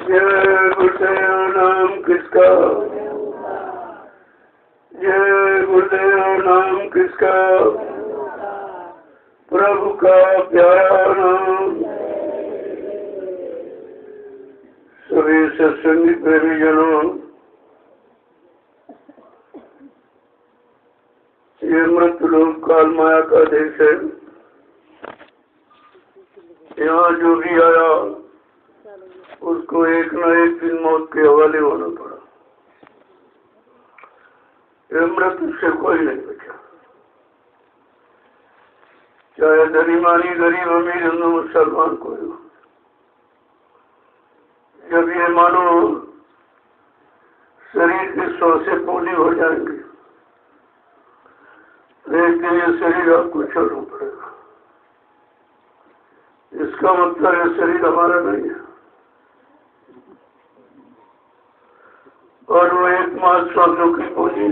जय गुरुदेव नाम किसका, जय गुरुदेव नाम किसका, प्रभु का प्यारा नाम। सभी सत्संगी प्रेमी जनों, ये मृत्यु लोक काल माया का देश है। यहाँ जो भी आया उसको एक न एक दिन मौत के हवाले होना पड़ा। ये मृत्यु से कोई नहीं बचा, चाहे धनीमानी गरीब अमीर हिंदू मुसलमान कोई हो। जब ये मानो शरीर के सौ से पूरी हो जाएंगे, एक दिन ये शरीर आपको छोड़ना पड़ेगा। इसका मतलब ये शरीर हमारा नहीं है। और वो एकमात्र श्वासों की पूंजी,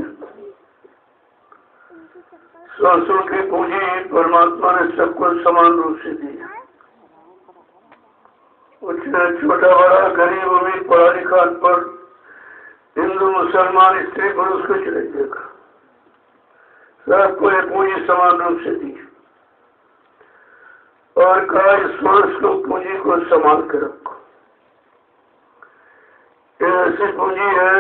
श्वासों की पूंजी परमात्मा ने सबको समान रूप से दी है। उसने छोटा बड़ा गरीब अमीर पढ़ा लिखा अनपढ़ हिंदू मुसलमान स्त्री पुरुष कुछ नहीं देखा, सबको ये पूंजी समान रूप से दी और कहा इस पुरुष को पूंजी को संभाल के रखो। ये ऐसी पूंजी है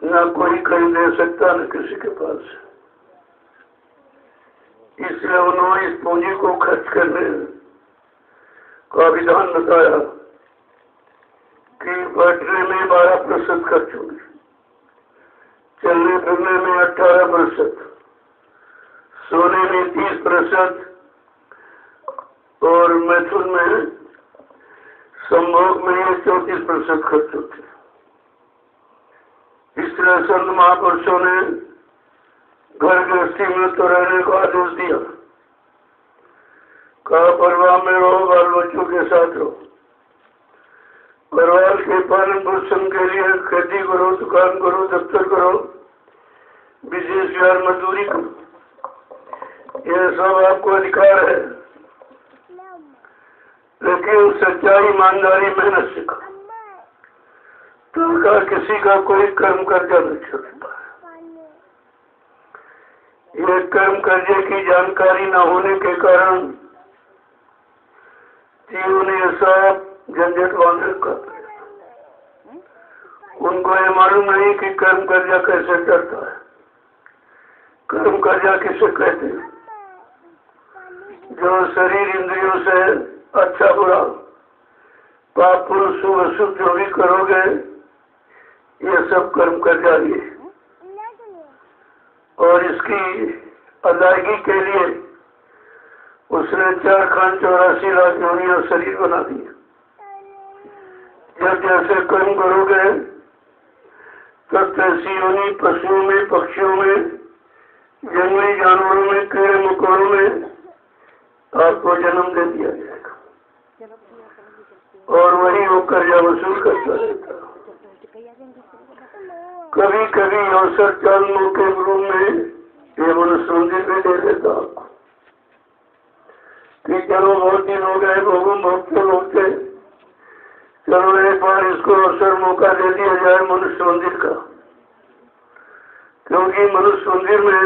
न कोई कहीं दे सकता न किसी के पास। इसलिए उन्होंने इस पूंजी को खर्च करने का विधान बताया कि बैठने में 12% खर्च होगी, चलने फिरने में 18%, सोने में 30% और मैथुन में संभोग में 34% खर्च होते। इस तरह संत महापुरुषों ने घर गृहस्थी में तो रहने का आदेश दिया, कहा परिवार में रहो, बाल बच्चों के साथ रहो। परिवार के पालन पोषण के लिए खेती करो, दुकान करो, दफ्तर करो, विशेष व्यापार मजदूरी करो, यह सब आपको अधिकार है। लेकिन सच्चाई ईमानदारी मेहनत से करो, तो किसी का कोई कर्म कर्जा नहीं छोड़ता है। यह कर्म कर्जे की जानकारी न होने के कारण जीवन ने ऐसा झंझट बांध रखा। उनको ये मालूम नहीं कि कर्म कर्जा कैसे करता है। कर्म कर्जा किसे कहते हैं? जो शरीर इंद्रियों से अच्छा बुरा पाप पुरुष शुभ अशुभ जो भी करोगे, ये सब कर्म कर्जा ही है। और इसकी अदायगी के लिए उसने 4 खान 84 लाख योनियां शरीर बना दिया। जब जैसे कर्म करोगे तब तैसी योनि पशुओं में, पक्षियों में, जंगली जानवरों में, कीड़े मकोड़ों में आपको जन्म दे दिया जाएगा और वही वो कर्जा वसूल करता रहता। कभी कभी अवसर जन्मों के रूप में ये मनुष्य मंदिर में दे देता आपको कि चलो बहुत दिन हो गए, भोगते भोगते चलो एक बार इसको अवसर मौका दे दिया जाए मनुष्य मंदिर का। क्योंकि मनुष्य मंदिर में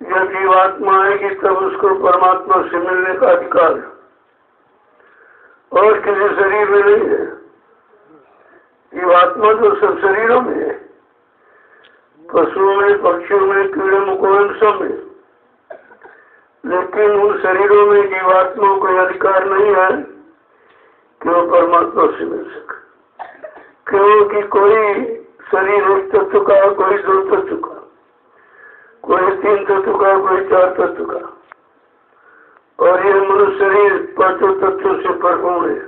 जब जीवात्मा आएगी तब उसको परमात्मा से मिलने का अधिकार है और किसी शरीर में नहीं है। जीवात्मा तो सब शरीरों में है, पशुओं में, पक्षियों में, कीड़े मकोड़ों सब में। लेकिन उन शरीरों में जीवात्मा को अधिकार नहीं है कि वो परमात्मा से मिल सके। क्योंकि कोई शरीर एक तत्व का, कोई 2 तत्व का, कोई 3 तत्व का, कोई 4 तत्व का। और ये मनुष्य शरीर 5 तत्वों से भरपूर है।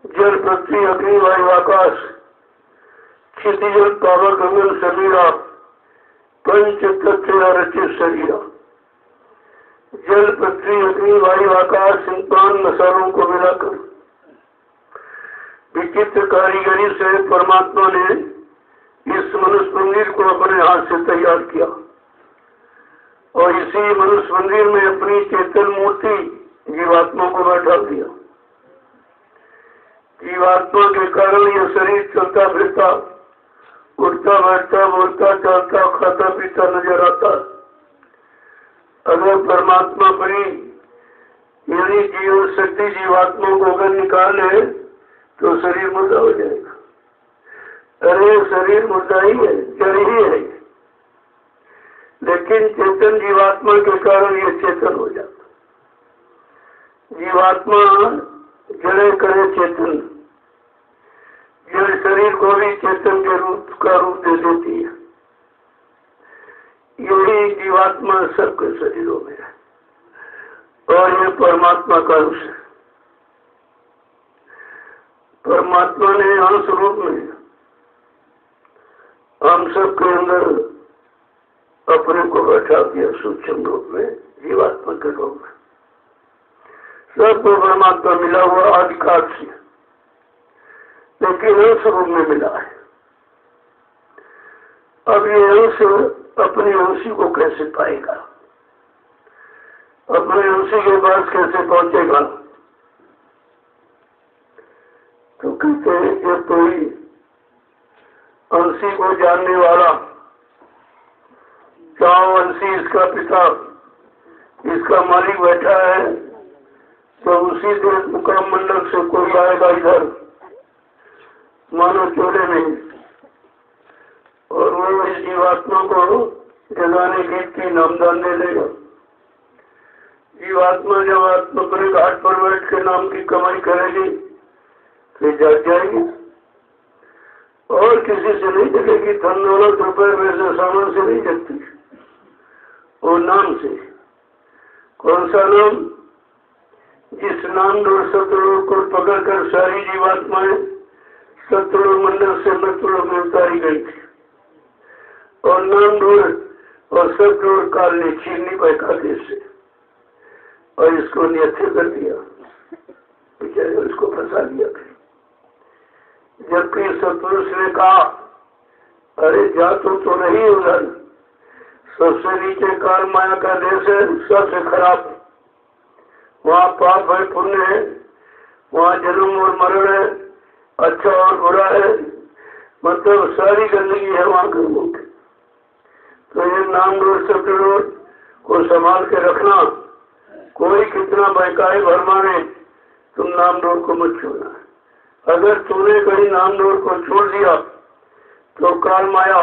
जल, पृथ्वी, अग्नि, वायु, आकाश, क्षितिजल, पावक, गगन, समीरा, पंच तत्व रचित शरीर। जल, पृथ्वी, अग्नि, वायु, आकाश, इन 5 मसालों को मिलाकर विचित्र कारीगरी से परमात्मा ने इस मनुष्य मंदिर को अपने हाथ से तैयार किया और इसी मनुष्य मंदिर में अपनी चेतन मूर्ति जीवात्मा को बैठा दिया। जीवात्मा के कारण ये शरीर चलता फिरता, उठता बैठता, बोलता चलता, खाता पीता नजर आता। अगर परमात्मा बनी यानी जीवन शक्ति जीवात्मा को अगर निकाले तो शरीर मुर्दा हो जाएगा। अरे शरीर मुर्दा ही है, जड़ ही है, लेकिन चेतन जीवात्मा के कारण ये चेतन हो जाता। जीवात्मा जड़े करे चेतन, जड़ शरीर को भी चेतन के रूप का रूप दे देती है। यही जीवात्मा सबके शरीरों में है और ये परमात्मा का अंश है। परमात्मा ने अंश रूप में हम सबके अंदर अपने को बैठा दिया सूक्ष्म रूप में, जीवात्मा के रूप में। सबको परमात्मा मिला हुआ आदिकाल से, लेकिन अंश रूप में मिला है। अब ये अंश अपने अंशी को कैसे पाएगा, अपने अंशी के पास कैसे पहुंचेगा? तो कहते हैं जब कोई अंशी को जानने वाला, चाहो अंशी इसका पिता, इसका मालिक बैठा है, तो उसी दिन मुकाम मंडल से कोई आएगा इधर मानो चोले में, और वो इस जीवात्मा को जगाने की नामदान दे देगा। जीवात्मा जब अपने घाट पर बैठ के नाम की कमाई करेगी फिर जाग जाएगी और किसी से नहीं जगेगी। धन दौलत रुपए वैसे सामान से नहीं जगती, वो नाम से। कौन सा नाम? जिस नाम और सतलोक को पकड़कर सारी जीवात्माएं सतलोक मंडल से मृतलोक में उतारी गई थी, और नाम डोर और सब डोर काल ने छीन ली बैकाते से और इसको नियथे कर दिया, बेचारे उसको फंसा दिया। जबकि सतपुरुष ने कहा अरे जा तो नहीं उधर, सबसे नीचे काल माया का देश है, सबसे खराब, वहाँ पाप है पुण्य है, वहाँ जन्म और मरण है, अच्छा और बुरा है, मतलब सारी गंदगी है वहाँ के मुख। तो ये नाम रोड शब्द को संभाल के रखना। कोई कितना बहकाए भरमाने, तुम नाम रोड को मत छोड़ना। अगर तूने कहीं नाम रोड को छोड़ दिया तो काल माया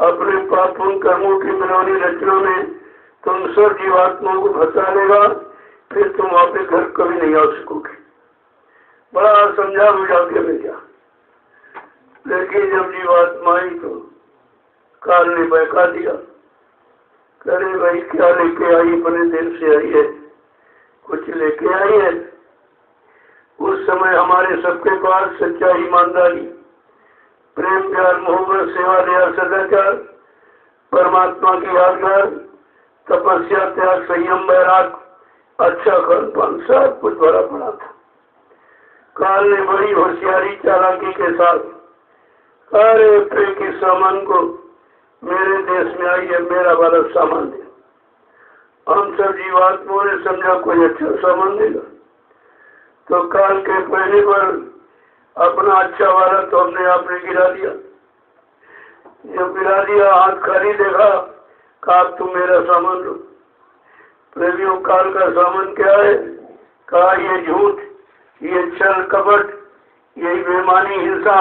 अपने पाप उन कर्मों की मिलानी रचना में तुम सब जीवात्माओं को फंसा लेगा, फिर तुम वापिस घर कभी नहीं आ सकोगे। बड़ा समझा बुझा के में क्या, लेकिन जब जीवात्मा ही तो काल ने बहका दिया। करे भाई क्या लेके आई, अपने दिल से आई है, कुछ लेके आई है। उस समय हमारे सबके पास सच्चा ईमानदारी, प्रेम प्यार मोहब्बत सेवा दया सदाचार, परमात्मा की यादगार, तपस्या त्याग संयम वैराग, अच्छा खान सब कुछ भरा पड़ा था। काल ने बड़ी होशियारी चालाकी के साथ सारे प्रेम के सामान को मेरे देश में आई है, मेरा वाला सामान दे। हम सब जीवात्माओं ने समझा कोई अच्छा सामान देगा, तो काल के पहले पर अपना अच्छा वाला तो हमने आपने गिरा दिया। जब गिरा दिया, हाथ खाली देखा, कहा तुम मेरा सामान लो। प्रेमियों काल का सामान क्या है? कहा ये झूठ, ये छल कपट, ये बेईमानी हिंसा,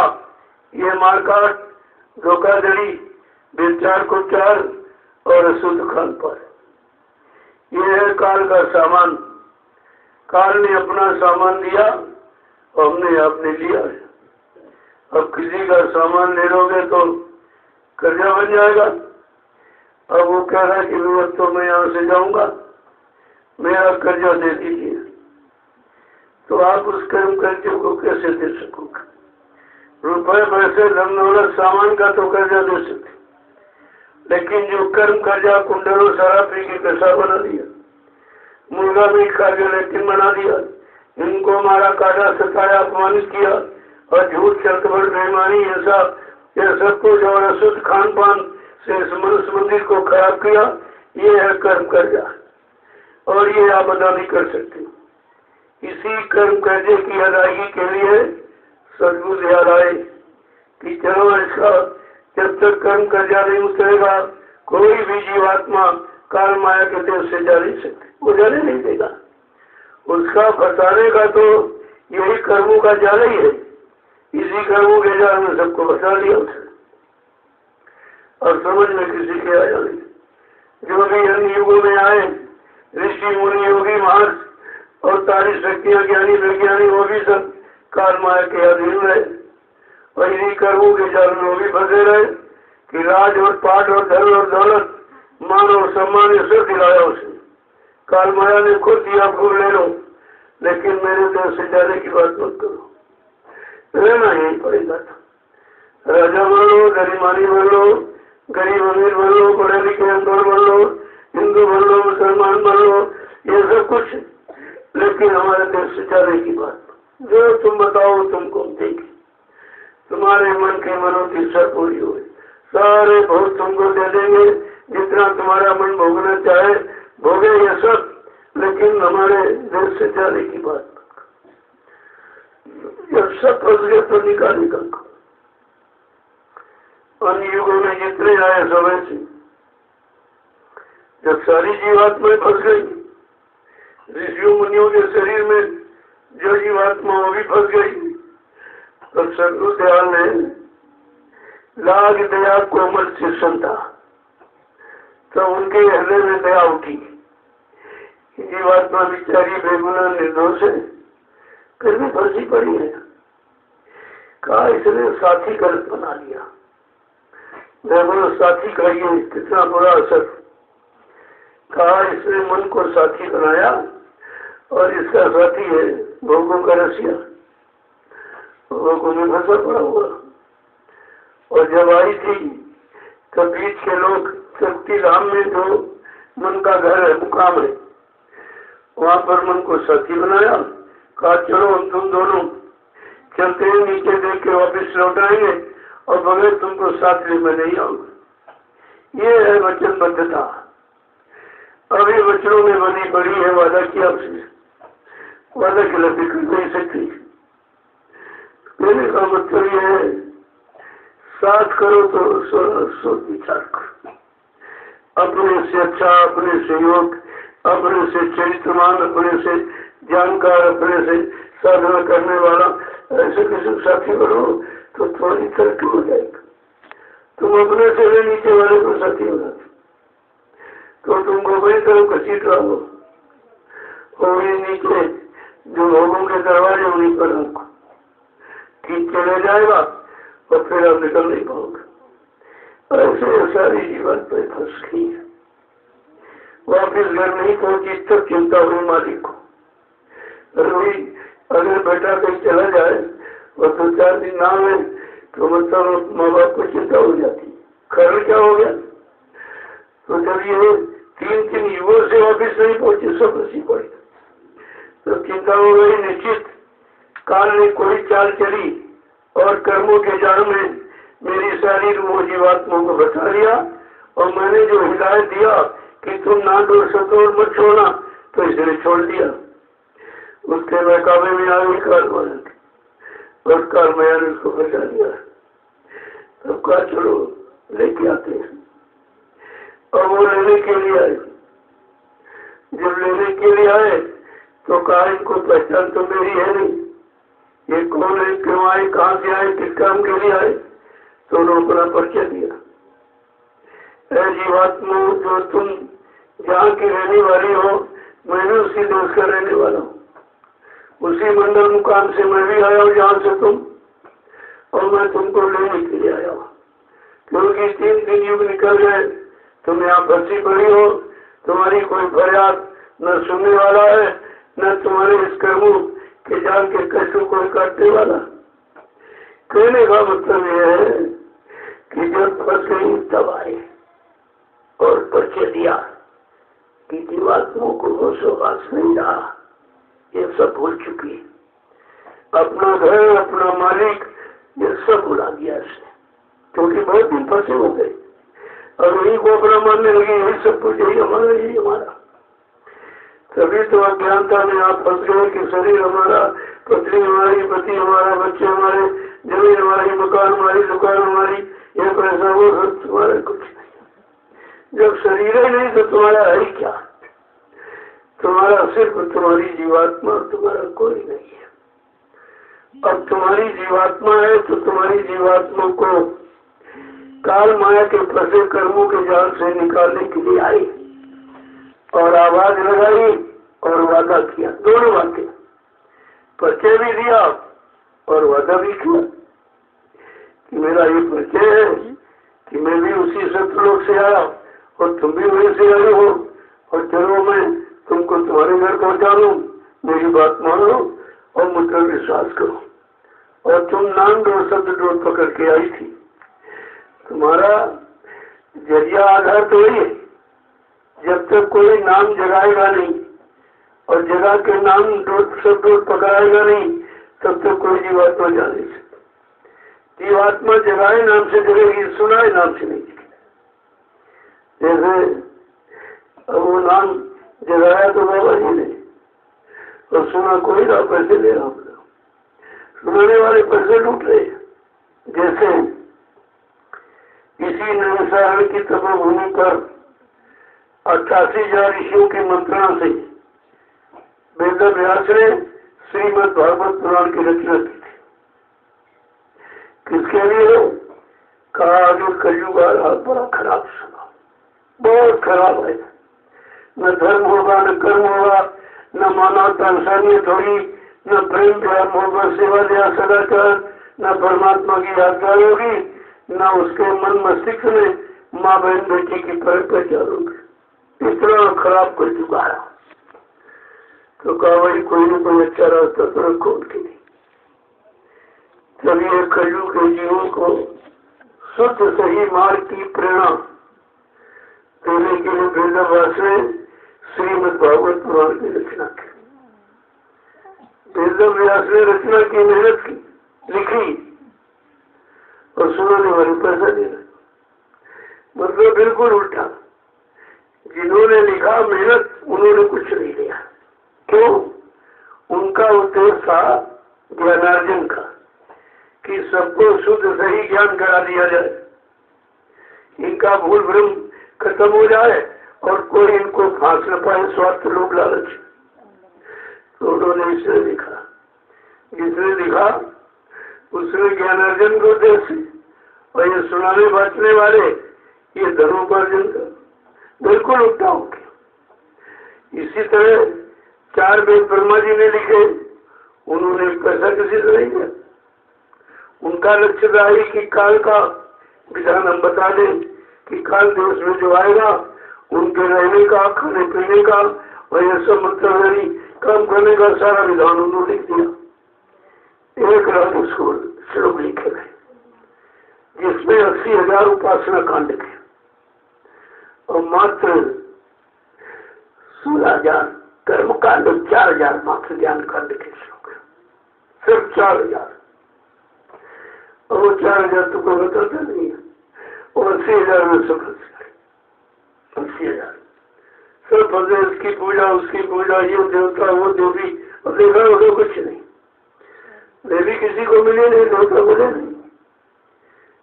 ये मारकाट, धोखाधड़ी, विचार कुचार और अशुद्ध खान पान, ये है काल का सामान। काल ने अपना सामान दिया, हमने आपने लिया है। अब किसी का सामान ले लोगे तो कर्जा बन जाएगा। अब वो कह रहा है कि तो मैं यहाँ से जाऊंगा, मेरा कर्जा दे दीजिए, तो आप उस कर्म कर्जे को कैसे दे सकोगे? रुपए पैसे धन दौलत सामान का तो कर्जा दे सकते, लेकिन जो कर्म कर्जा कुंडलों शराब पी के पैसा बना दिया, मुर्गा मीट खा के लेकिन बना दिया, इनको मारा काटा सताया अपमानित किया और झूठ चलकबड़ बेईमानी हिंसा यह सब कुछ और अशुद्ध खान पान से इस मनुष्य मंदिर को खराब किया, ये है कर्म कर्जा। और ये आप अदा नहीं कर सकते। इसी कर्म कर्जे की अदायगी के लिए सदबुद्ध याद आए कि चलो इसका जब तक कर्म कर्जा नहीं उतरेगा कोई भी जीवात्मा काल माया के देश से जा नहीं सकती, वो जाने नहीं देगा। उसका फंसाने का तो यही कर्मों का जाल ही है। इसी कर्मों के जाल में सबको फंसा लिया उसने, और समझ में किसी के आया नहीं। जो भी अन्य युगों में आए, ऋषि मुनि योगी महर्षि और सारी शक्तियां ज्ञानी विज्ञानी, वो भी सब काल माया के अधीन रहे और इन्हीं कर्मों के जाल में वो भी फंसे रहे कि राज और पाठ और धन और दौलत, मान और सम्मान ये सब दिलाया उसने। काल माया ने खुद दिया, फूल ले लो, लेकिन मेरे देश से जाने की बात मत करो, रहना यही पड़ेगा। राजा बन लो, धनीमानी बन लो, गरीब अमीर बन लो, पढ़े लिखे अनपढ़ बन लो, हिंदू बन लो, मुसलमान बन लो, ये सब कुछ, लेकिन हमारे देश से जाने की बात जो तुम बताओ तुमको देंगे। तुम्हारे मन की मनोती इच्छा पूरी हुई, सारे भोग तुमको दे देंगे, जितना तुम्हारा मन भोगना चाहे भोगे ये सब, लेकिन हमारे देश से जाने की बात। जब सब फंस गए तो निकालेगा। अन्य युगों में जितने आए सब ऐसे, जब सारी जीवात्माएं फंस गई, ऋषियों मुनियों के शरीर में जो जीवात्मा वो भी फंस गई, तो सदगुरु दयाल ने लाग दया कोमल से संता, तो उनके हृदय में दया उठी। जीवात्मा बिचारी बेगुनाह निर्दोष है, फिर भी फंसी पड़ी है। कहा इसने साथी गलत बना लिया। बोलो साथी का ये कितना बुरा असर। कहा इसने मन को साथी बनाया और इसका साथी है भोगों का रसिया, भोगों में फंसा पड़ा हुआ। और जब आई थी तो बीच के लोग शक्ति धाम में जो मन का घर है, मुकाम है, वहां पर मन को साथी बनाया। कहा चलो हम तुम दोनों चलते हैं, नीचे देख के वापिस लौट आएंगे और बगैर तुमको साथ ले मैं नहीं आऊंगा। ये है वचनबद्धता। अब ये वचनों में बनी बड़ी है, वादा किया उसने, वादा के लिए कर नहीं सकती। कहने का मतलब ये है साथ करो तो सोच विचार करो, अपने से अच्छा, अपने से योग, अपने से चरित्रमान, अपने से जानकार, अपने से साधना करने वाला, ऐसे किसी साथी बनो तो थोड़ी तरक्की हो जाएगी। तुम अपने से भी नीचे वाले को साथी बनाते तो तुमको बड़ी तरफ घसीट रहा हो, और ये नीचे जो भोगों के दरवाजे उन्हीं पर आपको ठीक चले जाएगा और फिर आप निकल नहीं पाओगे। ऐसे सारी जीवन पर फंस गई है। वापिस घर नहीं पहुंची तब चिंता हुई मालिक को। अगर बेटा कहीं चला जाए और 2-4 दिन ना आए तो मतलब माँ बाप को चिंता हो जाती। खबर क्या हो गया? तो जब ये 3 युगों से वापिस नहीं पहुंचे, सब रसी पड़ी, तो चिंता हो गई निश्चित। काल ने कोई चाल चली और कर्मों के जाल में मेरी सारी रूह जीवात्माओं को बचा लिया, और मैंने जो हिदायत दिया कि तुम ना डोर सतोर मत छोड़ना, तो इसने छोड़ दिया। उसके बहकावे में आ गई काल माया, और काल माया ने उसको बचा लिया। तब कहा चलो लेके आते हैं, और वो लेने के लिए आए। जब लेने के लिए आए तो कहा इनको पहचान तो मेरी है नहीं, ये कौन है, क्यों आए, कहाँ से आए, किस काम के लिए आए, तो उन्होंने अपना परिचय दिया। जीवात्मा जो तुम जहाँ की रहने वाली हो, मैं भी उसी देश का रहने वाला हूँ, उसी मंडल मुकाम से मैं भी आया हूँ जहाँ से तुम, और मैं तुमको लेने के लिए आया हूँ। क्योंकि 3 युग निकल गए, तुम यहाँ फंसी पड़ी हो, तुम्हारी कोई फरियाद न सुनने वाला है, न तुम्हारे इस कर्मों के जाल के कष्टों को काटने वाला। कहने का मतलब यह है कि जब फंस गई तब आए और परिचय दिया कि जीवात्माओं को होशोवास नहीं रहा, ये सब भूल चुकी, अपना घर, अपना मालिक, ये सब भुला दिया इसने, क्योंकि बहुत दिन फंसे हो गए और यही को अपना मानने लगे, यही सब कुछ, यही हमारा, यही हमारा। तभी तो अज्ञानता में आप फंस गए कि शरीर हमारा, पत्नी हमारी, पति हमारा, बच्चे हमारे, जमीन हमारी, मकान हमारी, दुकान हमारी, ये पैसा वो सब तुम्हारा कुछ नहीं। जब शरीर ही नहीं तो तुम्हारा है ही क्या? तुम्हारा सिर्फ तुम्हारी जीवात्मा, तुम्हारा कोई नहीं है। अब तुम्हारी जीवात्मा है तो तुम्हारी जीवात्मा को काल माया के फंसे कर्मों के जाल से निकालने के लिए आई और आवाज लगाई और वादा किया। दोनों बातें, परिचय भी दिया और वादा भी किया कि मेरा ये परिचय है कि मैं भी उसी सत्यलोक से आया और तुम भी वहीं से आए हो, और चलो मैं तुमको तुम्हारे घर पहुंचा दूं, मेरी बात मानो और मुझ पर विश्वास करो। और तुम नाम डोर शब्द डोर पकड़ के आई थी, तुम्हारा जरिया आधार तो वही है। जब तक कोई नाम जगाएगा नहीं और जगा के नाम सब डोर पकड़ाएगा नहीं, तब तक कोई जीवात्मा जा नहीं सकती। जीवात्मा जगाए नाम से जगेगी, सुनाए नाम से नहीं जगेगी। जैसे अब वो नाम जगाया तो बाबा जी ने, और सुना कोई ना, पैसे ले रहा, सुनाने वाले पैसे लूट रहे। जैसे इसी नैमिषारण्य की तपोभूमि पर 88,000 ऋषियों की मंत्रणा से वेद व्यास ने श्रीमद् भागवत पुराण की रचना की थी। किसके लिए? कहा आगे कलयुग आ रहा, बड़ा खराब समय, बहुत खराब है। न धर्म होगा, न कर्म होगा, न मानवता इंसानियत होगी, न प्रेम प्यार मोहब्बत सेवा दया सदाचार, न परमात्मा की यात्रा होगी, न उसके मन मस्तिष्क में माँ बहन बेटी की पहचान होगी। इतना खराब कर चुका है। तो कहा वही कोई न कोई अच्छा रास्ता तो रखो उनके लिए। तभी ये कलयुग के जीवों को शुद्ध सही मार्ग की प्रेरणा देने के लिए वेद व्यास ने श्रीमद् भागवत पुराण की रचना की। वेद व्यास ने रचना की, मेहनत की, लिखी, और सुनाने वाले पैसा नहीं लगा। मतलब बिल्कुल उल्टा। जिन्होंने लिखा मेहनत, उन्होंने कुछ नहीं लिया। क्यों? उनका उद्देश्य था ज्ञानार्जन का, कि सबको शुद्ध सही ज्ञान करा दिया जाए, इनका भूल भ्रम खत्म हो जाए और कोई इनको फांस न पाए, स्वार्थ लोग लालच। तो उन्होंने इसने लिखा। जिसने लिखा उसने ज्ञानार्जन को उद्देश्य, और ये सुनाने बांटने वाले ये धर्मोपार्जन का बिल्कुल उल्टा हो गया। इसी तरह 4 वेद ब्रह्मा जी ने लिखे, उन्होंने पैसा किसी से नहीं दिया। उनका लक्ष्य रहा है कि काल का विधान हम बता दें कि काल देश में जो आएगा उनके रहने का, खाने पीने का और ये सब मतलब काम करने का सारा विधान उन्होंने लिख दिया। एक रात उसको श्लोक लिखे गए जिसमें 80,000 उपासना कांड के और मात्र 16,000 कर्म कांड, 4,000 मात्र ज्ञान कांड के श्लोक, सिर्फ 4,000। और वो 4,000 तो कोई बताता नहीं है। और 80,000 में सब 80,000 सब फंसे, इसकी पूजा उसकी पूजा, ये देवता वो देवी, और देखा होगा कुछ नहीं। देवी किसी को मिले नहीं, देवता मिले नहीं,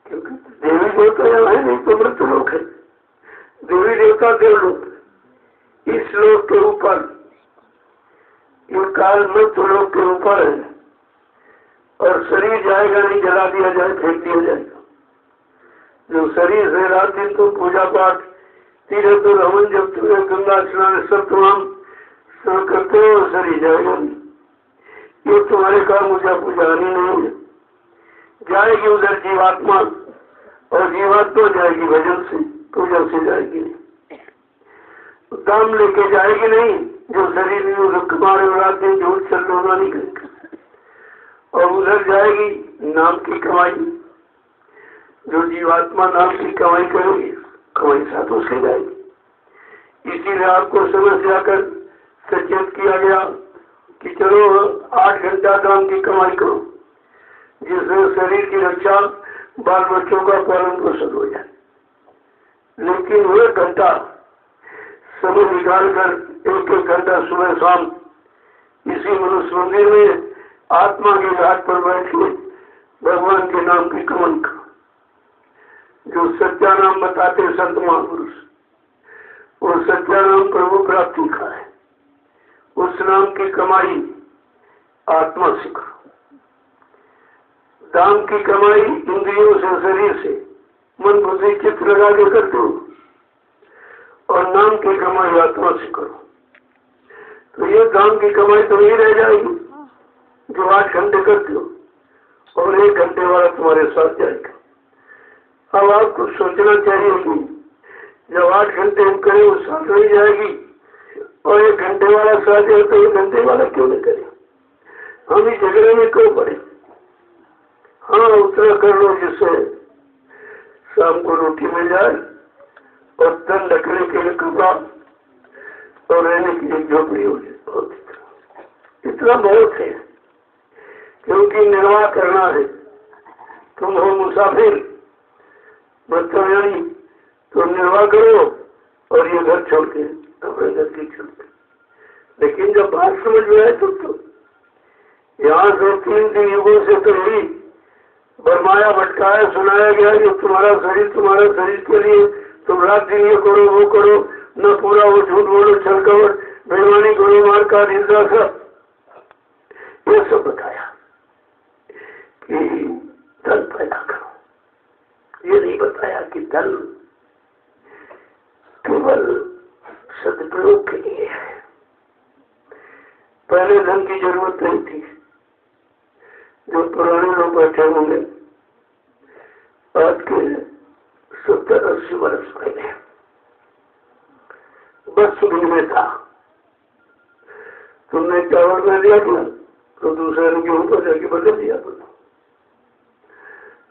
क्योंकि देवी देवता यहाँ है नहीं, तो मृत लोक है। देवी देवता देवलोक, इस लोक के ऊपर, ये काल मृत लोक के ऊपर है। और शरीर जाएगा नहीं, जला दिया जाए, फेंक दिया जाएगा। जो शरीर से रात दिन तो पूजा पाठ, तीर्थ और हवन, जब तुम्हें गंगा स्नान सब तमाम करते हो, शरीर जाएगा नहीं। ये तुम्हारे काम पूजा पूजानी नहीं है। जाएगी उधर जीवात्मा, और जीवात्मा जाएगी भजन से, पूजा से जाएगी नहीं। दाम लेके जाएगी नहीं, जो शरीर में तुम्हारे रात दिन झूठ चल होगा नहीं करेगा। और उधर जाएगी नाम की कमाई, जो जीवात्मा नाम की कमाई करेगी, कमाई साथ उसके जाएगी। इसीलिए आपको समस्या कर सचेत किया गया कि चलो 8 घंटा काम की कमाई करो, जिससे शरीर की रक्षा, बाल बच्चों का पालन पोषण हो जाए। लेकिन वो 1 घंटा समय निकाल कर 1-1 घंटा सुबह शाम इसी मनुष्य मंदिर में आत्मा के घाट पर बैठे भगवान के नाम की कमन का, जो सच्चा नाम बताते संत महापुरुष, वो सच्चा नाम प्रभु प्राप्ति का है। उस नाम की कमाई आत्मा से करो। दाम की कमाई इंद्रियों से, शरीर से, मन बुद्धि चित्त लगा के करते हो, और नाम की कमाई आत्मा से करो। तो ये दाम की कमाई तो नहीं रह जाएगी जो 8 घंटे करते हो, और 1 घंटे वाला तुम्हारे साथ जाएगा। अब आपको सोचना चाहिए कि जब 8 घंटे हम करें वो साथ नहीं जाएगी, और 1 घंटे वाला साथ जाए तो 1 घंटे वाला क्यों नहीं करे? हम इस झगड़े में क्यों पड़े? हाँ, उतना कर लो जिससे शाम को रोटी मिल जाए, और धन रखने के लिए कपड़ा, और रहने के लिए झोपड़ी हो जाए। बहुत इतना बहुत है, क्योंकि निर्वाह करना है। तुम हो मुसाफिर, यानी तो निर्वाह करो, और ये घर छोड़ के अपने घर की चलते। लेकिन जब बात समझ में आए तो यहाँ से 3 युगों से तो यही बरमाया भटकाया सुनाया गया कि तुम्हारा शरीर के लिए तुम रात दिन ये करो वो करो, न पूरा वो झूठ बोलो, छल कवर, बेईमानी करो, मार का निंदा सब, ये सब बताया कि धन पैदा करो। ये नहीं बताया कि धन केवल सदप्रयोग के लिए है। पहले धन की जरूरत नहीं थी। जो पुराने लोग बैठे होंगे आज के 70-80 वर्ष पहले, बस में था, तुमने चावल में दिया था तो दूसरे ने गेहूं पर जाके बदल दिया तुमने,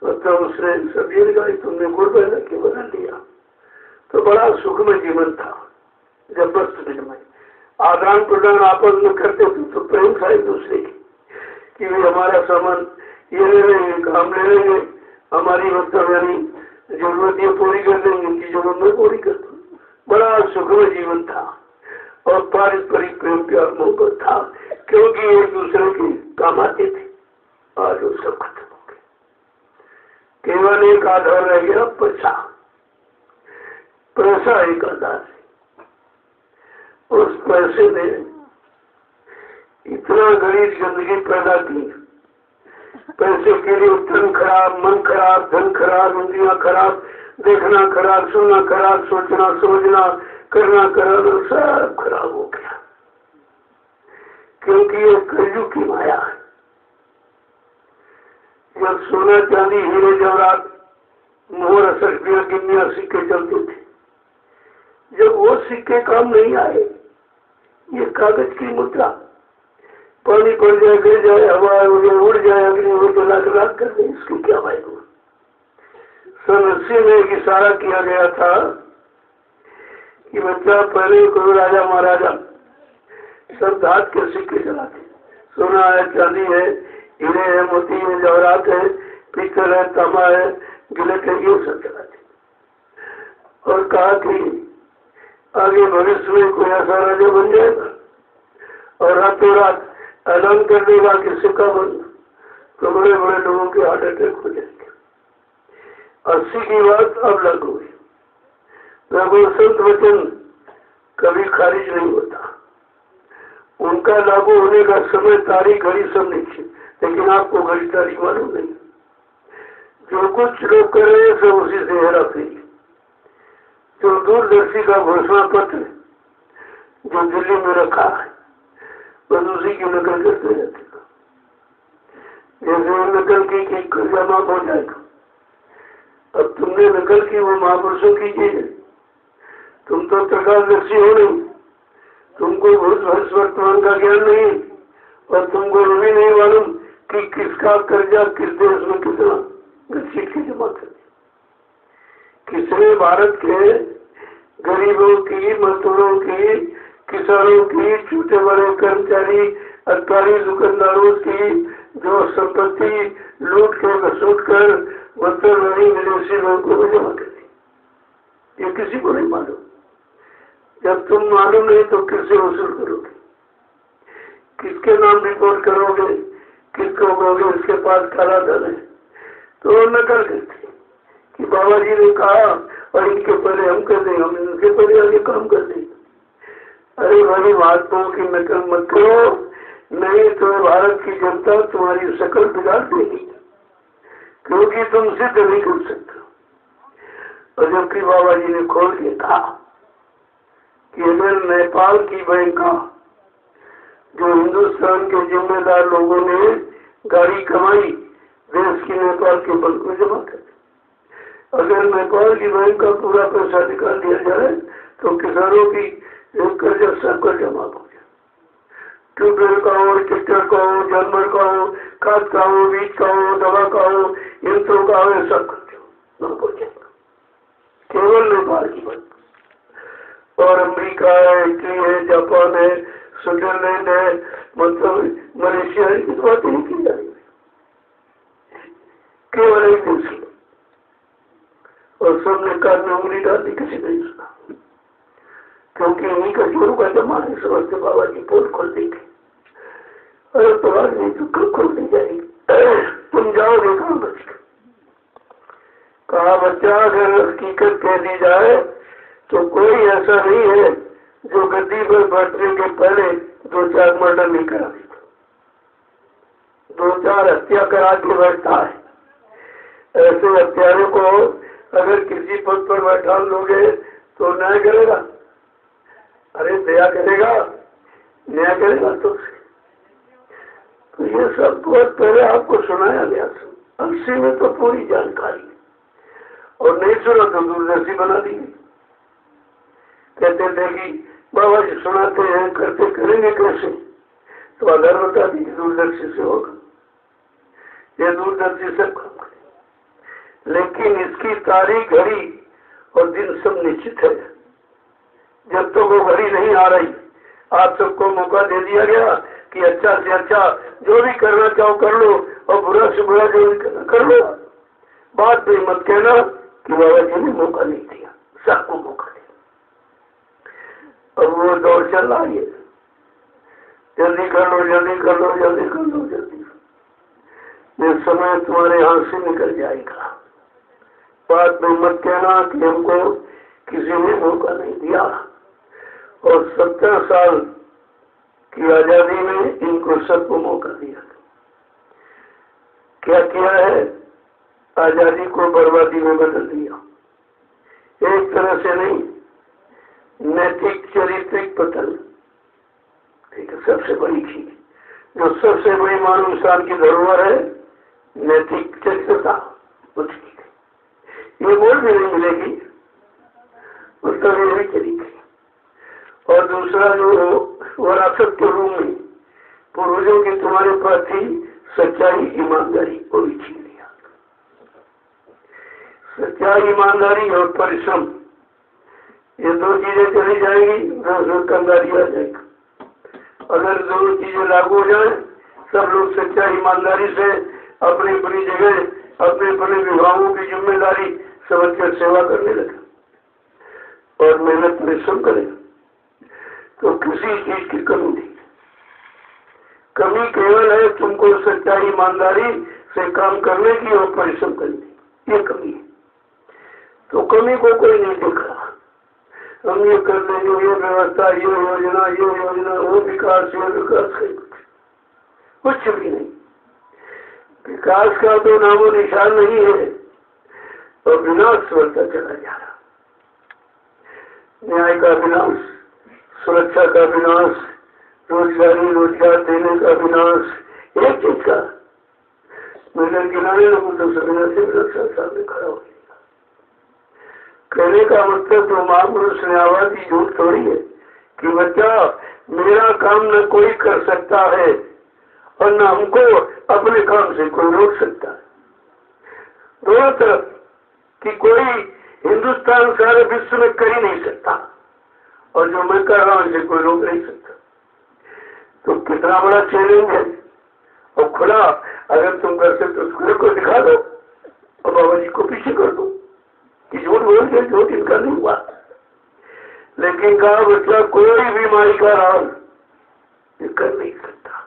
मतलब उसने सब्जी लगाई, तुमने गुड़ पर जाके बदल दिया। तो बड़ा सुखमय जीवन था जब वस्तु विनिमय आदान प्रदान आपस में करते थे। तो प्रेम था एक दूसरे की कि वे हमारा सामान ये ले लेंगे, काम ले लेंगे, हमारी मतलब यानी जरूरत ये पूरी कर देंगे, इनकी जरूरत में पूरी कर दो। बड़ा सुखमय जीवन था, और पारस्परिक प्रेम प्यार मोहब्बत था, क्योंकि एक दूसरे के काम आते थे। आज वो सब खत्म हो गए, केवल एक आधार रह गया, पैसा। पैसा एक आधार है। उस पैसे ने इतना गरीब जिंदगी पैदा की। पैसे के लिए तन खराब, मन खराब, धन खराब, इंद्रियां खराब, देखना खराब, सुनना खराब, सोचना समझना करना कराना सब खराब हो गया, क्योंकि ये कलयुग की माया है। जब सोना चांदी हीरे जवाहरात मोहर असर गिन्निया सिक्के चलते थे, जब वो सिक्के काम नहीं आए, ये कागज की मुद्रा पानी पड़ जाए, गिर जाए, हवा उड़ जाए, अग्नि हो तो लाख कर दे, इसकी क्या वायु। सन 80 में एक इशारा किया गया था कि बच्चा पहले कोई राजा महाराजा सब धात के सिक्के चलाते, सोना है, चांदी है, हीरे है, मोती है, जवाहरात है, पीतल है, तांबा है, गिलट है, ये सब चलाते। और कहा कि आगे भविष्य में कोई ऐसा राजा बन जाएगा और रातों रात ऐलान कर देगा कि सिक्का बंद, तो बड़े बड़े लोगों के हार्ट अटैक हो जाएंगे। 80 की बात अब लागू हुई। लागू संत वचन कभी खारिज नहीं होता, उनका लागू होने का समय, तारीख, घड़ी सब निश्चित, लेकिन आपको घड़ी तारीख मालूम नहीं। जो कुछ लोग कर रहे हैं सब उसी से हेरा फेरी। जो दूरदर्शी का घोषणा पत्र जो दिल्ली में रखा है, बस उसी की नकल करते रहते। जैसे नकल की कि कर्जा माफ हो जाएगा। अब तुमने नकल की, वो महापुरुषों की चीज है। तुम तो प्रकाशदर्शी हो नहीं, तुमको भविष्य वर्तमान का ज्ञान नहीं, और तुमको भी नहीं मालूम कि किसका कर्जा किस देश में कितना घसीट के जमा कर दिया। किसने भारत के गरीबों की, मजदूरों की, किसानों की, छोटे बड़े कर्मचारी, अटकारी दुकानदारों की जो संपत्ति लूट के घसूट कर मतलब विदेशी बैंकों में जमा कर दी, ये किसी को नहीं मालूम। जब तुम मालूम नहीं तो किससे वसूल करोगे, किसके नाम रिपोर्ट करोगे, किसको कहोगे उसके पास काला धन है, तो वो नकल करते कि बाबा जी ने कहा और इनके पहले हम कर दें, हम इनके पहले आगे काम कर दें। अरे भाई महात्माओं की नकल मत करो, नहीं तो भारत की जनता तुम्हारी शकल बिगाड़ देगी, क्योंकि तुम सिद्ध नहीं कर सकते। और जबकि बाबा जी ने खोल के कहा कि अगर नेपाल की बैंका जो हिंदुस्तान के जिम्मेदार लोगों ने गाड़ी कमाई देश की नेपाल के बैंक में जमा कर, अगर नेपाल की बैंक का पूरा पैसा निकाल दिया जाए तो किसानों की कर्जा सबका जमा हो जाए। ट्यूबवेल का हो, ट्रैक्टर का हो, जानवर का हो, खाद का हो, बीज का हो, दवा का हो, यंत्रों का हो, सब खर्चा पहुंचेगा केवल नेपाल की बैंक। और अमेरिका है, इटली है, जापान है, स्विट्जरलैंड है, मतलब मलेशिया है, की बात नहीं की जा रही, केवल एक देश की। और सबने कान में उंगली डाल दी, किसी नहीं सुना, क्योंकि इन्हीं का जोरू का जमाने समझते बाबा जी पोल खोल देंगे। अरे तो आज नहीं तो कल खोल दी जाएगी, तुम जाओ देखो बच। कहा बच्चा अगर हकीकत कह दी जाए तो कोई ऐसा नहीं है जो गद्दी पर बैठने के पहले 2-4 मर्डर नहीं करा देता, 2-4 हत्या करा के बैठता है। ऐसे हत्यारों को अगर किसी पद पर बैठा लोगे तो न्याय करेगा? अरे दया करेगा, न्याय करेगा तो ये सब बहुत पहले आपको सुनाया गया। 80 में तो पूरी जानकारी, और नहीं सुना तो दूरदर्शी बना दी। कहते थे कि बाबा जी सुनाते हैं, करते करेंगे कैसे, तो आधार बता दी दूरदर्शी से होगा, ये दूरदर्शी सब काम करे। लेकिन इसकी तारीख, घड़ी और दिन सब निश्चित है। जब तक वो घड़ी नहीं आ रही, आप सबको मौका दे दिया गया कि अच्छा से अच्छा जो भी करना चाहो कर लो, और बुरा से बुरा जो भी करना कर लो। बात पे मत कहना कि बाबा जी ने मौका नहीं दिया, सबको मौका दिया। अब वो दौर चल रहा है, जल्दी कर लो, जल्दी कर लो, जल्दी कर लो, जल्दी। ये समय तुम्हारे हाथ से निकल जाएगा। बात में मत कहना कि हमको किसी ने मौका नहीं दिया। और 70 साल की आजादी में इनको सबको मौका दिया। क्या किया है? आजादी को बर्बादी में बदल दिया। एक तरह से नहीं, नैतिक चरित्रिक पतन, ठीक है, सबसे बड़ी चीज जो सबसे बड़ी मानव इंसान की धरोहर है, नैतिक चरित्रता, उसकी ये बोल भी नहीं मिलेगी, उसका ये भी चली गई। और दूसरा जो विरासत के रूप में पूर्वजों की तुम्हारे पास थी, सच्चाई, ईमानदारी, वो भी छीन लिया। सच्चाई, ईमानदारी और परिश्रम, ये 2 चीजें चली जाएंगी, दुकानदारी आ जाएगी। अगर 2 चीजें लागू हो जाए, सब लोग सच्चाई, ईमानदारी से अपनी अपनी जगह, अपने अपने विभागों की जिम्मेदारी समझकर सेवा करने लगे और मेहनत परिश्रम करें, तो किसी चीज की कमी नहीं। कमी केवल है तुमको सच्चाई, ईमानदारी से काम करने की और परिश्रम करने की, ये कमी है। तो कमी को कोई नहीं देख रहा। हम ये कर लेंगे, ये व्यवस्था, ये योजना, वो विकास, ये विकास, कुछ भी नहीं। विकास का तो नामो निशान नहीं है, और विनाश बढ़ता चला जा रहा। न्याय का विनाश, सुरक्षा का विनाश, रोजगार देने का विनाश, एक चीज का मेरे गिनाने लोगों तो समझा से रक्षा सामने खड़ा हो जाएगा। कहने का मतलब तो महापुरुष ने आवाज ही झूठ थोड़ी है कि बच्चा मेरा काम न कोई कर सकता है और न हमको अपने काम से कोई रोक सकता है। दोनों तरफ कि कोई हिंदुस्तान सारे विश्व में कर ही नहीं सकता, और जो मैं कर रहा हूं इसे कोई रोक नहीं सकता। तो कितना बड़ा चैलेंज है। और खुला अगर तुम कर सकते तो खुले को दिखा दो और बाबा जी को पीछे कर दो कि झूठ बोल के झूठ इनका नहीं हुआ। लेकिन कहा बच्चा कोई भी माई का राज ये कर नहीं सकता।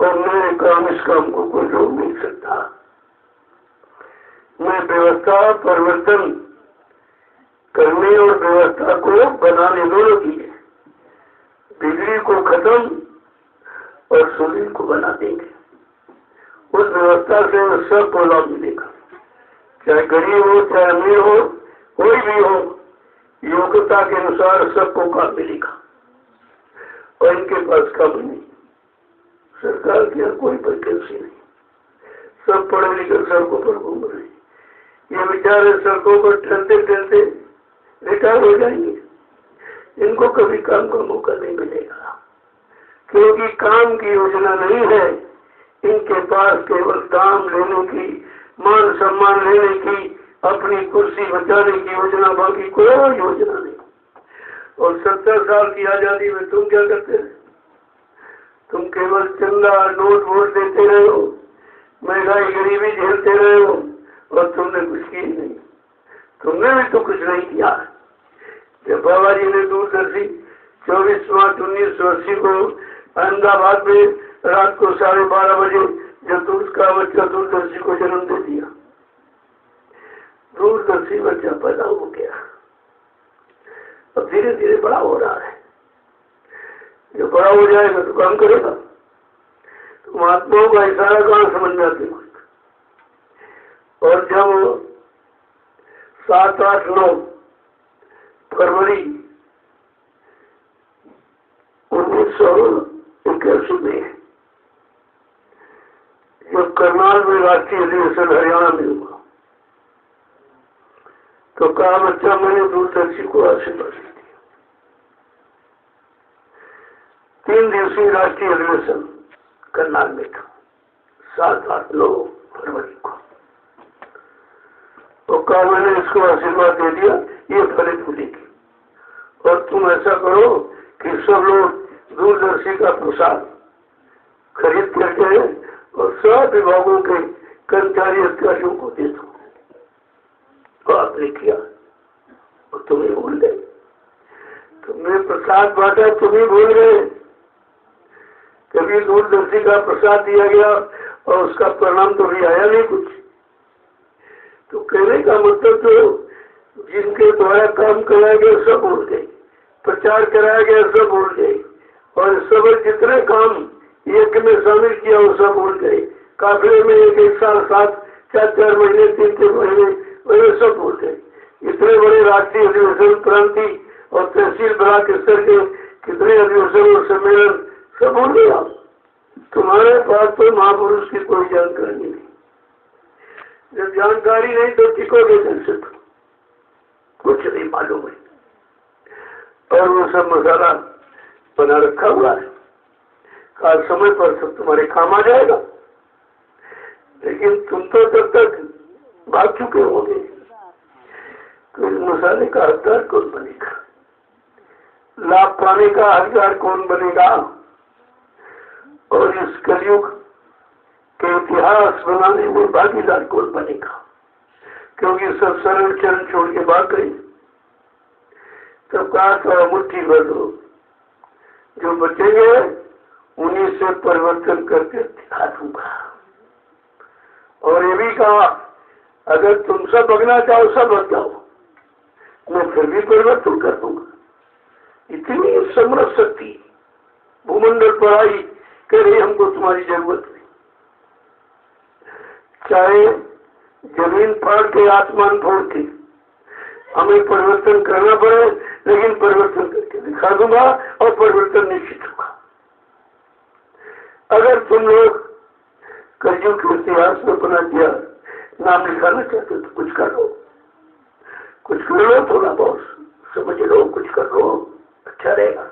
और मेरे काम इस काम को कोई रोक नहीं सकता। मैं व्यवस्था परिवर्तन करने और व्यवस्था को बनाने दोनों की है। बिगड़ी को खत्म और सुधरी को बना देंगे। उस व्यवस्था से सबको लाभ मिलेगा, चाहे गरीब हो चाहे अमीर हो, कोई भी हो, योग्यता के अनुसार सबको काम मिलेगा। और इनके पास काम नहीं, सरकार की कोई वैकेंसी नहीं, सब पढ़े लिखे सड़कों पर घूम रहे हैं। ये बेचारे सड़कों पर टहलते टहलते रिटायर हो जाएंगे, इनको कभी काम का मौका नहीं मिलेगा, क्योंकि काम की योजना नहीं है। इनके पास केवल काम लेने की, मान सम्मान लेने की, अपनी कुर्सी बचाने की योजना, बाकी कोई योजना नहीं। और 70 साल की आजादी में तुम क्या करते रहे? तुम केवल चंदा नोट वोट देते रहे हो, महंगाई गरीबी झेलते रहे हो, और तुमने कुछ किया नहीं। तुमने भी तो कुछ नहीं किया। जब बाबा जी ने दूरदर्शी 24 मार्च 1980 को अहमदाबाद में रात को 12:30 बजे जब उसका बच्चा दूरदर्शी को जन्म दे दिया, दूरदर्शी बच्चा पैदा हो गया। अब धीरे धीरे बड़ा हो रहा है। जो बड़ा हो जाएगा तो काम करेगा। तो महात्माओं का इशारा कहाँ समझ में आते कुछ। और जब 7, 8, 9 फरवरी 1981 में जब करनाल में राष्ट्रीय अधिवेशन हरियाणा में हुआ, तो कहा बच्चा मैंने दूरदर्शी को आशीर्वाद दिया। 3 दिवसीय राष्ट्रीय अधिवेशन करनाल में था, 7, 8, 9 फरवरी को। तो कहा मैंने इसको आशीर्वाद दे दिया, ये फले फूलेगी। और तुम ऐसा करो कि सब लोग दूरदर्शी का प्रसाद खरीद करके और सब विभागों के कर्मचारी अधिकारियों को दे दो। तो आपने किया और तुम्हें भूल गए। तुमने प्रसाद बांटा, तुम्हें भूल गए। कभी दूरदर्शी का प्रसाद दिया गया और उसका परिणाम तो भी आया नहीं कुछ। तो कहने का मतलब तो जिनके द्वारा काम कराया गया सब भूल गए, प्रचार कराया गया सब भूल गए, और सब जितने काम यज्ञ में शामिल किया वो सब भूल गए। काफिले में 1 साल 7, 4 महीने 3 महीने वे सब भूल गए। इतने बड़े राष्ट्रीय अधिवेशन, क्रांति और तहसील ब्लॉक स्तर के कितने अधिवेशन और सम्मेलन सब भूल गया। तुम्हारे पास तो महापुरुष की कोई जानकारी नहीं। जब जानकारी नहीं तो टिकोगे कैसे? कुछ नहीं मालूम है। और वो सब मसाला बना रखा हुआ है, काल समय पर सब तुम्हारे काम आ जाएगा। लेकिन तुम तो तब तक भाग चुके होंगे। तो इस मसाले का हकदार कौन बनेगा? लाभ पाने का हकदार कौन बनेगा? और इस कलयुग के इतिहास बनाने में भागीदार कौन बनेगा? क्योंकि सब सरल चरण छोड़ के भाग गए। तब कहा था मुट्ठी भर दो, जो बचेंगे उन्हीं से परिवर्तन करके दिखा दूंगा। और ये भी कहा अगर तुम सब भगना चाहो सब भग जाओ, मैं फिर भी परिवर्तन कर दूंगा। इतनी समर्थ शक्ति भूमंडल पर आई कह रही हमको तुम्हारी जरूरत नहीं। चाहे जमीन फाड़ के आसमान फोड़ के हमें परिवर्तन करना पड़े, लेकिन परिवर्तन करके दिखा दूंगा और परिवर्तन निश्चित होगा। अगर तुम लोग कलयुग के इतिहास में अपना दिया नाम लिखाना चाहते तो कुछ कर लो, कुछ कर लो, थोड़ा बहुत समझ लो, कुछ कर लो, अच्छा रहेगा।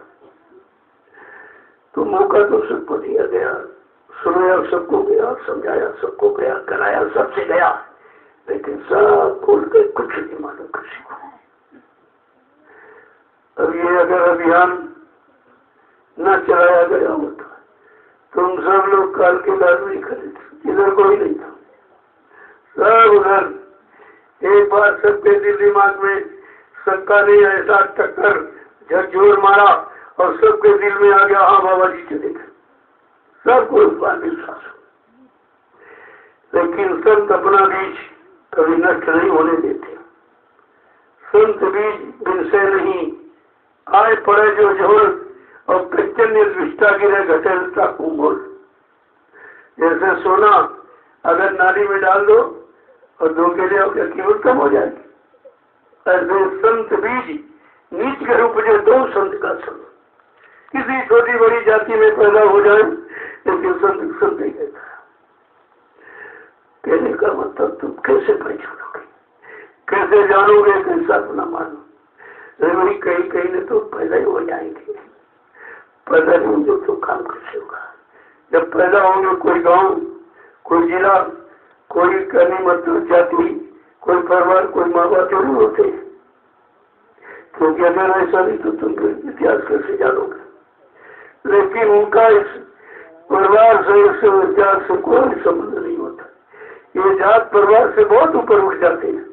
तो मौका तो सबको दिया गया, सुनाया सबको गया, समझाया सबको गया, कराया सबसे गया, लेकिन सब भूल के कुछ नहीं मालूम किसी को। अब ये अगर अभियान न चलाया गया होता तुम सब लोग काल के लाडू ही खरीद, इधर कोई नहीं था, सब उधर। एक बार सबके दिल दिमाग में शंका ने ऐसा टक्कर झकझोर मारा और सबके दिल में आ गया हाँ बाबा जी चले गए। सबको इस बात विश्वास हो। लेकिन संत अपना बीज कभी नष्ट नहीं होने देते। संत बीज बिन से नहीं आए पड़े जो झोल, और कच्चन निर्विष्टा गिरे घटेलता कुंभोल। जैसे सोना अगर नाली में डाल दो और दो के लिए क्या कीमत कम हो जाएगी, ऐसे संत बीज नीच के रूप में दो संत का संग। किसी छोटी बड़ी जाति में पैदा हो जाए लेकिन संत संत ही कहता है। कहने का मतलब तुम कैसे पहचानोगे, कैसे जानोगे, कैसा अपना मानो। वही कहीं कहीं ने तो पैदा ही हो जाएंगे, पैदा नहीं होंगे तो काम कैसे होगा। जब पैदा होंगे कोई गांव, कोई जिला, कोई करनी मतलब जाति, कोई परिवार, कोई माँ बाप जरूर होते हैं। क्योंकि अगर ऐसा नहीं तो तुम इतिहास कैसे जानोगे। लेकिन उनका इस परिवार से, इस इतिहास से कोई संबंध नहीं होता। ये जात परिवार से बहुत ऊपर उठ जाते हैं।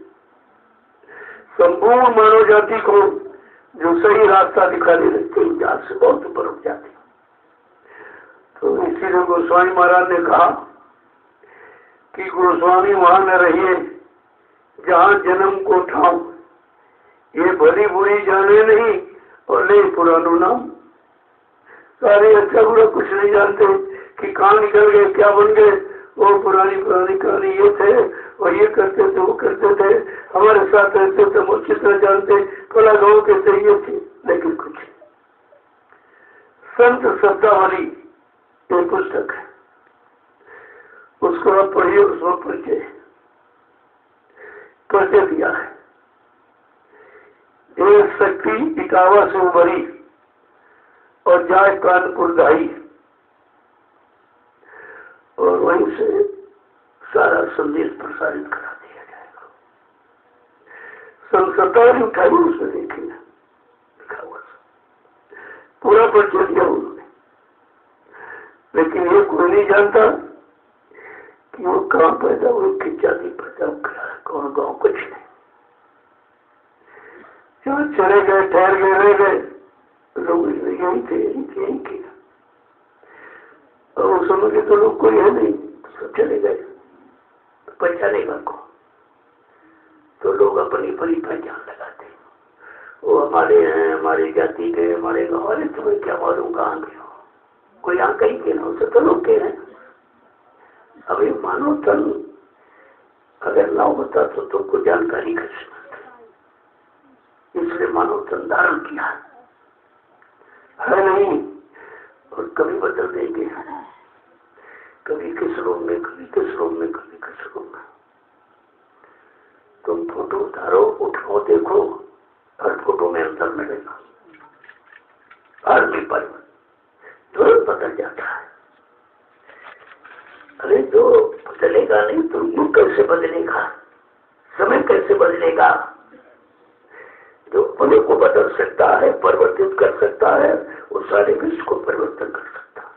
संपूर्ण मानव जाति को जो सही रास्ता दिखाने लगते हैं, जात से बहुत ऊपर उठ जाते हैं। तो इसीलिए गोस्वामी महाराज ने कहा कि गोस्वामी वहां न रहिए जहाँ जन्म को ठाव, ये भली बुरी जाने नहीं और ले पुरानो नाम। सारे अच्छा बुरा कुछ नहीं जानते कि कहाँ निकल गए, क्या बन गए। वो पुरानी कहानी ये थे और ये करते थे, वो करते थे, हमारे साथ रहते थे, वो चित्र जानते, थोड़ा गाँव के थे, ये थे, लेकिन कुछ। संत शब्दावली ये पुस्तक है, उसको आप पढ़िए, उसमें परिचय दिया है। ये शक्ति इटावा से उभरी और जाए कानपुर दाई, और वहीं से सारा संदेश प्रसारित करा दिया जाएगा। संसदारी उठाई, उसमें देखिए लिखा हुआ पूरा परिचय दिया उन्होंने। लेकिन ये कोई नहीं जानता कि वो कहाँ पैदा हुए, किस जाति पैदा हुआ, कौन गाँव, कुछ नहीं। जो चले गए, ठहर गए, रह गए, लोग यही थे, यही किया। और उस समय के तो लोग कोई है नहीं, सब चले गए, पहचानेगा को। तो लोग अपनी बड़ी पहचान लगाते हैं, वो हमारे हैं, हमारी जाति के, हमारे गाँव वाले। तुम्हें क्या मालूम कहाँ के हो, कोई यहाँ कहीं के ना, उसे तो लोग के हैं। अभी मानो तन अगर ना होता तो तुमको जानकारी कैसे मिलती। इसलिए मानो तन धारण किया है नहीं, और कभी बदल देंगे, कभी किस रूम में, कभी किस रूम में, कभी किस रूम में। तुम फोटो उतारो, उठाओ, देखो, हर फोटो में अंतर मिलेगा, हर भी पर तुरंत बदल जाता है। अरे जो बदलेगा नहीं तो युग कैसे बदलेगा, समय कैसे बदलेगा। जो अपने को बदल सकता है, परिवर्तित कर सकता है, वो सारे विश्व को परिवर्तन कर सकता है।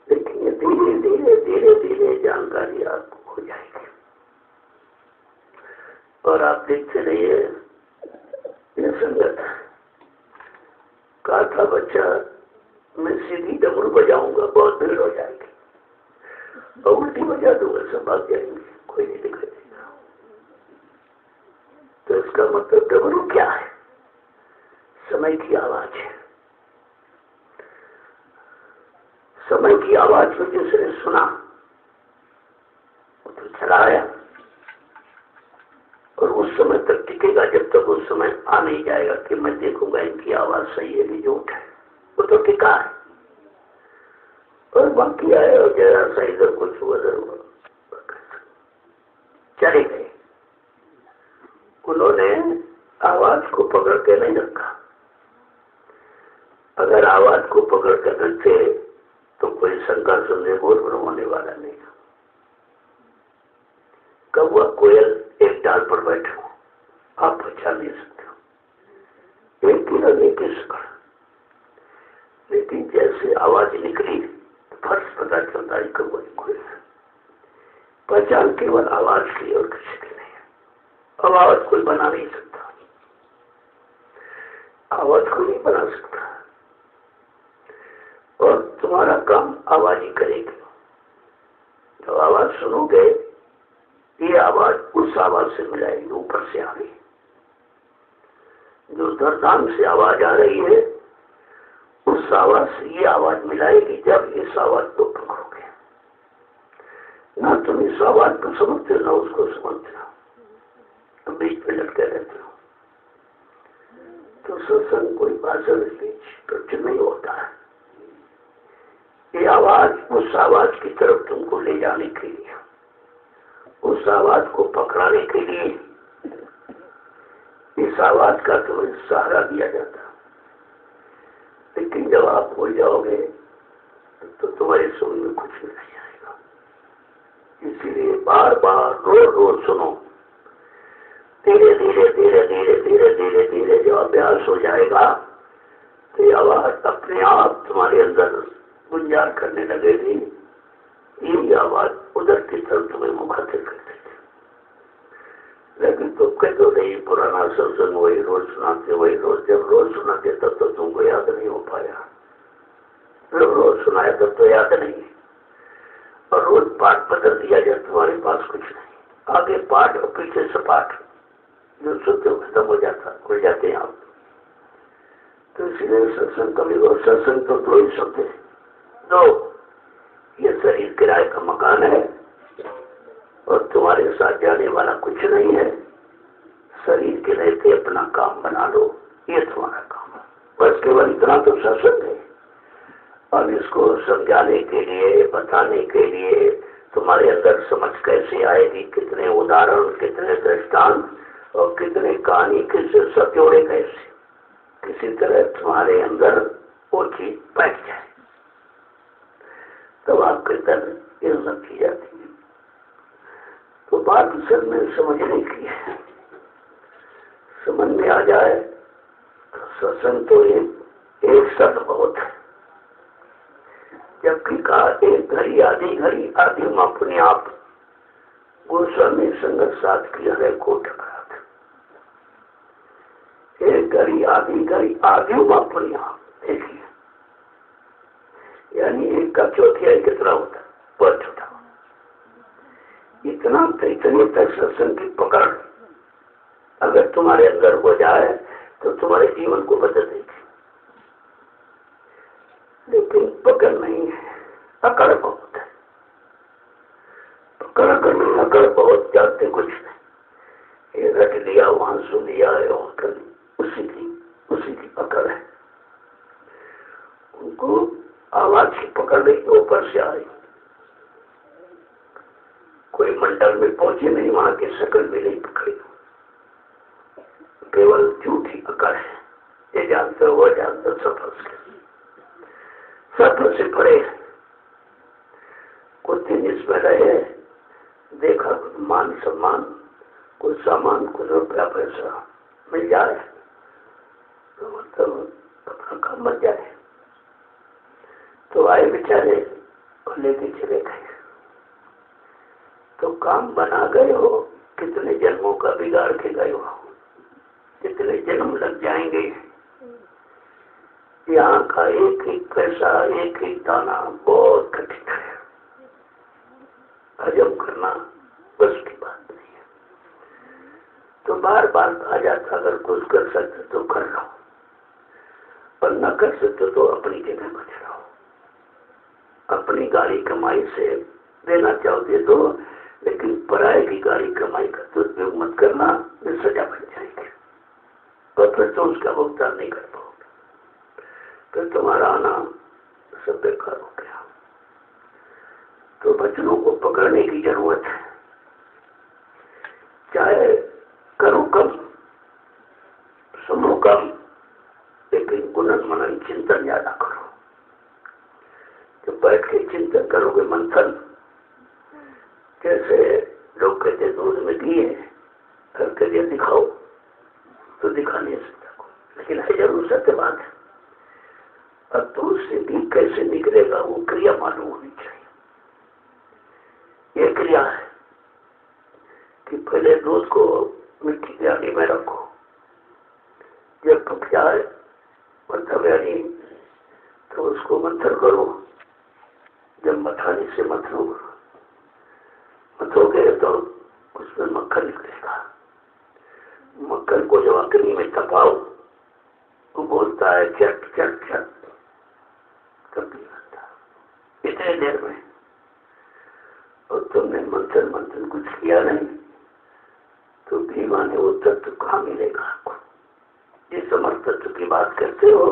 लेकिन ये धीरे धीरे धीरे धीरे जानकारी आपको हो जाएगी, और आप देखते रहिए। ये संगत कहा था बच्चा, मैं सीधी डमरू बजाऊंगा, बहुत भीड़ हो जाएगी, और उल्टी बजा दूंगा, सब भाग जाएंगे, कोई नहीं दिखाई देगा। तो इसका मतलब डमरू क्या है? समय की आवाज है। समय की आवाज को जिसने सुना वो तो चला आया, और उस समय तक टिकेगा जब तक उस समय आ नहीं जाएगा कि मैं देखूंगा इनकी आवाज सही है कि झूठ है। वो तो टिका है, और बाकी आए और जरा सा इधर कुछ उधर हुआ, चले गए। उन्होंने आवाज को पकड़ के नहीं रखा। अगर आवाज को पकड़ कर रखे तो कोई शंका संदेह होने वाला नहीं। कौवा कोयल एक डाल पर बैठे हो, आप पहचान नहीं सकते हो, एक की लगे की शकल। लेकिन जैसे आवाज निकली फर्स्ट पता चलता है कौवा कोयल। पहचान केवल आवाज की और किसी की नहीं है। अब आवाज कोई बना नहीं सकता, आवाज को नहीं बना सकता। और तुम्हारा काम आवाज ही करेगी। तो आवाज सुनोगे, ये आवाज उस आवाज से मिलाएगी, ऊपर से आ रही। जो दरदान से आवाज आ रही है, उस आवाज से ये आवाज मिलाएगी। जब इस आवाज को पकड़ोगे, ना तुम इस आवाज को समझते ना उसको समझते हो, तो बीच में लटके रहते हो। तो सत्संग कोई भाषण स्पीच कुछ नहीं होता है। ये आवाज उस आवाज की तरफ तुमको ले जाने के लिए, उस आवाज को पकड़ाने के लिए इस आवाज का तुम्हें सहारा दिया जाता। लेकिन जब आप भूल जाओगे तो तुम्हारे सुन में कुछ भी नहीं आएगा। इसीलिए बार बार रोज रोज सुनो। धीरे धीरे धीरे धीरे धीरे धीरे धीरे जो अभ्यास हो जाएगा तो ये आवाज अपने आप तुम्हारे अंदर गुंजार करने लगेगी। यही आवाज उधर की तरफ तुम्हें मुखातिब कर देगी। लेकिन तुम कहते हो नहीं, पुराना सत्संग वही रोज सुनाते, वही रोज। जब रोज सुनाते तब तो तुमको याद नहीं हो पाया। जब रोज सुनाया तब तो याद नहीं। और रोज पाठ बदल दिया जाए तुम्हारे पास कुछ नहीं। आगे पाठ और पीछे सपाट, जो सुनते खत्म हो जाता, खुल जाते हैं आप। तो इसीलिए सत्संग कभी और सत्संग तो दो ही शब्द है। दो, ये शरीर किराए का मकान है और तुम्हारे साथ जाने वाला कुछ नहीं है। शरीर के रहते अपना काम बना लो, ये तुम्हारा काम है। बस केवल इतना तो सत्संग है। और इसको समझाने के लिए, बताने के लिए तुम्हारे अंदर समझ कैसे आएगी, कितने उदाहरण, कितने दृष्टांत और कितने कहानी किससे सब जोड़े कैसे, किसी तरह तुम्हारे अंदर वो चीज बैठ जाए, तब आपके अंदर ये सब की जाती है। तो बात असल में समझने की है। समझ में आ जाए तो सत्संग तो एक शब्द बहुत है। जबकि कहा एक घड़ी आधी घड़ी आधी में अपने आप गोस्वामी संगत साथ किया है को टकरात। एक घड़ी आधी में अपने आप देखिए, यानी एक का चौथाई कितना होता है, बहुत छोटा। इतना तो इतने तक सत्संग की पकड़ अगर तुम्हारे अंदर हो जाए तो तुम्हारे जीवन को बदल देगी। लेकिन पकड़ नहीं है, अकड़ बहुत है। पकड़ कर नहीं, अकड़ बहुत, जानते कुछ नहीं। ये रट लिया, वहां सुन लिया है, और उसी की पकड़ है। उनको आवाज की पकड़ नहीं, ऊपर से आई। कोई मंडल में पहुंचे नहीं, वहां की शकल भी नहीं पकड़ी, केवल झूठी अकड़ है। ये जानते हो, वो जानते हो, सफर से पड़े। कुछ दिन इसमें रहे, देखा मान सम्मान, कुछ सामान, कुछ रुपया पैसा मिल जाए तो मतलब अपना काम बन जाए। तो आए बेचारे और लेके चले गए। तो काम बना गए हो, कितने जन्मों का बिगाड़ के गए हो, कितने जन्म लग जाएंगे। यहाँ का एक एक पैसा, एक एक दाना बहुत कठिन है, हजम करना बस की बात नहीं है। तो बार बार कहा जाता अगर कुछ कर सकते तो कर रहा, और न कर सकते तो अपनी जगह बच रहा। अपनी गाड़ी कमाई से देना चाहो दे दो, लेकिन पराये की गाड़ी कमाई का दुरुपयोग मत करना, ये सजा बन जाएगी। और फिर तो उसका भुगतान नहीं कर पाओगे, फिर तुम्हारा आना सब बेकार हो गया। तो बच्चों को पकड़ने की जरूरत है। चाहे करो कम, सुनो कम, लेकिन गुणन मनन चिंतन ज्यादा करो। तो बैठ के चिंतन करोगे, मंथन, जैसे लोग कहते दूध में दिए करके दिया दिखाओ, तो दिखा नहीं सकता, लेकिन है जरूर सत्य बात है। और दूध से भी कैसे निकलेगा वो क्रिया मालूम होनी चाहिए। ये क्रिया है कि पहले दूध को मिट्टी की आगे में रखो, जब पक जाए मतलब यानी तो उसको मंथन करो, जब मथानी से मथोगे तो उसमें मक्खन निकलेगा। मक्खन को जब अग्नि में तपाओ तो बोलता है चट चट चट, तब नहीं आता इतने देर में। और तुमने मंथन कुछ किया नहीं तो भीमा ने वो तत्व कहाँ मिलेगा आपको? जिस समर्थ तत्व की बात करते हो,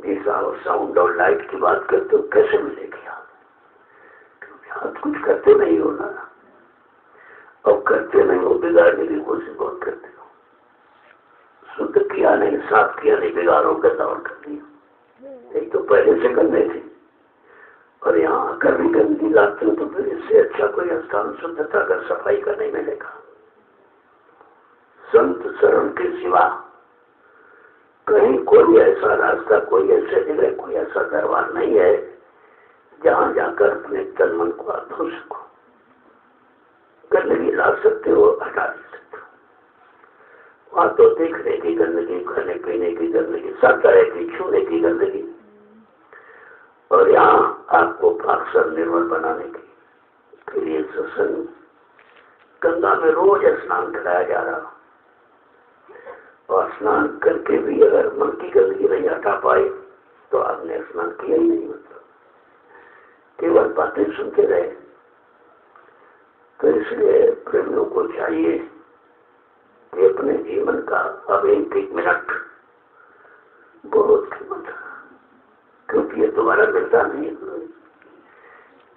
जिस साउंड और लाइट की बात करते हो, कैसे मिलेगी आप? क्योंकि आप कुछ करते नहीं हो ना, और करते नहीं हो, बिगाड़ने की कोशिश बहुत करते हो। शुद्ध किया नहीं, साफ किया नहीं, बिगाड़ो गंदा और कर दिया। एक तो पहले से गंदे थे और यहाँ आकर भी गंदगी लाते हो, तो फिर इससे अच्छा कोई स्थान शुद्धता कर सफाई का नहीं मिलेगा। संत शरण के सिवा कहीं कोई ऐसा रास्ता, कोई ऐसे जगह, कोई ऐसा दरबार नहीं है जहाँ जाकर अपने तन मन को आप धो सको। गंदगी ला सकते हो, हटा नहीं सकते हो। वहां तो देखने की गंदगी, खाने पीने की गंदगी, सब तरह की छूने की गंदगी, और यहाँ आपको अक्सर निर्मल बनाने के लिए सत्संग गंगा में रोज स्नान कराया जा रहा। और स्नान करके भी अगर मन की गंदगी नहीं हटा पाए तो आपने स्नान किया ही नहीं, मतलब केवल बातें सुनते रहे। तो इसलिए प्रेमियों को चाहिए कि अपने जीवन का अब एक मिनट बहुत कीमत, क्योंकि ये दोबारा मिलता नहीं,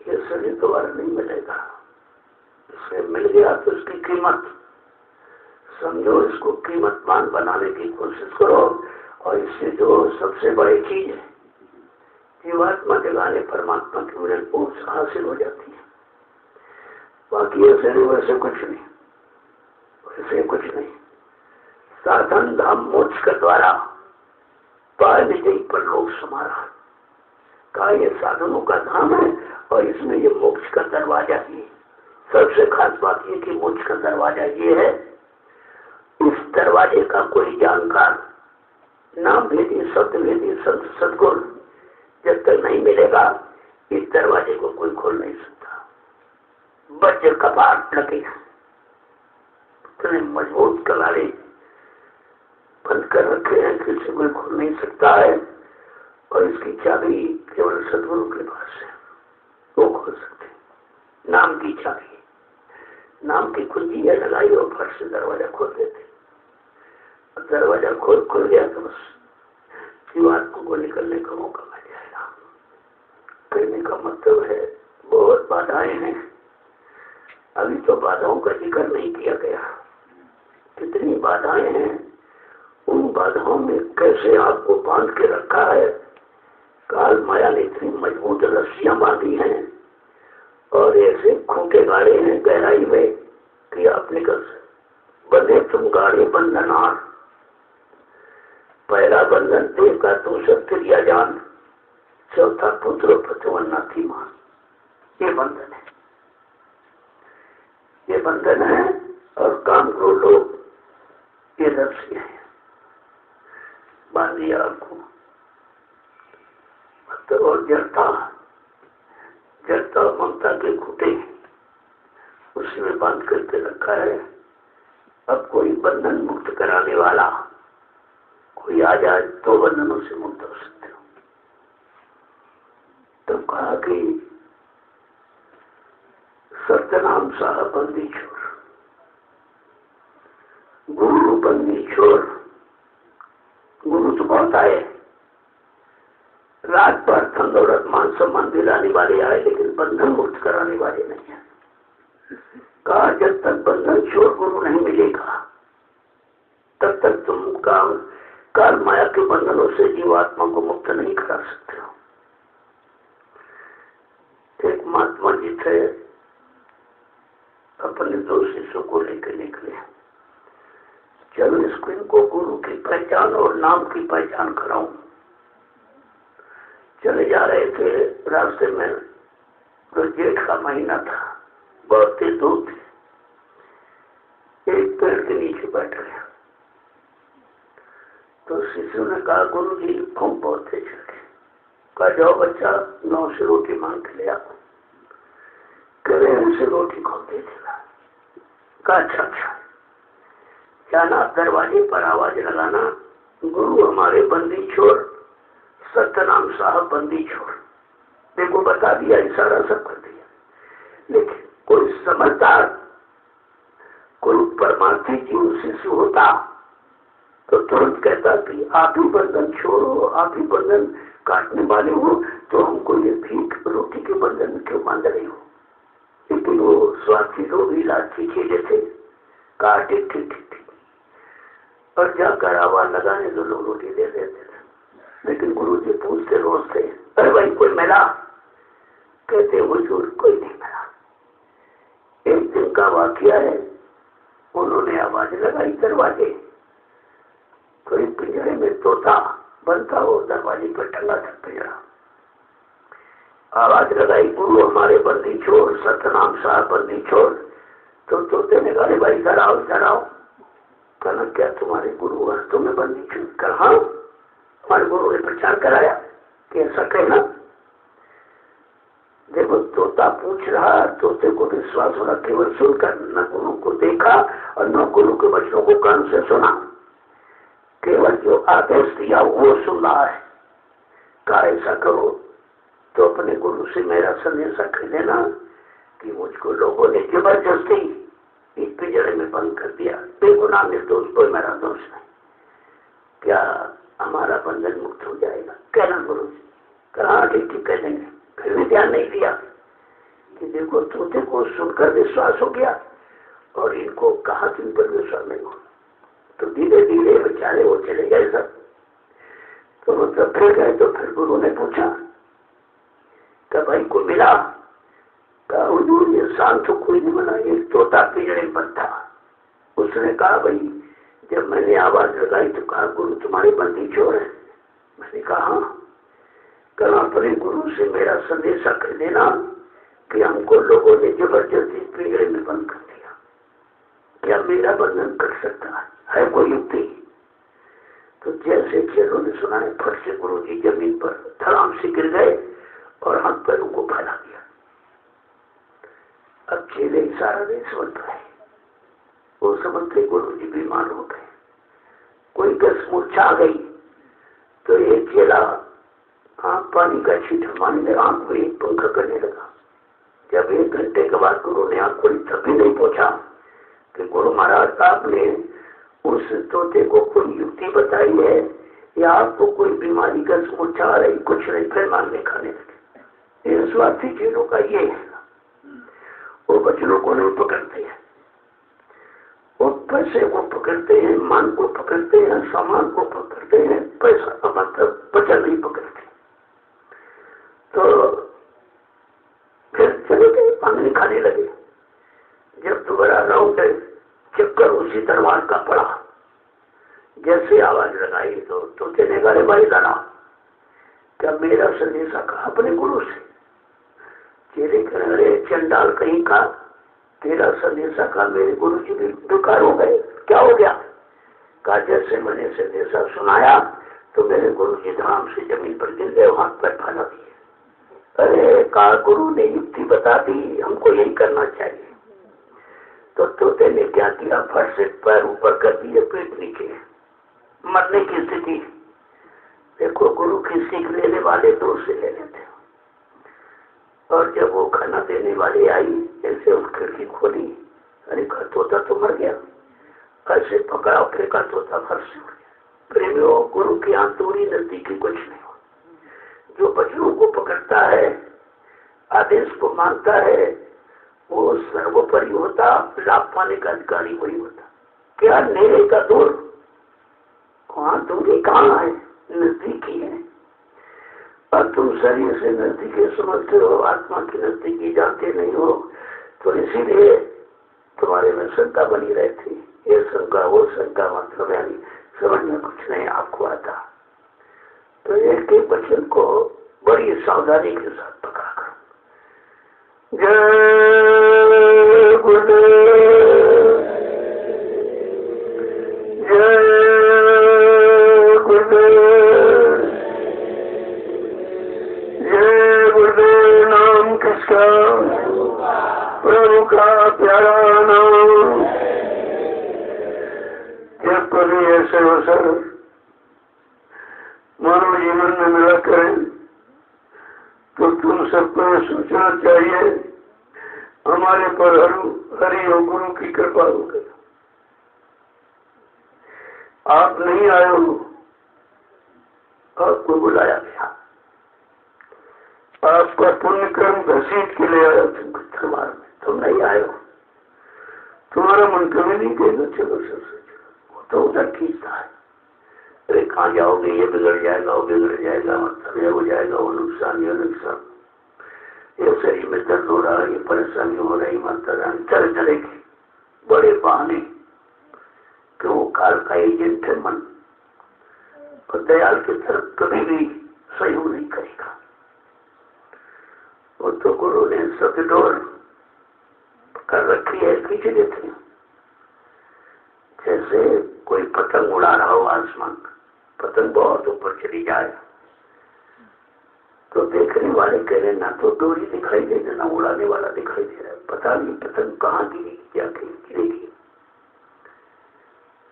ये शरीर दोबारा नहीं मिलेगा। इसलिए मिल गया तो इसकी कीमत समझो, इसको कीमतमान बनाने की कोशिश करो। और इससे जो सबसे बड़ी चीज है, जीवात्मा जगाने परमात्मा की मिलन पहुंच हासिल हो जाती है। बाकी ऐसे नहीं, वैसे कुछ नहीं, वैसे कुछ नहीं। साधन धाम मोक्ष के द्वारा पाए विजयी पर लोग समारा कहा, ये साधनों का धाम है और इसमें ये मोक्ष का दरवाजा ही। सबसे खास बात ये कि मोक्ष का दरवाजा ये है, इस दरवाजे का कोई जानकार, नाम भेदी, शब्द भेदी, संत सदगुरु जब तक नहीं मिलेगा, इस दरवाजे को कोई खोल नहीं सकता। वज्र कपाट लगे, इतने मजबूत कलाले बंद कर रखे हैं, किसी कोई खोल नहीं सकता है। और इसकी चाबी केवल सदगुरु के पास है, वो खोल सकते। नाम की चाबी, नाम की कुंजी है लगाई और फट से दरवाजा खोल देते। दरवाजा खुल गया तो बस जीवात्मा को निकलने का मौका मिल जाएगा। कहने का मतलब है बहुत बाधाएं हैं, अभी तो बाधाओं का जिक्र नहीं किया गया। कितनी बाधाएं हैं, उन बाधाओं में कैसे आपको बांध के रखा है। काल माया ने इतनी मजबूत रस्सियां बांधी हैं और ऐसे खूंटे गाड़े हैं गहराई में कि आप निकल सकते। बंधे तुम गाड़ी बंधनार, पहला बंधन देव का, दूसरा क्रिया जान, चौथा पुत्र पतिवन्ना थी मां। ये बंधन है, ये बंधन है। और काम को लोग ये रस्सियां हैं, बांधिया आपको। और जड़ता ममता के खूटे उसी में बांध करके रखा है। अब कोई बंधन मुक्त कराने वाला कोई आ जाए तो बंधनों से मुक्त हो सकते हो। तो कहा कि सत्यनाम साहब बंदी छोड़, गुरु बंदी छोड़। गुरु तो बहुत आए, रात पर धन दौलत मान सम्मान दिलाने वाले आए, लेकिन बंधन मुक्त कराने वाले नहीं है। कहा जब तक बंधन छोड़ गुरु नहीं मिलेगा तब तक तुम काल माया के बंधनों से जीवात्मा को मुक्त नहीं करा सकते हो। एक महात्मा जी थे, अपने 2 शिष्यों को लेकर निकले, चलो इसको इनको गुरु की पहचान और नाम की पहचान कराऊं। चले जा रहे थे, रास्ते में तो जेठ का महीना था, बहुत तेज धूप थी। एक पेड़ के नीचे बैठ गया तो शिष्यों ने कहा गुरु जी खूब बहुत तेज लगे, कहा जाओ बच्चा 9 से रोटी मांग के ले आओ। कह रहे से रोटी को दे देना। कहा अच्छा अच्छा। जाना दरवाजे पर आवाज लगाना, गुरु हमारे बंदी छोड़, सत्यनाम साहब बंदी छोड़। देखो बता दिया, इशारा सब कर दिया। लेकिन कोई समझदार, कोई परमार्थी जीव शिष्य होता तो तुरंत कहता कि आप ही बंधन छोड़ो, आप ही बंधन काटने वाले हो, तो हमको ये भीख रोटी के बंधन में क्यों बांध रहे हो। लेकिन वो स्वार्थी लोग लाठी खेले थे। कहा ठीक ठीक ठीक ठीक, और जाकर आवाज लगाने तो लोग रोटी दे देते थे। लेकिन गुरु जी पूछते रोज थे, अरे भाई कोई मिला? कहते हुजूर कोई नहीं मिला। एक दिन का वाकया है, उन्होंने आवाज लगाई दरवाजे, कोई पिंजरे में तोता बनता हो, दरवाजे पर टंगा था पिंजरा। आवाज लगाई गुरु हमारे बंदी छोड़, सतनाम साहब बंदी छोड़। तो तोते ने कहा भाई इधर आओ इधर आओ। कहना क्या तुम्हारे गुरु वास्तव में बंदी छोड़? कर हाँ, हमारे गुरु ने प्रचार कराया कि ऐसा कहना। देखो तोता पूछ रहा, तोते को विश्वास हो रहा केवल सुनकर, न गुरु को देखा और न गुरु के वचनों को कान से सुना, केवल जो आदेश दिया वो सुन रहा है। कहा ऐसा करो तो अपने गुरु से मेरा संदेशा कह देना कि मुझको लोगों ने जबरदस्ती इस पिंजरे में बंद कर दिया, बेगुनाह निर्दोष, कोई मेरा दोष नहीं, क्या हमारा बंधन मुक्त हो जाएगा? कहना गुरु जी। कहा ठीक ठीक कह देंगे। फिर भी ध्यान नहीं दिया कि देखो तोते को सुनकर विश्वास हो गया और इनको कहा कि इन पर विश्वास नहीं हो। तो धीरे धीरे बेचारे वो चले गए सब। तो मतलब फिर गए तो फिर गुरु ने पूछा कि भाई को मिला? कहा हुजूर ये शांत तो कोई नहीं मिला, ये तोता पिंजरे में बंद था। उसने कहा भाई जब मैंने आवाज लगाई तो कहा गुरु तुम्हारी बंदी छोड़ है। मैंने कहा हाँ। कल अपने गुरु से मेरा संदेशा कर देना कि हमको लोगों ने जबरदस्ती पिंजरे में बंद कर दिया, क्या मेरा बंधन कर सकता है कोई युक्ति? तो जैसे चेलों ने सुना है, फट से गुरु जी जमीन पर धड़ाम से गिर गए और हाथ पैरों को फैला दिया। अब चेले इशारा नहीं समझ पाए, वो समझते गुरु जी बीमार हो गए। कोई गस मूर्छा गई तो एक चेला आंख पानी का छींटा मारने लगा, आंख में एक पंखा करने लगा। जब 1 घंटे के बाद गुरु ने आंख खोली तब भी नहीं पूछा कि गुरु महाराज आपने उस तोते को कोई युक्ति बताई है या आपको कोई बीमारी का मूर्छा आ रही? कुछ नहीं, फिर मारने खाने लगे। इन स्वार्थी चीजों का ये है, वो बच्चों को नहीं पकड़ते हैं, वो पैसे को पकड़ते हैं, मान को पकड़ते हैं, सामान को पकड़ते हैं, पैसा मतलब बचन नहीं पकड़ते। तो फिर चले गए, मांगने खाने लगे। जब दोबारा राउंड चक्कर उसी दरबार का पड़ा, जैसे आवाज लगाई तो तोते ने कहा भाई लड़ा, क्या मेरा संदेशा कहा अपने गुरु से? चेले कह रहे चंडाल कहीं का, तेरा संदेशा का मेरे गुरु जी भी बेकार हो गए, क्या हो गया? कहा जैसे मैंने संदेशा सुनाया तो मेरे गुरु जी धाम से जमीन पर गिर गए, हाथ पैर फैला दिए। अरे कहा गुरु ने युक्ति बता दी, हमको यही करना चाहिए। तो तोते ने क्या किया, फट से पैर ऊपर कर दिए, पेट नीचे, मरने की स्थिति। देखो गुरु की सीख लेने वाले दूर से ले लेते। और जब वो खाना देने वाली आई, जैसे उस खिड़की खोली, अरे तोता तो मर गया। ऐसे पकड़ा फेंका, तोता फर्श से उड़ गया। प्रेमियों, गुरु की आंख दूरी नजदीकी कुछ नहीं हो। जो बच्चों को पकड़ता है, आदेश को मानता है, वो सर्वोपरि होता, लाभ पाने का अधिकारी वही होता। क्या नेरे का दूर, वहां दूरी कहाँ है, नजदीकी है। और तुम शरीर से नजदीकी समझते हो, आत्मा की नजदीकी जानते नहीं हो, तो इसीलिए तुम्हारे में शंका बनी रहती। ये शंका वो शंका, मतलब यानी समझ में कुछ नहीं आपको आता। तो एक एक वचन को बड़ी सावधानी के साथ पकड़ा करो। जय गुरुदेव, जय गुरुदेव, चाहिए हमारे पर हरि और गुरु की कृपा हो गई। आप नहीं आए हो, आपको बुलाया गया, आपका पुण्य कर्म घसीट के ले आया तुमको दरबार में, तुम नहीं आए हो। तुम्हारा मन कभी नहीं कहेगा चलो चलो, वो तो उधर खींचता है, अरे कहाँ जाओगे, ये बिगड़ जाएगा, वो बिगड़ जाएगा, मतलब ये हो जाएगा, वो नुकसान, ये नुकसान, ये शरीर में दर्द हो रहा है, ये परेशानी हो रही, माता रानी तरह तरह के बड़े बहाने कि वो काल का एजेंट है मन, और दयाल की तरफ कभी भी सहयोग नहीं करेगा। वो तो गुरु ने सब डोर कर रखी है, खींच देते हैं। जैसे कोई पतंग उड़ा रहा हो आसमान, पतंग बहुत ऊपर चली जाए तो देखने वाले कह रहे ना तो डोरी दिखाई दे रही, ना उड़ाने वाला दिखाई दे रहा है, पता नहीं पतंग कहाँ गिरेगी, क्या गिरेगी।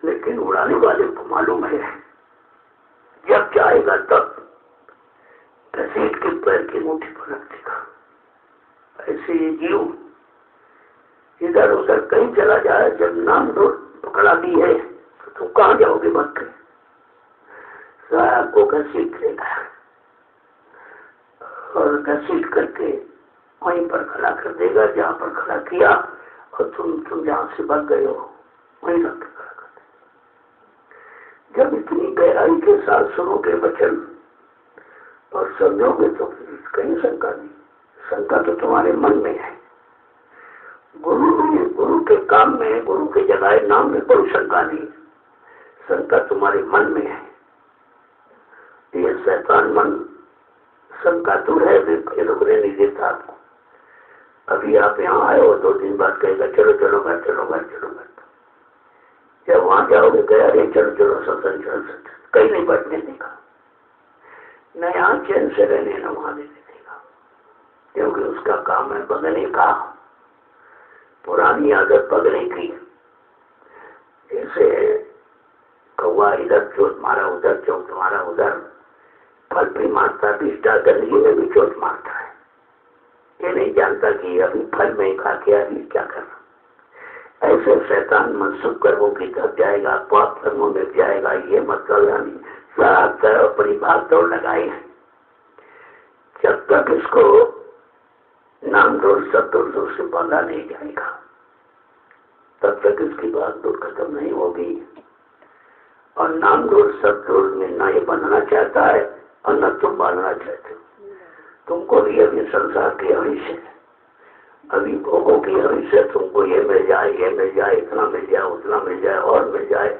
लेकिन उड़ाने वाले को मालूम है जब जाएगा तब घसीट के पैर की मुट्ठी पर रख देगा। ऐसे ये जीव इधर उधर कहीं चला जाए, जब नाम दो पकड़ा दी है तो तुम कहाँ जाओगे भाग के, आपको घसीट लेगा और घसीट करके वहीं पर खड़ा कर देगा जहाँ पर खड़ा किया, और तुम जहाँ से भाग गए हो वहीं रख के खड़ा कर देगा। जब इतनी गहराई के साथ सुनोगे वचन और समझोगे तो कहीं शंका नहीं, शंका तो तुम्हारे मन में है। गुरु के काम में, गुरु के जगह नाम में कोई शंका नहीं, शंका तुम्हारे मन में है। ये शैतान मन शंका तो है, रुकने नहीं देता आपको। अभी आप यहाँ आए हो, 2 दिन बाद कहेगा चलो चलो घर, चलो घर, चलो घर। जब वहां जाओगे गया रे चलो चलो सत्संग, चलो सत्संग, कहीं नहीं बैठने देगा, न यहाँ चैन से रहने न वहां देने देगा, क्योंकि उसका काम है बगने का, पुरानी आदत बगने की। जैसे कौवा इधर चोट मारा, उधर चोट मारा, उधर फल भी मारता, बीजता गंदगी में भी चोट मारता है, ये नहीं जानता कि अभी फल में खा के अभी क्या करना। ऐसे शैतान मनसुख कर्मों की तरफ जाएगा, पाप कर्मों में जाएगा, ये मतलब सारा तरह अपनी भाग दौड़ लगाए हैं। जब तक इसको नाम दौड़ सब दौड़ से बांधा नहीं जाएगा तब तक इसकी भाग दौड़ खत्म नहीं होगी। और नाम दौड़ सब दौड़ में ना ये बनना चाहता है और न तुम बांधना चाहते हो। तुमको भी अभी संसार की हविष है, अभी भोगों की हविष है, तुमको ये मिल जाए, ये मिल जाए, इतना मिल जाए, उतना मिल जाए, और मिल जाए,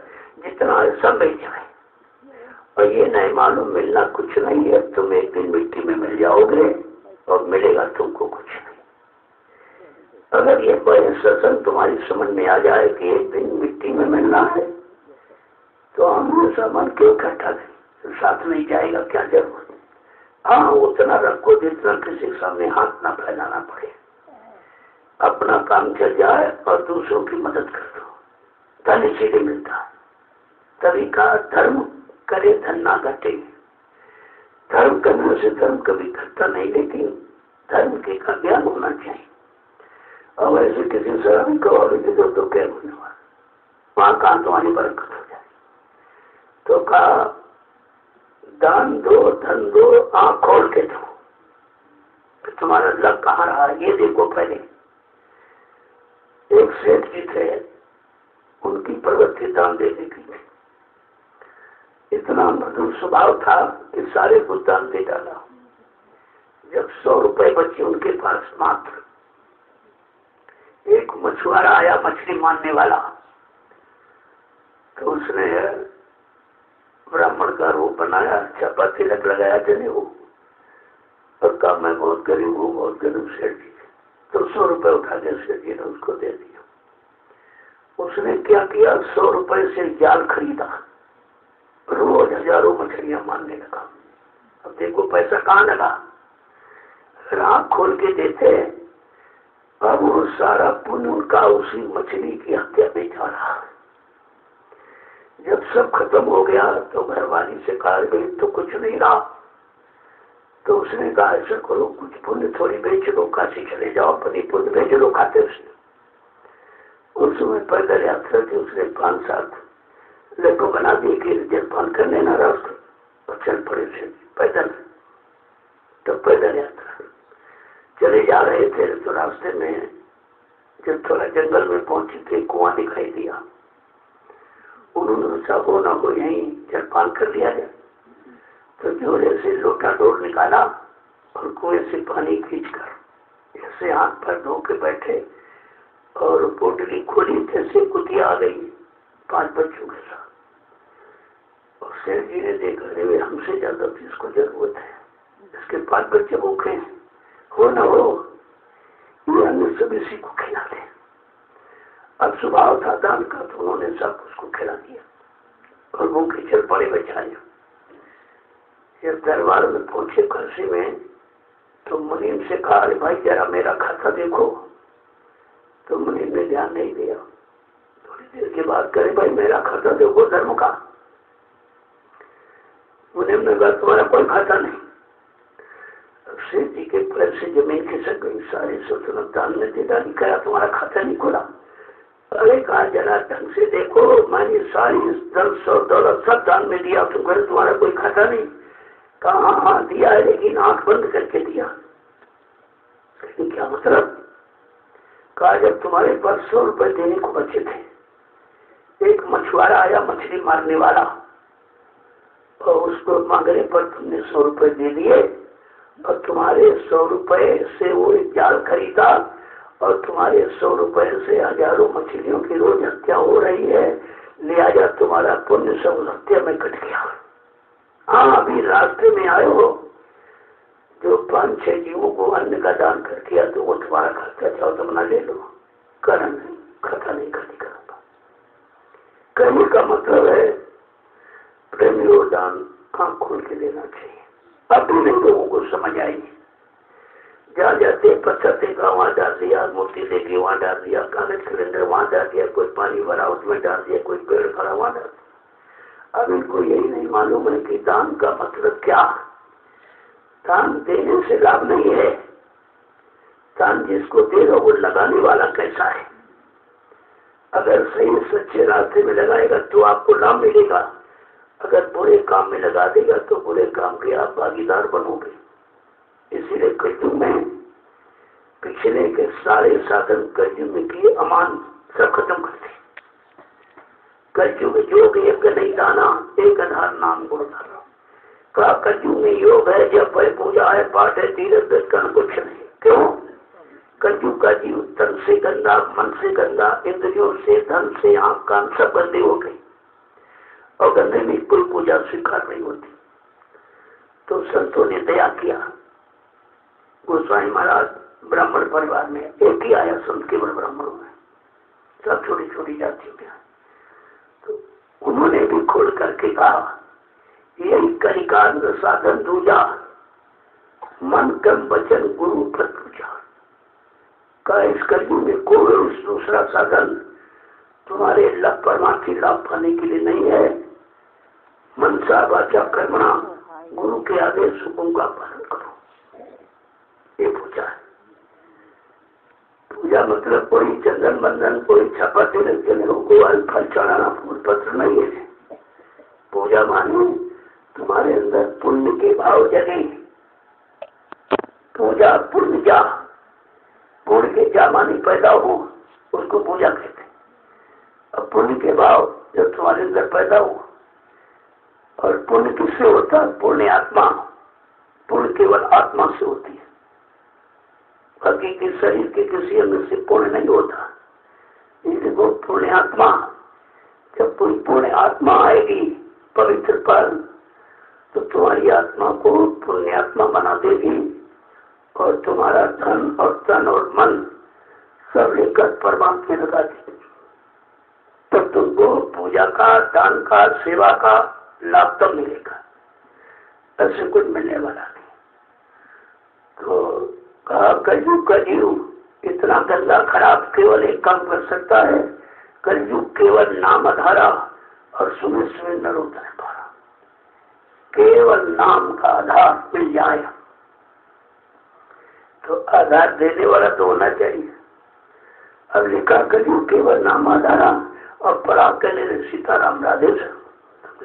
जितना है सब मिल जाए। और ये नहीं मालूम मिलना कुछ नहीं है, तुम एक दिन मिट्टी में मिल जाओगे और मिलेगा तुमको कुछ नहीं। अगर ये सत्संग तुम्हारी समझ में आ जाए कि एक दिन मिट्टी में मिलना है तो हम सामान क्यों इकट्ठा करें, साथ नहीं जाएगा क्या जरूरत। हाँ उतना रखो जितना किसी के सामने हाथ ना फैलाना पड़े, अपना काम चल जाए और दूसरों की मदद कर दो, धन इसीलिए मिलता है। तभी का धर्म करे धन ना घटे, धर्म करने से धर्म कभी घटता नहीं, लेकिन धर्म के का ज्ञान होना चाहिए। और ऐसे किसी शराबी कबाबी के दो तो क्या होने वाला, वहां कहाँ तुम्हारी बरकत हो जाए। तो कहा दान दो, धन दो, आंख खोल के दो, तो तुम्हारा लग कहाँ रहा ये देखो। पहले एक सेठ जी थे, उनकी प्रवृत्ति दान देने की इतना मधुर स्वभाव था कि सारे को दान दे डाला। जब 100 रुपए बचे उनके पास मात्र, एक मछुआरा आया मछली मारने वाला, तो उसने ब्राह्मण का रूप बनाया, छपा तिलक लगाया जने वो, और कहा मैं बहुत गरीब हूँ, बहुत गरीब सेठ जी। तो 100 रुपए उठा के सेठ जी ने उसको दे दिया। उसने क्या किया, 100 रुपए से जाल खरीदा, रोज हजारों मछलियां मारने लगा। अब देखो पैसा कहाँ लगा, आँख खोल के देते। अब वो सारा पुण्य उनका उसी मछली की हत्या पे जा रहा है। जब सब खत्म हो गया तो घरवाली से कहा गई तो कुछ नहीं रहा, तो उसने कहा ऐसा करो, कुछ पुण्य थोड़ी बेच लो, काशी चले जाओ, पति पुण्य बेच लो, खाते उसने। उस समय पैदल यात्रा थी, उसने 5-7 लेको बना दिए कि जलपान कर लेना रास्ते और चल पड़े थे पैदल। तो पैदल यात्रा चले जा रहे थे, तो रास्ते में जब थोड़ा जंगल में पहुंचे थे, कुआं दिखाई दिया। उन्होंने सोचा हो ना हो यहीं जलपान कर लिया जाए, तो जोरे से लोटा डोर निकाला और कुएं से पानी खींचकर ऐसे हाथ पर धो के बैठे और पोटली खोली, जैसे कुतिया आ गई 5 बच्चों के साथ। और शेर जी ने देखा हमसे ज्यादा तो इसको जरूरत है, इसके 5 बच्चे भूखे हैं, हो ना हो ये अन्य सब इसी को खिला दे। अब स्वभाव था दान का, तो उन्होंने सब उसको खिला दिया और भूखे चल पड़े बेचारे। जब दरबार में पहुंचे काशी में, तो मुनीम से कहा अरे भाई जरा मेरा खाता देखो। तो मुनीम ने ध्यान नहीं दिया। थोड़ी देर के बाद करे भाई मेरा खाता देखो धर्म का। मुनीम ने कहा तुम्हारा कोई खाता नहीं। अब शेर जी के पैर से जमीन खिसक गई, सारी सल्तनत दान में दे डाली, कहा तुम्हारा खाता नहीं खुला। अरे कहा जरा ढंग से देखो, मैंने सारी धन सौ दौलत सब दान में दिया, तुम कहे तुम्हारा कोई खाता नहीं। कहा हाँ दिया है, लेकिन आंख बंद करके दिया। लेकिन क्या मतलब? कहा जब तुम्हारे पास 100 रुपए देने को बचे थे, एक मछुआरा आया मछली मारने वाला, और उसको मांगने पर तुमने 100 रुपए दे दिए, और तुम्हारे 100 रुपए से वो एक जाल खरीदा, और तुम्हारे 100 रुपए से हजारों मछलियों की रोज हत्या हो रही है, लिहाजा तुम्हारा पुण्य सब उस हत्या में कट गया। हाँ अभी रास्ते में आए हो, जो 5-6 जीवों को अन्न का दान कर दिया, तो वो तुम्हारा खर्चा चाहो तो बना ले लो, करना नहीं, खर्चा नहीं करने का। कहने का मतलब है प्रेमी और दान आंख खोल के लेना चाहिए। अपने लोगों को समझ आएगी। जहाँ जाते पत्थर देखा वहाँ डाल दिया, मूर्ति देखी वहाँ डाल दिया, कागज सिलेंडर वहाँ डाल दिया, कोई पानी भरा उसमें डाल दिया, कोई पेड़ खड़ा वहाँ डाल दिया। अब इनको यही नहीं मालूम है कि दान का मतलब क्या। दान देने से लाभ नहीं है, दान जिसको देगा वो लगाने वाला कैसा है। अगर सही सच्चे रास्ते में लगाएगा तो आपको लाभ मिलेगा, अगर बुरे काम में लगा देगा तो बुरे काम के आप भागीदार बनोगे। इसीलिए कलयुग में पिछले के सारे साधन कलयुग में किए अमान सब खत्म करते। कलयुग योग यज्ञ नहीं दाना, एक आधार नाम गुण धारा। का कलयुग में योग है, जब वह पूजा है, पाठ है, तीर्थ दर्शन कुछ नहीं। क्यों? कलयुग का जीव तन से गंदा, मन से गंदा, इंद्रियों से, धन से, आंख कान सब गंदे हो गए, और गंदे में कोई पूजा स्वीकार नहीं होती। तो संतों ने दया किया। गोस्वामी महाराज ब्राह्मण परिवार में एक ही आया संत, केवल ब्राह्मणों में, सब छोटी छोटी जातियों के। तो उन्होंने भी खोल करके कहा यही कलिकाल साधन दूजा, मन कर्म वचन गुरु पर पूजा। का इस कलयुग में कोई दूसरा साधन तुम्हारे लाभ परमार्थी लाभ पाने के लिए नहीं है। मनसा वाचा कर्मणा, गुरु के आदेश हुकुम का पालन करो, ये पूजा है। पूजा मतलब कोई चंदन बंधन, कोई छापा तिलक को फल चढ़ाना, फूल पत्र नहीं है। पूजा मानो तुम्हारे अंदर पुण्य के भाव जगे। पूजा पुण्य जा, पुण्य के जा मानी पैदा हो, उसको पूजा कहते हैं। अब पुण्य के भाव जब तुम्हारे अंदर पैदा हो, और पुण्य किससे होता है? पुण्य आत्मा, पुण्य केवल आत्मा से होती है, बाकी के शरीर के किसी अंग से पुण्य नहीं होता। इसलिए वो पुण्य आत्मा, जब कोई पुण्य आत्मा आएगी पवित्र पर, तो तुम्हारी आत्मा को पुण्य आत्मा बना देगी, और तुम्हारा धन और तन और मन सब लेकर परमात्मा में लगा देगी। तब तुमको पूजा का, दान का, सेवा का लाभ तब मिलेगा, ऐसे कुछ मिलने वाला नहीं। तो कहा कलयुग का जीव इतना गंदा खराब केवल एक काम कर सकता है, कलयुग केवल नाम आधारा और सुबह सुबह नरोत्तम पारा। केवल नाम का आधार मिल जाए तो आधार देने वाला तो होना चाहिए। अब लिखा कलयुग केवल नाम आधारा और पढ़ा कले सीताराम राधे से।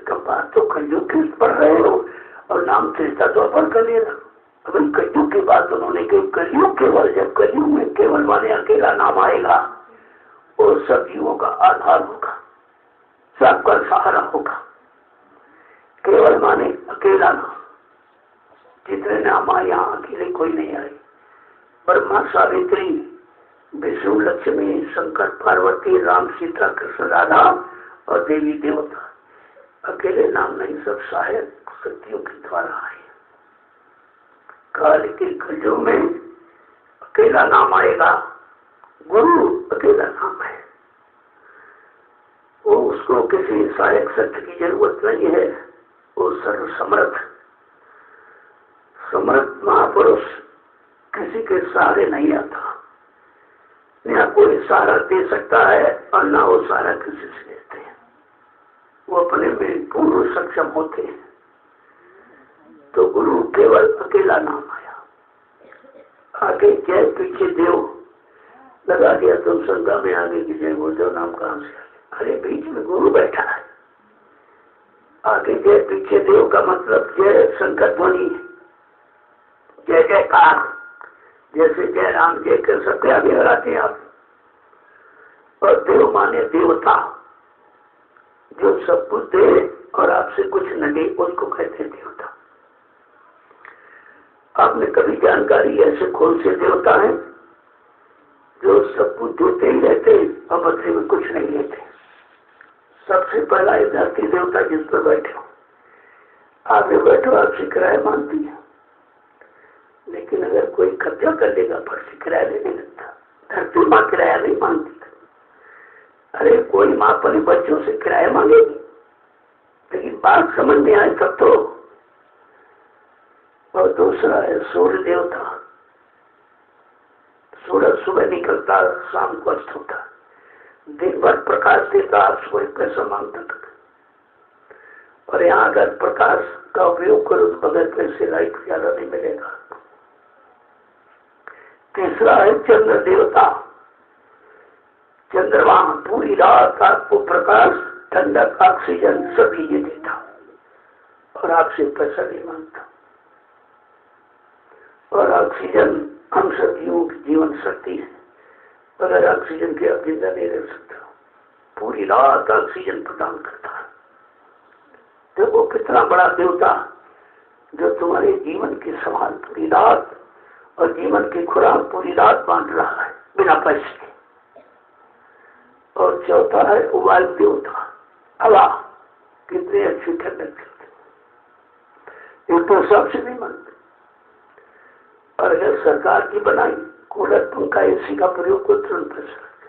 बात तो कलयुग की पढ़ रहे हो और नाम त्रेता तो अपन कर ले रहा। अभी कलयुग की बात उन्होंने कही, कलयुग केवल, जब कलयुग में केवल माने अकेला नाम आएगा वो सब जीवों का आधार होगा, सबका सहारा होगा। केवल माने अकेला नाम, जितने नाम आए यहाँ अकेले कोई नहीं आए। ब्रह्मा सावित्री विष्णु लक्ष्मी शंकर पार्वती राम सीता कृष्ण राधा और देवी देवता, अकेले नाम नहीं, सब सहायक शक्तियों के द्वारा आए। काल के कलयुग में अकेला नाम आएगा, गुरु अकेला नाम है, वो उसको किसी सहायक शक्ति की जरूरत नहीं है। वो सर्व समर्थ महापुरुष किसी के सहारे नहीं आता, न कोई सहारा दे सकता है और न वो सहारा किसी से लेते हैं। वो अपने में पूर्ण सक्षम होते हैं। तो गुरु केवल अकेला नाम आया। आगे जय पीछे देव लगा दिया तो संज्ञा में आगे की जय गुरुदेव नाम कहां से? अरे बीच में गुरु बैठा है। आगे जय पीछे देव का मतलब जय संकट ध्वनि, जय जयकार, जैसे जय राम जय कर सबके आगे लगाते हैं आप। और देव माने देवता, जो सब कुछ दे और आपसे कुछ न दे, उसको कहते हैं देवता। आपने कभी जानकारी ऐसे कौन से देवता हैं जो सब कुछ देते ही रहते और बदले में कुछ नहीं लेते? सबसे पहला एक धरती देवता जिस पर बैठे हो, आगे बैठो, आपसे किराया मांगती है, लेकिन अगर कोई कब्जा कर लेगा फर्जी किराया लेने लगता। धरती माँ किराया नहीं मांगती। अरे कोई माँ अपने बच्चों से किराया मांगेगी, लेकिन बात समझ में आए तब तो। और दूसरा है सूर्य देवता। सूरज सुबह निकलता, शाम को अस्त होता, दिन भर प्रकाश देता, सुबह पैसा मांगता था। और यहाँ अगर प्रकाश का उपयोग करो तो बगैर पैसे लाइट ज्यादा नहीं मिलेगा। तीसरा है चंद्र देवता। चंद्रमा पूरी रात आपको प्रकाश, ठंडक, ऑक्सीजन सभी ये देता और आपसे पैसा नहीं मांगता। और ऑक्सीजन हम सदियों की जीवन शक्ति है। अगर ऑक्सीजन के आप जिंदा नहीं रह सकता, पूरी रात ऑक्सीजन प्रदान करता है। देखो कितना बड़ा देवता जो तुम्हारे जीवन की संभाल पूरी रात और जीवन की खुराक पूरी रात बांट रहा है बिना पैसे के। और चौथा है वायु देवता, हवा, कितनी अच्छी ठंडक चलती, ये तो सबसे नहीं मानते। और अगर सरकार की बनाई कूलर पंखा एसी का प्रयोग को तुरंत पैसा लगता।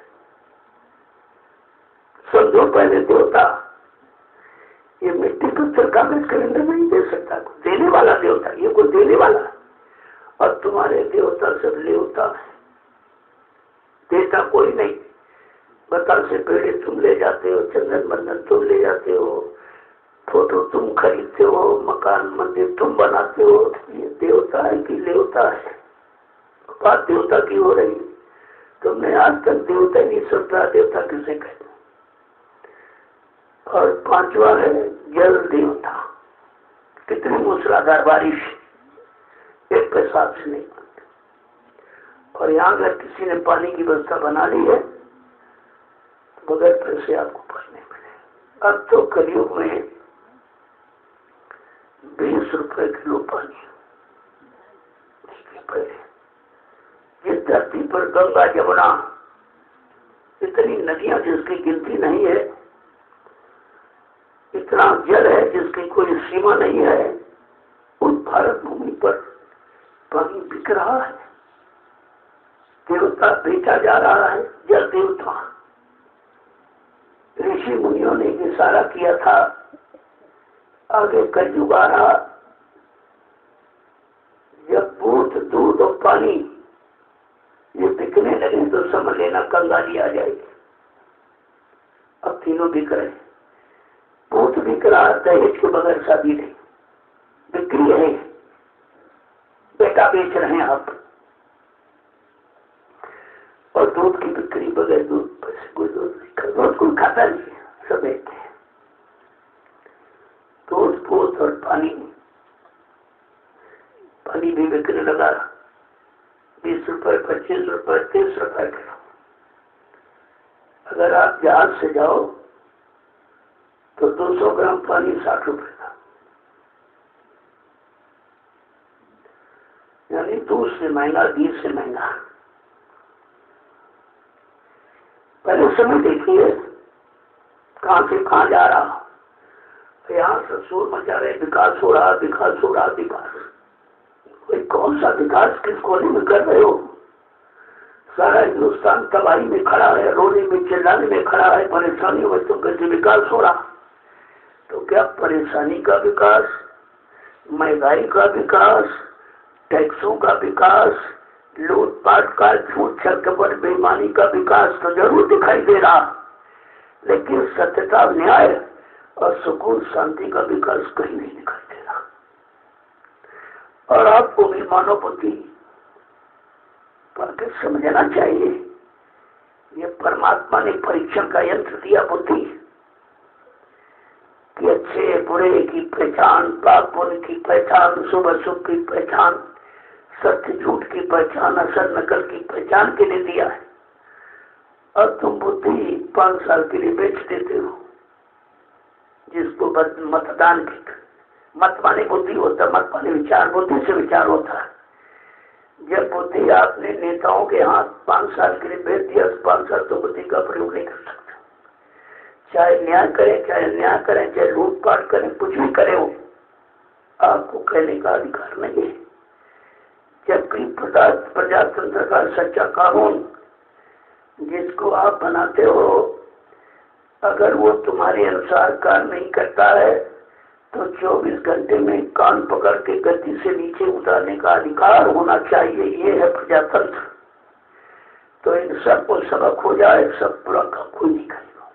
समझो पहले देवता ये मिट्टी पत्थर कागज कैलेंडर नहीं दे सकता, देने वाला देवता, ये कोई देने वाला है। और तुम्हारे देवता सब लेवता है, देता कोई नहीं। बताल से पेड़े तुम ले जाते हो, चंदन बंधन तुम ले जाते हो, फोटो तुम खरीदते हो, मकान मंदिर तुम बनाते हो। ये देवता है कि लेवता है? बात देवता की हो रही। तुमने आज तक देवता नहीं सोचा देवता किसे कहते। और पांचवा है जल देवता। कितनी मूसलाधार बारिश एक पेशाब से नहीं बनती। और यहाँ अगर किसी ने पानी की व्यवस्था बना ली है तो बगैर पैसे आपको पानी नहीं मिलेगा। अब तो कलयुग में 20 रुपए किलो पानी। इसके पहले जिस धरती पर गंगा जमुना इतनी नदियां जिसकी गिनती नहीं है, इतना जल है जिसकी कोई सीमा नहीं है, उस भारत भूमि पर पानी बिक रहा है। देवता बेचा जा रहा है, जल देवता। ऋषि मुनियों ने इशारा किया था आगे कलयुग आ रहा, जब दूध दूध और पानी ये बिकने लगे तो समझ लेना कंगाली आ जाएगी। अब तीनों बिक रहे, दूध बिक रहा, दहेज के बगैर शादी नहीं, बिक्री है, बेटा बेच रहे हैं आप, और दूध की बिक्री बगैर दूध पैसे कोई दूध नहीं खाता, दूध कोई खाता नहीं है, सब बेचते हैं। दूध और पानी भी बिकने लगा 20 रुपए 25 रुपए 30 रुपए किलो। अगर आप जहाज से जाओ तो 200 ग्राम पानी 60 रुपए का, यानी दूध से महंगा, घी से महंगा। पहले समय देखिए कहां से कहां जा रहा, यहाँ से शोर मचा रहे, विकास हो रहा, विकास हो रहा, विकास। कोई कौन सा विकास किस कोने में कर रहे हो? सारा हिंदुस्तान तबाही में खड़ा है, रोने में चिल्लाने में खड़ा है, परेशानियों में तुम कैसे विकास हो रहा? तो क्या परेशानी का विकास, महंगाई का विकास, टैक्सों का विकास, लूटपाट का, झूठ छलकपट बेईमानी का विकास तो जरूर दिखाई दे रहा, लेकिन सत्यता, न्याय और सुकून शांति का विकास कहीं नहीं दिखाई दे रहा। और आपको भी मानव बुद्धि पर समझना चाहिए, ये परमात्मा ने परीक्षण का यंत्र दिया बुद्धि कि अच्छे बुरे की पहचान, पाप पुण्य की पहचान, शुभ अशुभ की पहचान, सत्य झूठ की पहचान, असल नकल की पहचान के लिए दिया है। और तुम बुद्धि 5 साल के लिए बेच देते हो, जिसको मतदान की, मत माने बुद्धि होता, मत माने विचार, बुद्धि से विचार होता है। जब बुद्धि आपने नेताओं के हाथ 5 साल के लिए बेच दिया, 5 साल तो बुद्धि का प्रयोग नहीं कर सकते। चाहे न्याय करें, चाहे अन्याय करें, चाहे लूटपाट करें, कुछ भी करे हो, आपको कहने का अधिकार नहीं है। जबकि प्रजातंत्र का सच्चा कानून जिसको आप बनाते हो, अगर वो तुम्हारे अनुसार कार्य नहीं करता है तो 24 घंटे में कान पकड़ के गद्दी से नीचे उतारने का अधिकार होना चाहिए। ये है प्रजातंत्र। तो इन सबको सबक हो जाए, सब पूरा काम कोई नहीं करेगा।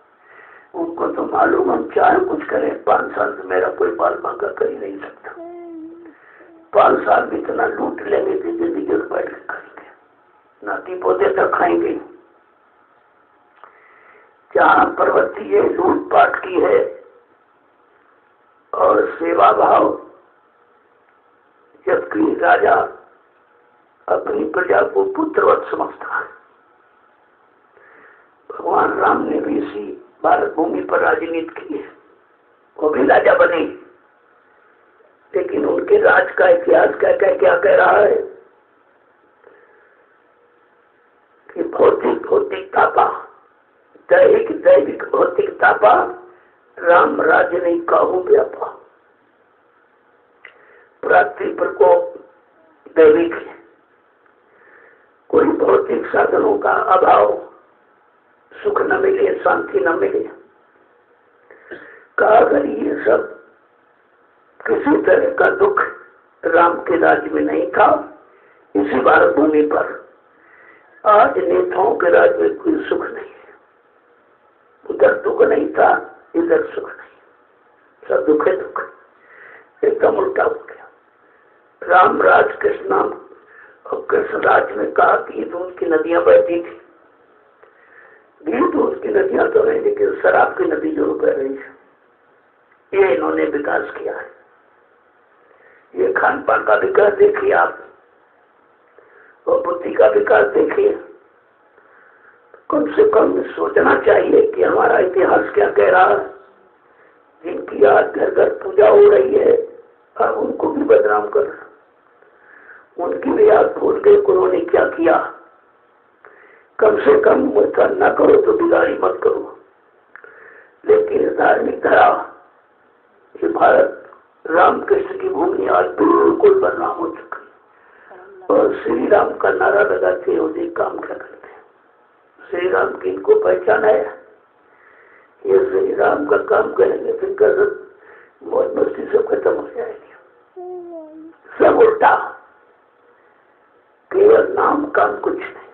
उनको तो मालूम हम चाहे कुछ करें, 5 साल में मेरा कोई बाल बांका कर ही नहीं सकता। 5 साल में इतना लूट लेंगे कि जिंदगी में बैठ के खाएंगे, नाती पोते तक खाएंगे। जहाँ प्रवृत्ति है लूटपाट की है और सेवा भाव, जबकि राजा अपनी प्रजा को पुत्रवत समझता है। भगवान राम ने भी इसी भारत भूमि पर राजनीति की है, वो भी राजा बने, लेकिन उनके राज का इतिहास क्या कह रहा है कि भौतिक तापा, दैविक भौतिक तापा, राम राज्य नहीं काहू व्यापा। प्राकृतिक प्रकोप दैविक है, कोई भौतिक साधनों का अभाव, सुख न मिले, शांति न मिले। कहा अगर ये सब किसी तरह का दुख राम के राज्य में नहीं था, इसी भारत भूमि पर आज नेताओं के राज्य में कोई सुख नहीं है। उधर दुख नहीं था, इधर सुख नहीं, सब दुख है, दुख एकदम उल्टा हो गया। राम राज कृष्ण नाम और कृष्ण राज में कहा कि दूध की नदियां बहती थी, दूध की नदियां तो नहीं, लेकिन शराब की नदी जो बह रही है, ये इन्होंने विकास किया है। ये खान पान का विकास देखिए आप, और बुद्धि का विकास देखिए। कम से कम सोचना चाहिए कि हमारा इतिहास क्या कह रहा है। जिनकी आज घर घर पूजा हो रही है, अब उनको भी बदनाम कर रहा, उनकी भी याद भूल गए उन्होंने क्या किया। कम से कम मुझका न करो तो बिगाड़ी मत करो। लेकिन धार्मिक धरा, ये भारत रामकृष्ण की भूमि आज बिल्कुल बदनाम हो चुकी है। और श्री राम का नारा लगाते हो, देख काम क्या करते हैं। श्री राम की इनको पहचान है, ये श्री राम का काम करेंगे फिर कसरत मौज मस्ती सब खत्म हो जाएगी। सब उल्टा, केवल नाम काम कुछ नहीं।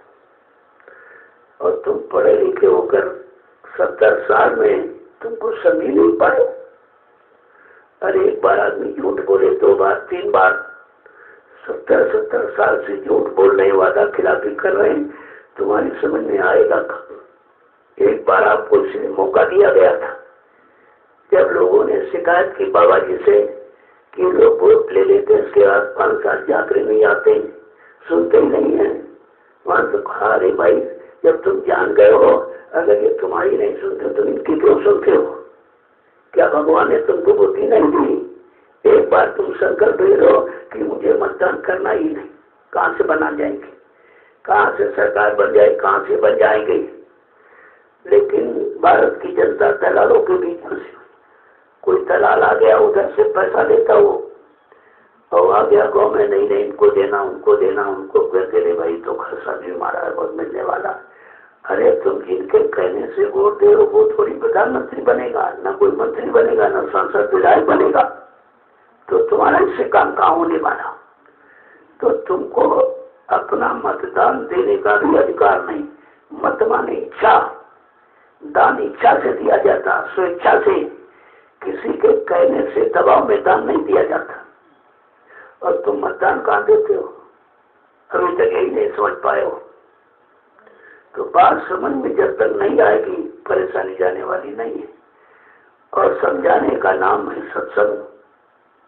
और तुम पढ़े लिखे होकर 70 साल में तुमको समझ नहीं पाए। अरे एक बार आदमी झूठ बोले, 2 बार 3 बार, 70 साल से झूठ बोल रहे, वादा खिलाफी कर रहे हैं, तुम्हारी समझ में आएगा कब? एक बार आपको इसलिए मौका दिया गया था जब लोगों ने शिकायत की बाबा जी से कि लोग वोट ले लेते, इसके बाद 5 साल जाकर नहीं आते, सुनते ही नहीं है। वहां तो कहा, अरे भाई जब तुम जान गए हो, अगर ये तुम्हारी नहीं सुनते तो इनकी क्यों सुनते हो? क्या भगवान ने तुमको बुद्धि नहीं दी? एक बार तुम संकल्प ले लो कि मुझे मतदान करना ही नहीं, कहां से बना जाएंगे, कहां से सरकार बन जाए, कहां से बन जाएंगे। लेकिन भारत की जनता दलालों के बीच में, कोई दलाल आ गया उधर से पैसा देता हो और आ गया गाँव में, नहीं नहीं इनको देना उनको देना, उनको कहते रहे भाई तो खर्चा भी हमारा बहुत मिलने वाला। अरे तुम जिनके कहने से वोट दे रहे हो वो थोड़ी प्रधानमंत्री बनेगा, ना कोई मंत्री बनेगा, ना सांसद विधायक बनेगा, तो तुम्हारा इससे काम कहाँ होने वाला? तो तुमको अपना मतदान देने का भी अधिकार नहीं। मत माने इच्छा, दान इच्छा से दिया जाता, स्वेच्छा से, किसी के कहने से दबाव में दान नहीं दिया जाता। और तुम मतदान कहाँ देते हो? अभी तक यही नहीं समझ पाए हो। तो बात समझ में जब तक नहीं आएगी परेशानी जाने वाली नहीं है। और समझाने का नाम है सत्संग।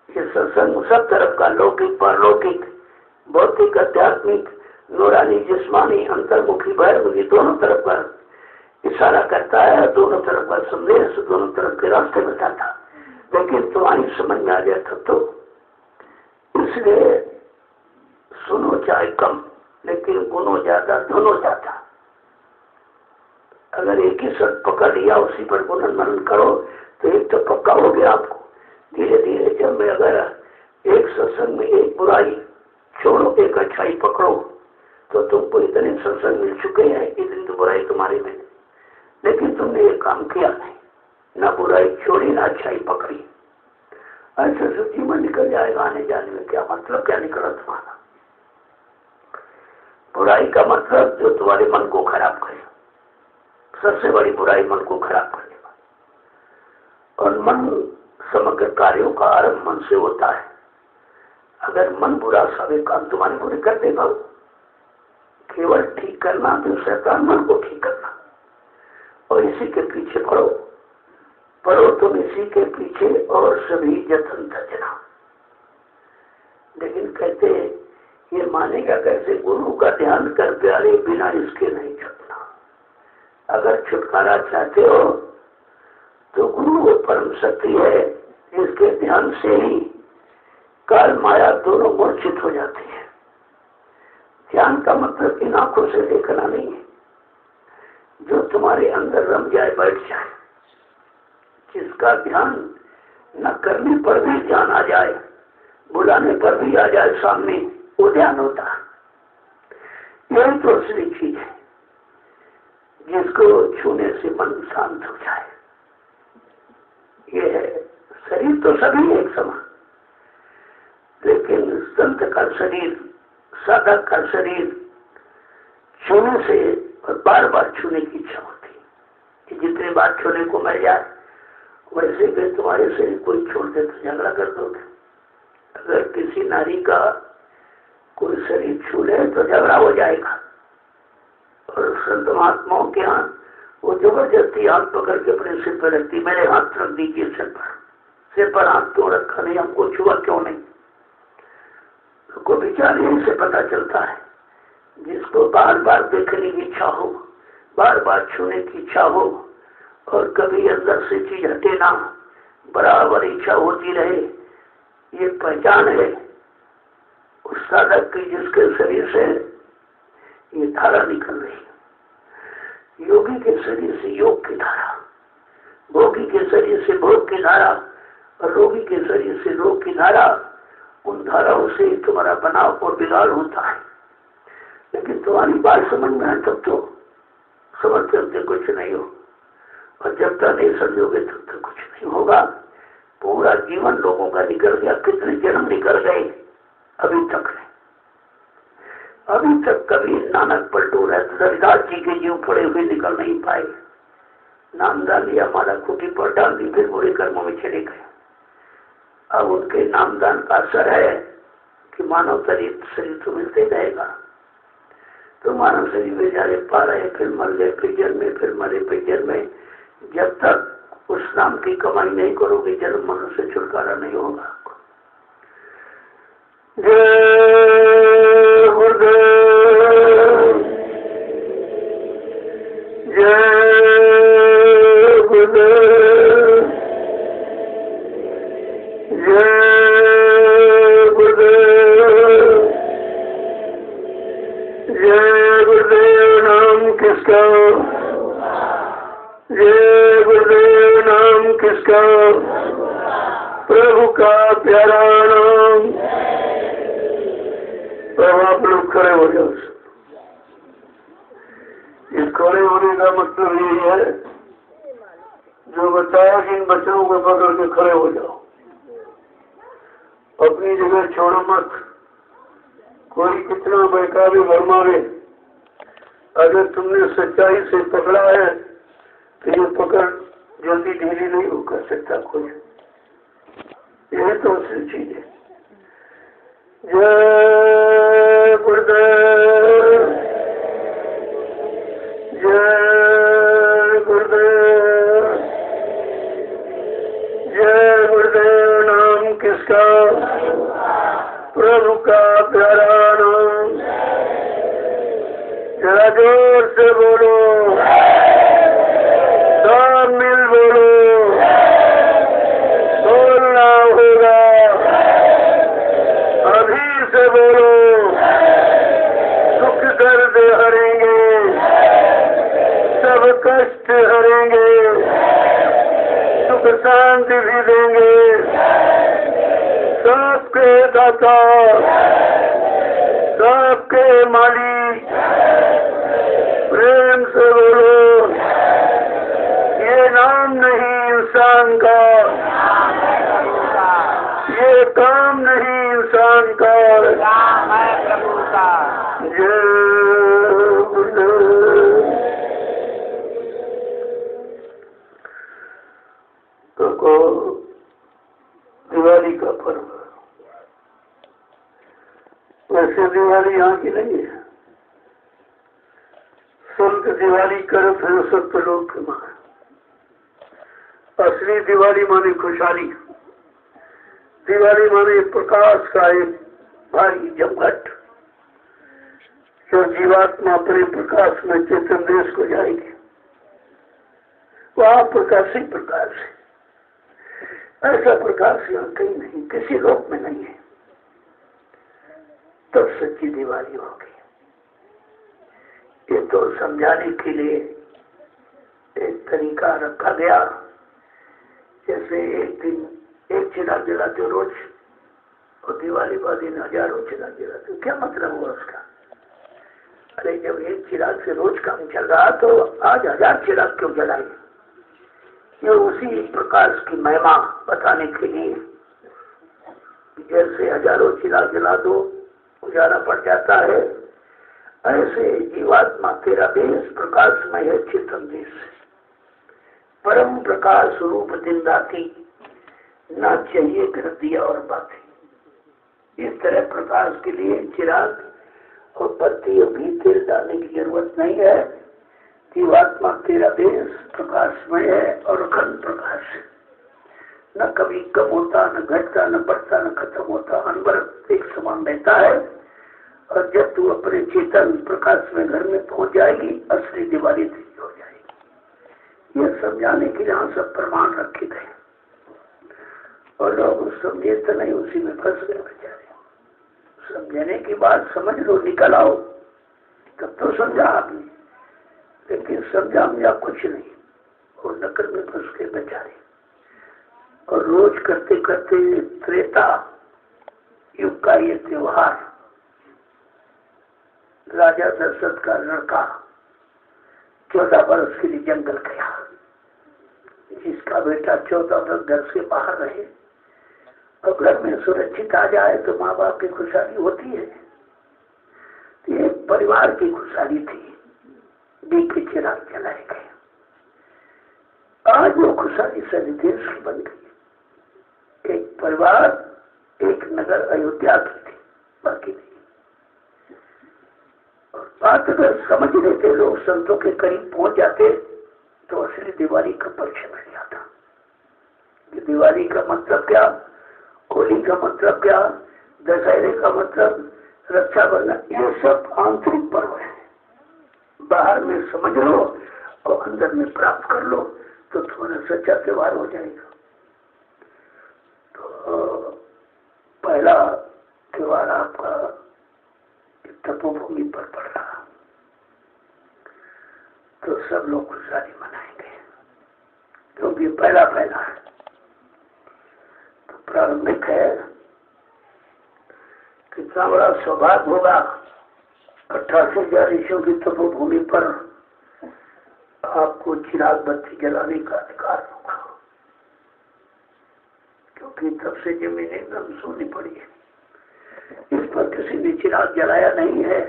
ये सत्संग सब तरफ का, लौकिक परलौकिक, भौतिक आध्यात्मिक, नूरानी जिस्मानी, अंतर्मुखी बहिर्मुखी, दोनों तरफ का इशारा करता है, दोनों तरफ का संदेश, दोनों तरफ के रास्ते बताता। लेकिन तुम्हारी समझ में आ गया तब तो, इसलिए सुनो चाहे कम, लेकिन गुनो ज्यादा दोनों ज्यादा। अगर एक ही शब्द पकड़ लिया, उसी पर गुणन मनन करो तो एक तो पक्का हो गया आपको। धीरे धीरे जब मैं अगर एक सत्संग में एक बुराई छोड़ो, एक अच्छाई पकड़ो, तो तुमको इतने सत्संग मिल चुके हैं, इतनी तो बुराई तुम्हारी में, लेकिन तुमने ये काम किया नहीं, ना बुराई छोड़ी ना अच्छाई पकड़ी। ऐसे से जीवन निकल जाएगा। आने जाने में क्या मतलब, क्या निकला तुम्हारा? बुराई का मतलब जो तुम्हारे मन को खराब करे, सबसे बड़ी बुराई मन को खराब करने वाली। और मन समग्र कार्यों का आरंभ मन से होता है। अगर मन बुरा सारे काम तुम्हारे बुरे कर देगा, केवल ठीक करना, दूसरा काम मन को ठीक करना, और इसी के पीछे पढ़ो तुम इसी के पीछे, और सभी जतन तजना। लेकिन कहते ये मानेगा कैसे? गुरु का ध्यान कर प्यारे, बिना इसके नहीं छुटना। अगर छुटकारा चाहते हो तो गुरु वो परम शक्ति है, इसके ध्यान से ही काल माया दोनों मूर्छित हो जाती है। ध्यान का मतलब इन आंखों से देखना नहीं है, जो तुम्हारे अंदर रम जाए, बैठ जाए, जिसका ध्यान न करने पर भी ध्यान आ जाए, बुलाने पर भी आ जाए सामने, वो ध्यान होता है। यही तो असली चीज है, जिसको छूने से मन शांत हो जाए। ये है। शरीर तो सभी एक समान, लेकिन संत का शरीर, साधक का शरीर छूने से और बार बार छूने की इच्छा होती है कि जितने बार छूने को मिल जाए। वैसे भी तुम्हारे शरीर कोई छोड़ दे तो झगड़ा कर दोगे। अगर किसी नारी का कोई शरीर छू ले तो झगड़ा हो जाएगा। और संत महात्माओं के यहाँ वो जबरदस्ती हाथ पकड़ के अपने सिर पर रखती, मेरे हाथ रख दीजिए सिर पर हाथ क्यों रखा नहीं, हमको छुआ क्यों नहीं? को विचार यही से पता चलता है, जिसको बार बार देखने की इच्छा हो, बार बार छूने की इच्छा हो, और कभी अंदर से चीज हटे ना, बराबर इच्छा होती रहे, ये पहचान है उस साधक की, जिसके शरीर से ये धारा निकल रही है। योगी के शरीर से योग की धारा, भोगी के शरीर से भोग की धारा, और रोगी के शरीर से रोग की धारा। उन धाराओं से तुम्हारा बनाव और बिगाड़ होता है। लेकिन तुम्हारी बात समझ में आए तब तो समझते कुछ नहीं हो, और जब तक नहीं समझोगे तब तक कुछ नहीं होगा। पूरा जीवन लोगों का निकल गया, कितने जन्म निकल गए अभी तक नहीं। अभी तक कभी नानक पलटू रविदास जी के जीव पड़े हुए निकल नहीं पाए। नाम डाल लिया, माला खूटी पर डाल दी, फिर बुरे कर्मों में चले गए। अब उनके नामदान का असर है कि मानव शरीर तो मिलते रहेगा। तो मानव शरीर बेचारे पा रहे, फिर मर गए, फिर जन्मे, फिर मरे, फिर जन्मे। जब तक उस नाम की कमाई नहीं करोगे, जन्म मरण से छुटकारा नहीं होगा आपको। जय गुरुदेव, जय गुरुदेव, जय गुरुदेव, जय गुरुदेव। नाम किसका, जय गुरुदेव। नाम किसका, प्रभु का प्यारा नाम। अब आप लोग खड़े हो जाओ। इस खड़े होने का मतलब यही है जो बताया कि इन बच्चों को पकड़ के खड़े हो जाओ, अपनी जगह छोड़ो मत। कोई कितना बहकावे भरमावे, अगर तुमने सच्चाई से पकड़ा है तो ये पकड़ जल्दी ढीली नहीं हो कर सकता कोई। यही तो असली चीज है। जय गुरुदेव, जय गुरुदेव, जय गुरुदेव। नाम किसका, प्रभु का प्यारा नाम। जरा जोर से बोलो, सब मिल बोलो, बोलना होगा। अभी से बोलो, सुख दर्द हरेंगे, सब कष्ट हरेंगे, सुख शांति भी देंगे। सबके दाता, सबके मालिक, प्रेम से बोलो। ये नाम नहीं इंसान का, ये काम नहीं इंसान का, नाम है प्रभु का। जय गुरुदेव। तो दिवाली का पर्व, वैसे दिवाली यहाँ की नहीं है। शुल्क दिवाली कर फिर सत्य लोग के मारे। असली दिवाली माने खुशहाली, दिवाली माने प्रकाश का एक भारी जमघट, जो जीवात्मा अपने प्रकाश में चेतन देश को जाएगी। वहाँ प्रकाश ही प्रकाश है। ऐसा प्रकाश यहाँ कहीं नहीं, किसी लोक में नहीं है। तब सच्ची दिवाली होगी। ये तो समझाने के लिए एक तरीका रखा गया। जैसे एक दिन एक चिराग जलाते हो रोज, और दिवाली बाद दिन हजारों चिराग जलाते हो, क्या मतलब हुआ उसका? अरे जब एक चिराग से रोज काम चल रहा तो आज 1000 चिराग क्यों जलाए? ये उसी प्रकाश की महिमा बताने के लिए, जैसे हजारों चिराग जला दो उजाला पड़ जाता है, ऐसे जीवात्मा तेरा देश प्रकाशमय है। चेतन देश परम प्रकाश रूप दिन राती, ना चाहिए घर दिया और बातें। इस तरह प्रकाश के लिए चिराग और बत्ती भी तेल डालने की जरूरत नहीं है। जीवात्मा तेरा देश प्रकाशमय है और अखंड प्रकाश है। न कभी कम होता, न घटता, न बढ़ता, न खत्म होता, अनवरत एक समान रहता है। और जब तू अपने चेतन प्रकाश में घर में पहुंच जाएगी, असली दिवाली तेरी हो जाएगी। ये समझाने के लिए यहाँ सब प्रमाण रखे गए, और लोग समझे तो नहीं, उसी में फंस गए बेचारे। समझने की बात समझ लो, निकल आओ, तब तो समझा आपने। लेकिन समझा कुछ नहीं, और नकल में फंस गए बेचारे। और रोज करते करते त्रेता युग का ये त्योहार, राजा दशरथ का लड़का 14 वर्ष के लिए जंगल गया, जिसका बेटा 14 वर्ष घर से बाहर रहे और घर में सुरक्षित आ जाए तो माँ बाप की खुशहाली होती है। तो एक परिवार की खुशहाली थी, दीप चिराग जलाए गए। आज वो खुशहाली सारे देश की बन गई। एक परिवार, एक नगर अयोध्या की थी, बाकी नहीं। और बात अगर समझ लेते लोग, संतों के करीब पहुंच जाते, तो असली दिवाली का परिचय मिल जाता। कि दिवाली का मतलब क्या, होली का मतलब क्या, दशहरे का मतलब, रक्षाबंधन, ये सब आंतरिक पर्व है। बाहर में समझ लो और अंदर में प्राप्त कर लो तो तुम्हारा सच्चा त्योहार हो जाएगा। तो पहला त्योहार आपका तपोभूमि पर पड़ रहा, तो सब लोग खुशहाली मनाएंगे क्योंकि पहला है। तो प्रारंभिक है, कितना बड़ा सौभाग्य होगा 88,000 ऋषियों की तपोभूमि पर आपको चिराग बत्ती जलाने का अधिकार होगा, क्योंकि तब से जमीन एकदम सोनी पड़ी है, इस पर किसी ने चिराग जलाया नहीं है।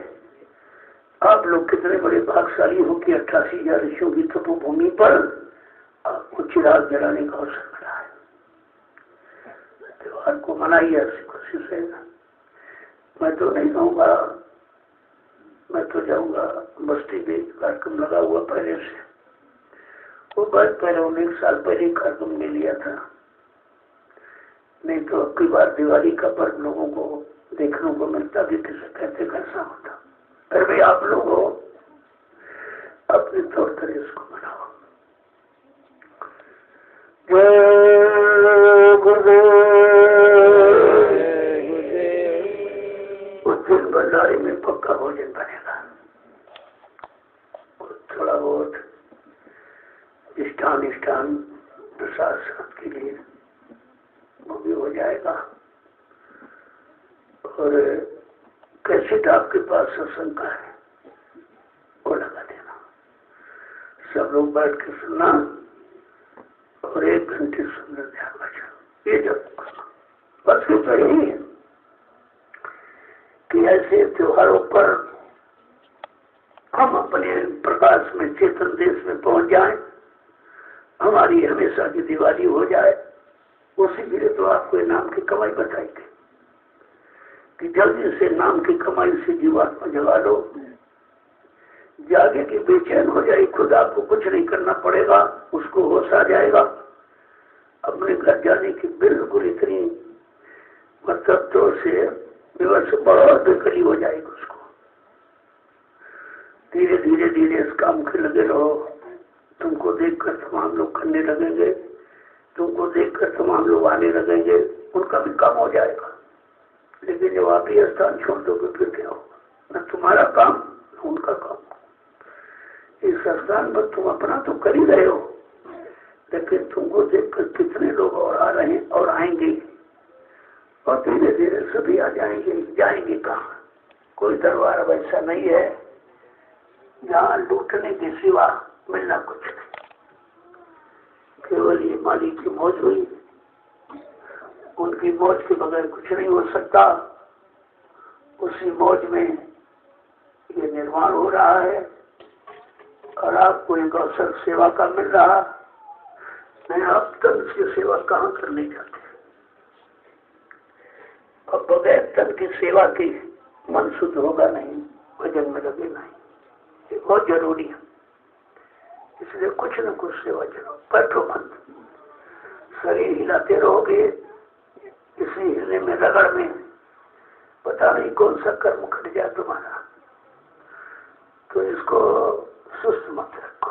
आप लोग कितने बड़े भाग्यशाली हो कि 88,000 ऋषियों की तपोभूमि पर आपको चिराग जलाने का अवसर मिला है। त्योहार को मनाइए ऐसी खुशी से। मैं तो नहीं कहूँगा, मैं तो जाऊंगा बस्ती में, कार्यक्रम लगा हुआ पहले से, वो बहुत पहले 19 साल पहले कार्यक्रम ले लिया था। नहीं तो अब की बार दिवाली का पर्व लोगों को देखने को मिलता भी किसे कहते कैसा होता। फिर भी आप लोग हो अपने तौर तरीके इसको मनाओ। जय गुरुदेव। उस दिन भंडारे में पक्का भोजन बनेगा, थोड़ा बहुत निष्ठान प्रसाद के लिए वो भी हो जाएगा। और कैसेट आपके पास सत्संग का है वो लगा देना, सब लोग बैठ के सुनना और 1 घंटे सुंदर ध्यान बचा। ये जब बस तो यही है कि ऐसे त्योहारों पर हम अपने प्रकाश में, चेतन देश में पहुंच जाएं, हमारी हमेशा की दिवाली हो जाए। उसी के लिए तो आपको नाम की कमाई बताएंगे कि जल्दी से नाम की कमाई से जीवात्मा जगा लो, जागे कि बेचैन हो जाए, खुद आपको कुछ नहीं करना पड़ेगा, उसको होश आ जाएगा। अपने घर जाने की बिल्कुल इतनी मतलब तो से विवश बहुत बेकरी हो जाएगी उसको। धीरे धीरे धीरे इस काम के लगे रहो, तुमको देखकर तमाम लोग करने लगेंगे, तुमको देखकर तमाम लोग आने लगेंगे, उनका भी काम हो जाएगा। लेकिन जब आप ये स्थान छोड़ दोगे फिर क्या होगा? न तुम्हारा काम न उनका काम। इस स्थान पर तुम अपना तो कर ही रहे हो, लेकिन तुमको देखकर कितने लोग और आ रहे हैं और आएंगे, और धीरे धीरे सभी आ जाएंगे। जाएंगे कहाँ? कोई दरबार वैसा नहीं है जहाँ लूटने के सिवा मिलना कुछ नहीं। केवल ये मालिक की मौज हुई, उनकी मौज के बगैर कुछ नहीं हो सकता। उसी मौज में ये निर्माण हो रहा है और आपको एक अवसर सेवा का मिल रहा। मैं आप तन की सेवा कहाँ करने जाते, और बगैर तन की सेवा के मन शुद्ध होगा नहीं, भजन में लगे नहीं। ये बहुत जरूरी है, इसलिए कुछ न कुछ सेवा चलो। बैठो मत, शरीर हिलाते रहोगे, इसी हिलने में रगड़ में पता नहीं कौन सा कर्म खट जाए तुम्हारा। तो इसको सुस्त मत रखो,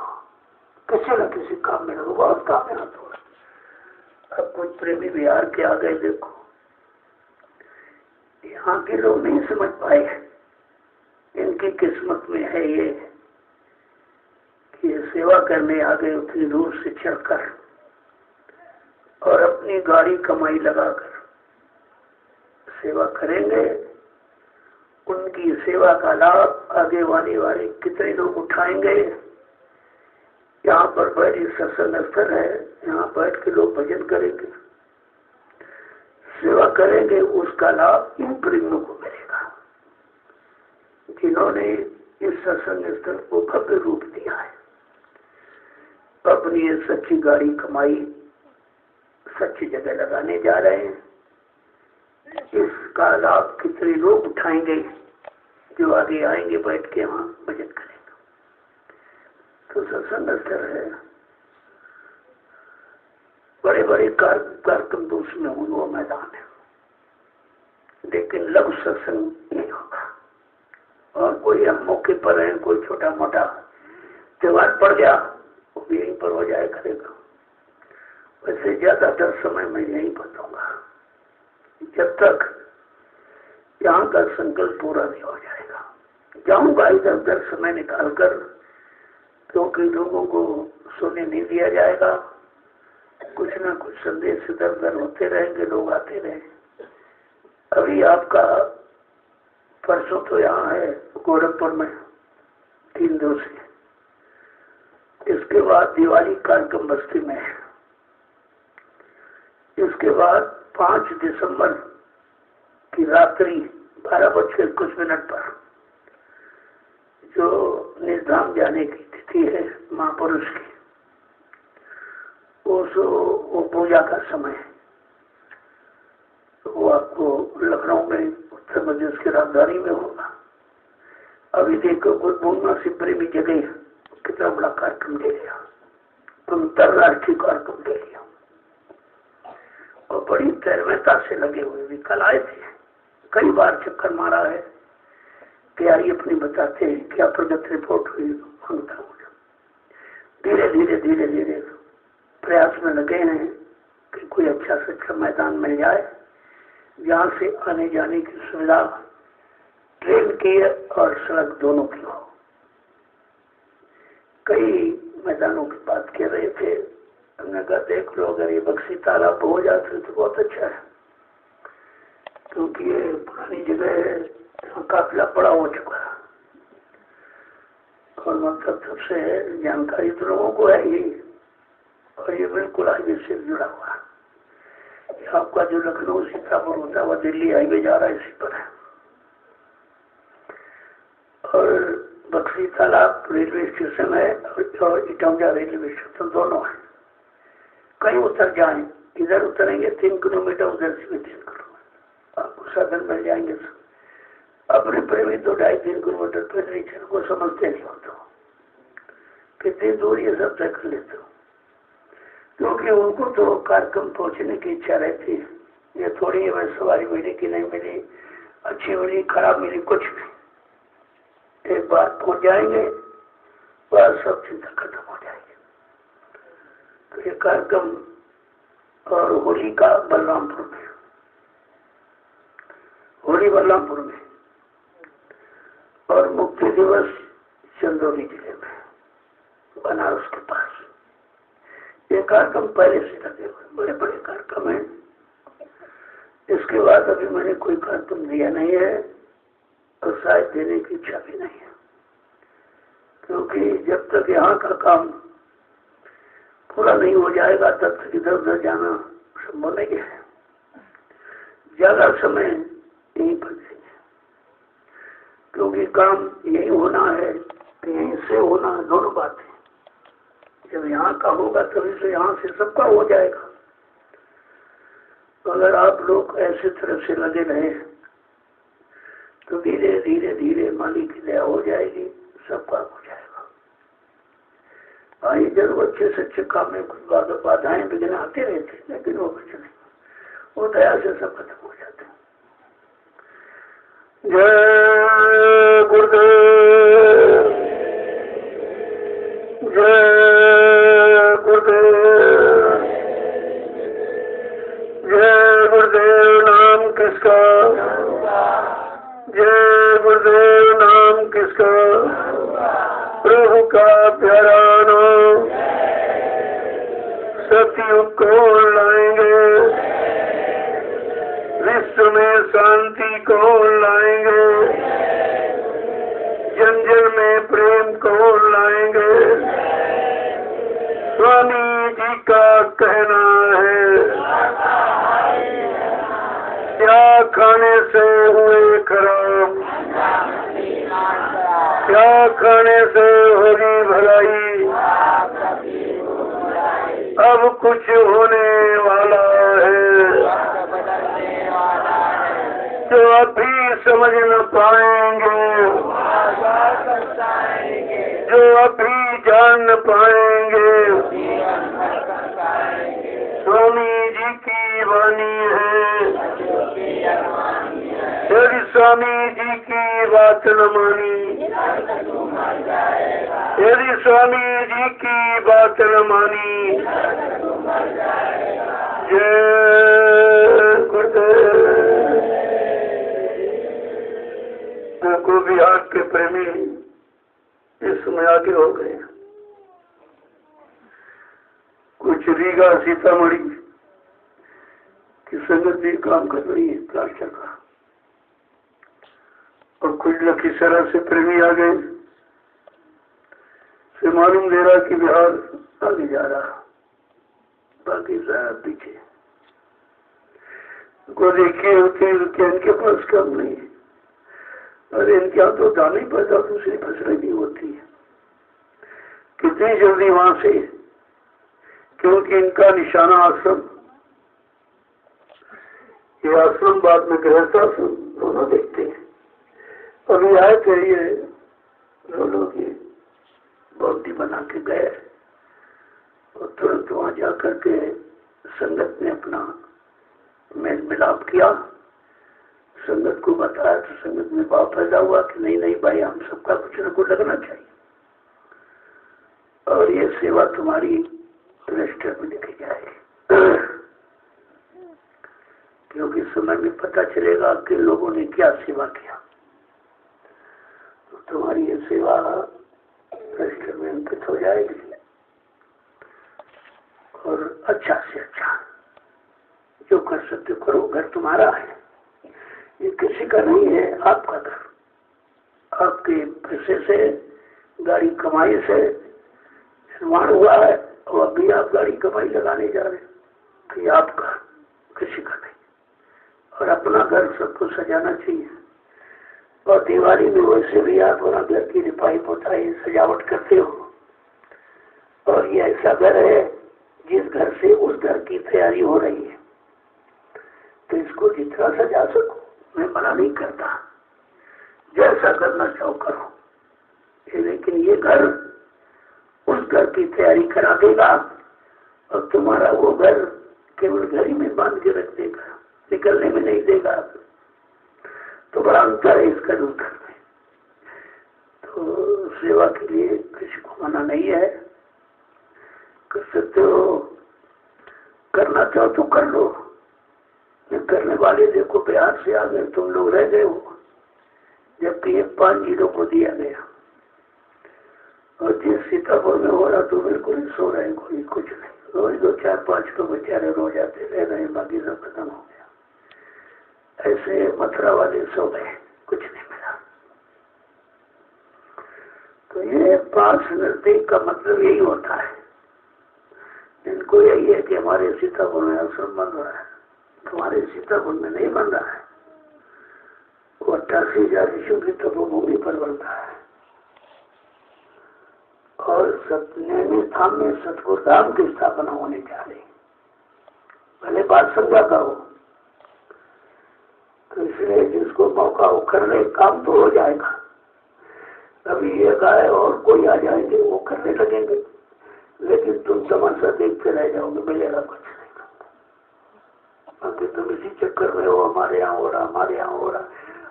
किसी न किसी काम में लगो। बहुत काम है तो अब कुछ प्रेमी बिहार के आ गए, देखो यहाँ के लोग नहीं समझ पाए, इनकी किस्मत में है ये कि सेवा करने आ गए उतनी दूर से चढ़कर, और अपनी गाड़ी कमाई लगाकर सेवा करेंगे। उनकी सेवा का लाभ आगे वाले कितने लोग उठाएंगे। यहाँ पर बड़ी सत्संग स्थल है, यहाँ बैठ के लोग भजन करेंगे, सेवा करेंगे, उसका लाभ इन प्रेमियों को मिलेगा जिन्होंने इस सत्संग स्थल को भव्य रूप दिया है। अपनी सच्ची गाड़ी कमाई सच्ची जगह लगाने जा रहे हैं। इसका लाभ कितने लोग उठाएंगे जो आगे आएंगे बैठ के वहाँ भजन करेंगे। तो सत्संग स्थल है, बड़े बड़े कार्यक्रम तो उसमें होंगे, वो मैदान है, लेकिन लघु सत्संग नहीं होगा। और कोई हम मौके पर है, कोई छोटा मोटा त्योहार पड़ गया वो भी यहीं पर हो जाए करेगा। वैसे ज्यादातर समय मैं यहीं बताऊंगा जब तक यहाँ का संकल्प पूरा नहीं हो जाएगा। जाऊंगा इधर उधर समय निकाल कर, क्योंकि लोगों को सोने नहीं दिया जाएगा। कुछ ना कुछ संदेश इधर उधर होते रहेंगे, लोग आते रहेंगे। अभी आपका परसों तो यहाँ है गोरखपुर में 3 दिवसीय, इसके बाद दिवाली कार्यक्रम बस्ती में है, इसके बाद 5 दिसंबर की रात्रि 12:00 पर जो निर्धाम जाने की तिथि है महापुरुष की, वो पूजा का समय है। वो आपको लखनऊ में उत्तर प्रदेश की राजधानी में होगा। अभी देखो पूर्णिमा से प्रेमी जगह कितना बड़ा कार्यक्रम ले लिया, अंतरराष्ट्रीय कार्यक्रम ले लिया और बड़ी तैरवेता से लगे हुए भी। कल आए थे, कई बार चक्कर मारा है कि यार ये अपनी बताते हैं क्या प्रगति रिपोर्ट हुई। धीरे धीरे धीरे धीरे प्रयास में लगे हैं कि कोई अच्छा से अच्छा मैदान मिल जाए जहाँ से आने जाने की सुविधा ट्रेन की और सड़क दोनों की हो। कई मैदानों की बात कर रहे थे, हमने कहा देख लो अगर ये बक्सी तालाब हो जाते तो बहुत अच्छा है, क्योंकि ये पुरानी जगह है, काफिला बड़ा हो चुका है और मतलब सबसे जानकारी तो लोगों को है ही, और ये बिल्कुल हाईवे से जुड़ा हुआ है। आपका जो लखनऊ सीतापुर होता है वह दिल्ली हाईवे जा रहा है, इसी पर है। और बक्सी तालाब रेलवे स्टेशन है और इटौंजा रेलवे स्टेशन दोनों है। कहीं उतर जाएं, इधर उतरेंगे 3 किलोमीटर, उधर से भी 3 किलोमीटर, आपको साधन मिल जाएंगे। अपने प्रेमी तो 2.5-3 किलोमीटर पैदल चल को समझते नहीं होते, कितनी दूर ये सब तय कर लेते हो, क्योंकि उनको तो कार्यक्रम पहुंचने की इच्छा रहती है। ये थोड़ी है मैं सवारी मिली कि नहीं मिली, अच्छी मिली खराब मिली, कुछ नहीं, एक बार पहुंच जाएंगे बस सब चिंता खत्म हो जाएगी। तो ये कार्यक्रम और होली का बलरामपुर में, होली बलरामपुर में, और मुक्ति दिवस चंदौली जिले में बनारस के पास। ये कार्यक्रम पहले से लगे हुए बड़े बड़े कार्यक्रम हैं। इसके बाद अभी मैंने कोई कार्यक्रम दिया नहीं है और शायद देने की इच्छा भी नहीं है, क्योंकि जब तक यहाँ का काम पूरा नहीं हो जाएगा तब तक इधर उधर जाना संभव नहीं है। ज्यादा समय यहीं पर देंगे, क्योंकि काम यही होना है, यहीं से होना है, दोनों बातें। जब यहाँ का होगा तभी तो यहाँ से सबका हो जाएगा। तो अगर आप लोग ऐसे तरह से लगे रहे तो धीरे धीरे धीरे मालिक की दया हो जाएगी, सबका हो जाएगा। भाई जब अच्छे से अच्छे काम में कुछ बाधाएं विघ्न आते रहते, लेकिन वो कुछ नहीं, वो दया से सब खत्म हो जाते हैं। जय गुरुदेव, जय गुरुदेव, जय गुरुदेव नाम किसका, जय गुरुदेव नाम किसका, प्रभु का प्यारा नाम। सतयुग को लाएंगे, विश्व में शांति को लाएंगे, जन जन में प्रेम को लाएंगे। स्वामी जी का कहना है, क्या खाने से हुए खराब, क्या खाने से होगी भलाई, अब कुछ होने वाला है। जो अभी समझ न पाएंगे, जो अभी जान न पाएंगे, स्वामी जी की वाणी है, यदि स्वामी जी की बात न मानी, यदि स्वामी जी की बात न मानी, जय गुरुदेव। देखो बिहार के प्रेमी इस समय आगे हो गए, कुछ रीगा सीतामढ़ी की संगत भी काम कर रही है प्लास्टर का, और कुछ लखीसराय से प्रेमी आ गए, से मालूम दे रहा कि बिहार आगे जा रहा, बाकी साहब पीछे को देखिए होते हैं कि इनके पास कम नहीं है, अरे इनके यहाँ तो दाने पैदा दूसरी फसलें भी होती है, कितनी जल्दी वहां से, क्योंकि इनका निशाना आश्रम, ये आश्रम बाद में गृहस्थाश्रम दोनों देखते हैं। अभी आए थे ये लोग, ये बौद्धि बना के गए और तुरंत वहां जाकर के संगत ने अपना मेल मिलाप किया, संगत को बताया तो संगत में भाव पैदा हुआ कि नहीं नहीं भाई, हम सबका कुछ न कुछ लगना चाहिए और ये सेवा तुम्हारी रजिस्टर में लिखी जाएगी, क्योंकि समय में पता चलेगा कि लोगों ने क्या सेवा किया, तो तुम्हारी ये सेवा रजिस्टर में अंकित हो जाएगी। और अच्छा से अच्छा जो कर सकते करो, घर तुम्हारा है, ये किसी का नहीं है, आपका घर, आपके पैसे से, गाड़ी कमाई से निर्माण हुआ है, और अभी आप गाड़ी कमाई लगाने जा रहे हैं, तो ये आपका, किसी का नहीं। और अपना घर सबको सजाना चाहिए, और दिवाली में वैसे भी आप अपना घर की लिपाई पोताई सजावट करते हो, और ये ऐसा घर है जिस घर से उस घर की तैयारी हो रही है, तो इसको जितना सजा सको, मैं मना नहीं करता, जैसा करना चाहो करो, लेकिन ये घर उस घर की तैयारी करा देगा, और तुम्हारा वो घर केवल घर ही में बांध के रख देगा, निकलने में नहीं देगा। तो बड़ा अंतर है इसका दूर घर में। तो सेवा के लिए किसी को मना नहीं है, कर सकते हो, करना चाहो तो कर लो। करने वाले देखो बिहार से आ गए, तुम लोग रह गए हो, जबकि ये 5 जिलों को दिया गया, और जिस सीतापुर में हो रहा तो बिल्कुल सो रहे, कोई कुछ नहीं, रोज 2 4 5 तो बेचारे रोज आते रह गए, बाकी सब खत्म हो गया। ऐसे मथुरा वाले सो गए, कुछ नहीं मिला। तो ये पास नजदीक का मतलब यही होता है, इनको यही है कि हमारे सीतापुर में आश्रम बन रहा है, तुम्हारे सीतापुर में नहीं बन रहा है, वो 88,000 ऋषियों की तपोभूमि पर बन रहा है, और सतनेमी धाम में सतपुर धाम की स्थापना होने जा रही। पहले बात समझा करो, तो इसलिए जिसको मौका हो कर ले, काम तो हो जाएगा। अभी ये गाय और कोई आ जाएंगे, वो करने लगेंगे, लेकिन तुम तमाशा देखते रह जाओगे, मिलेगा कुछ नहीं। बाकी तुम इसी चक्कर में हो, हमारे यहाँ हो रहा, हमारे यहाँ हो रहा।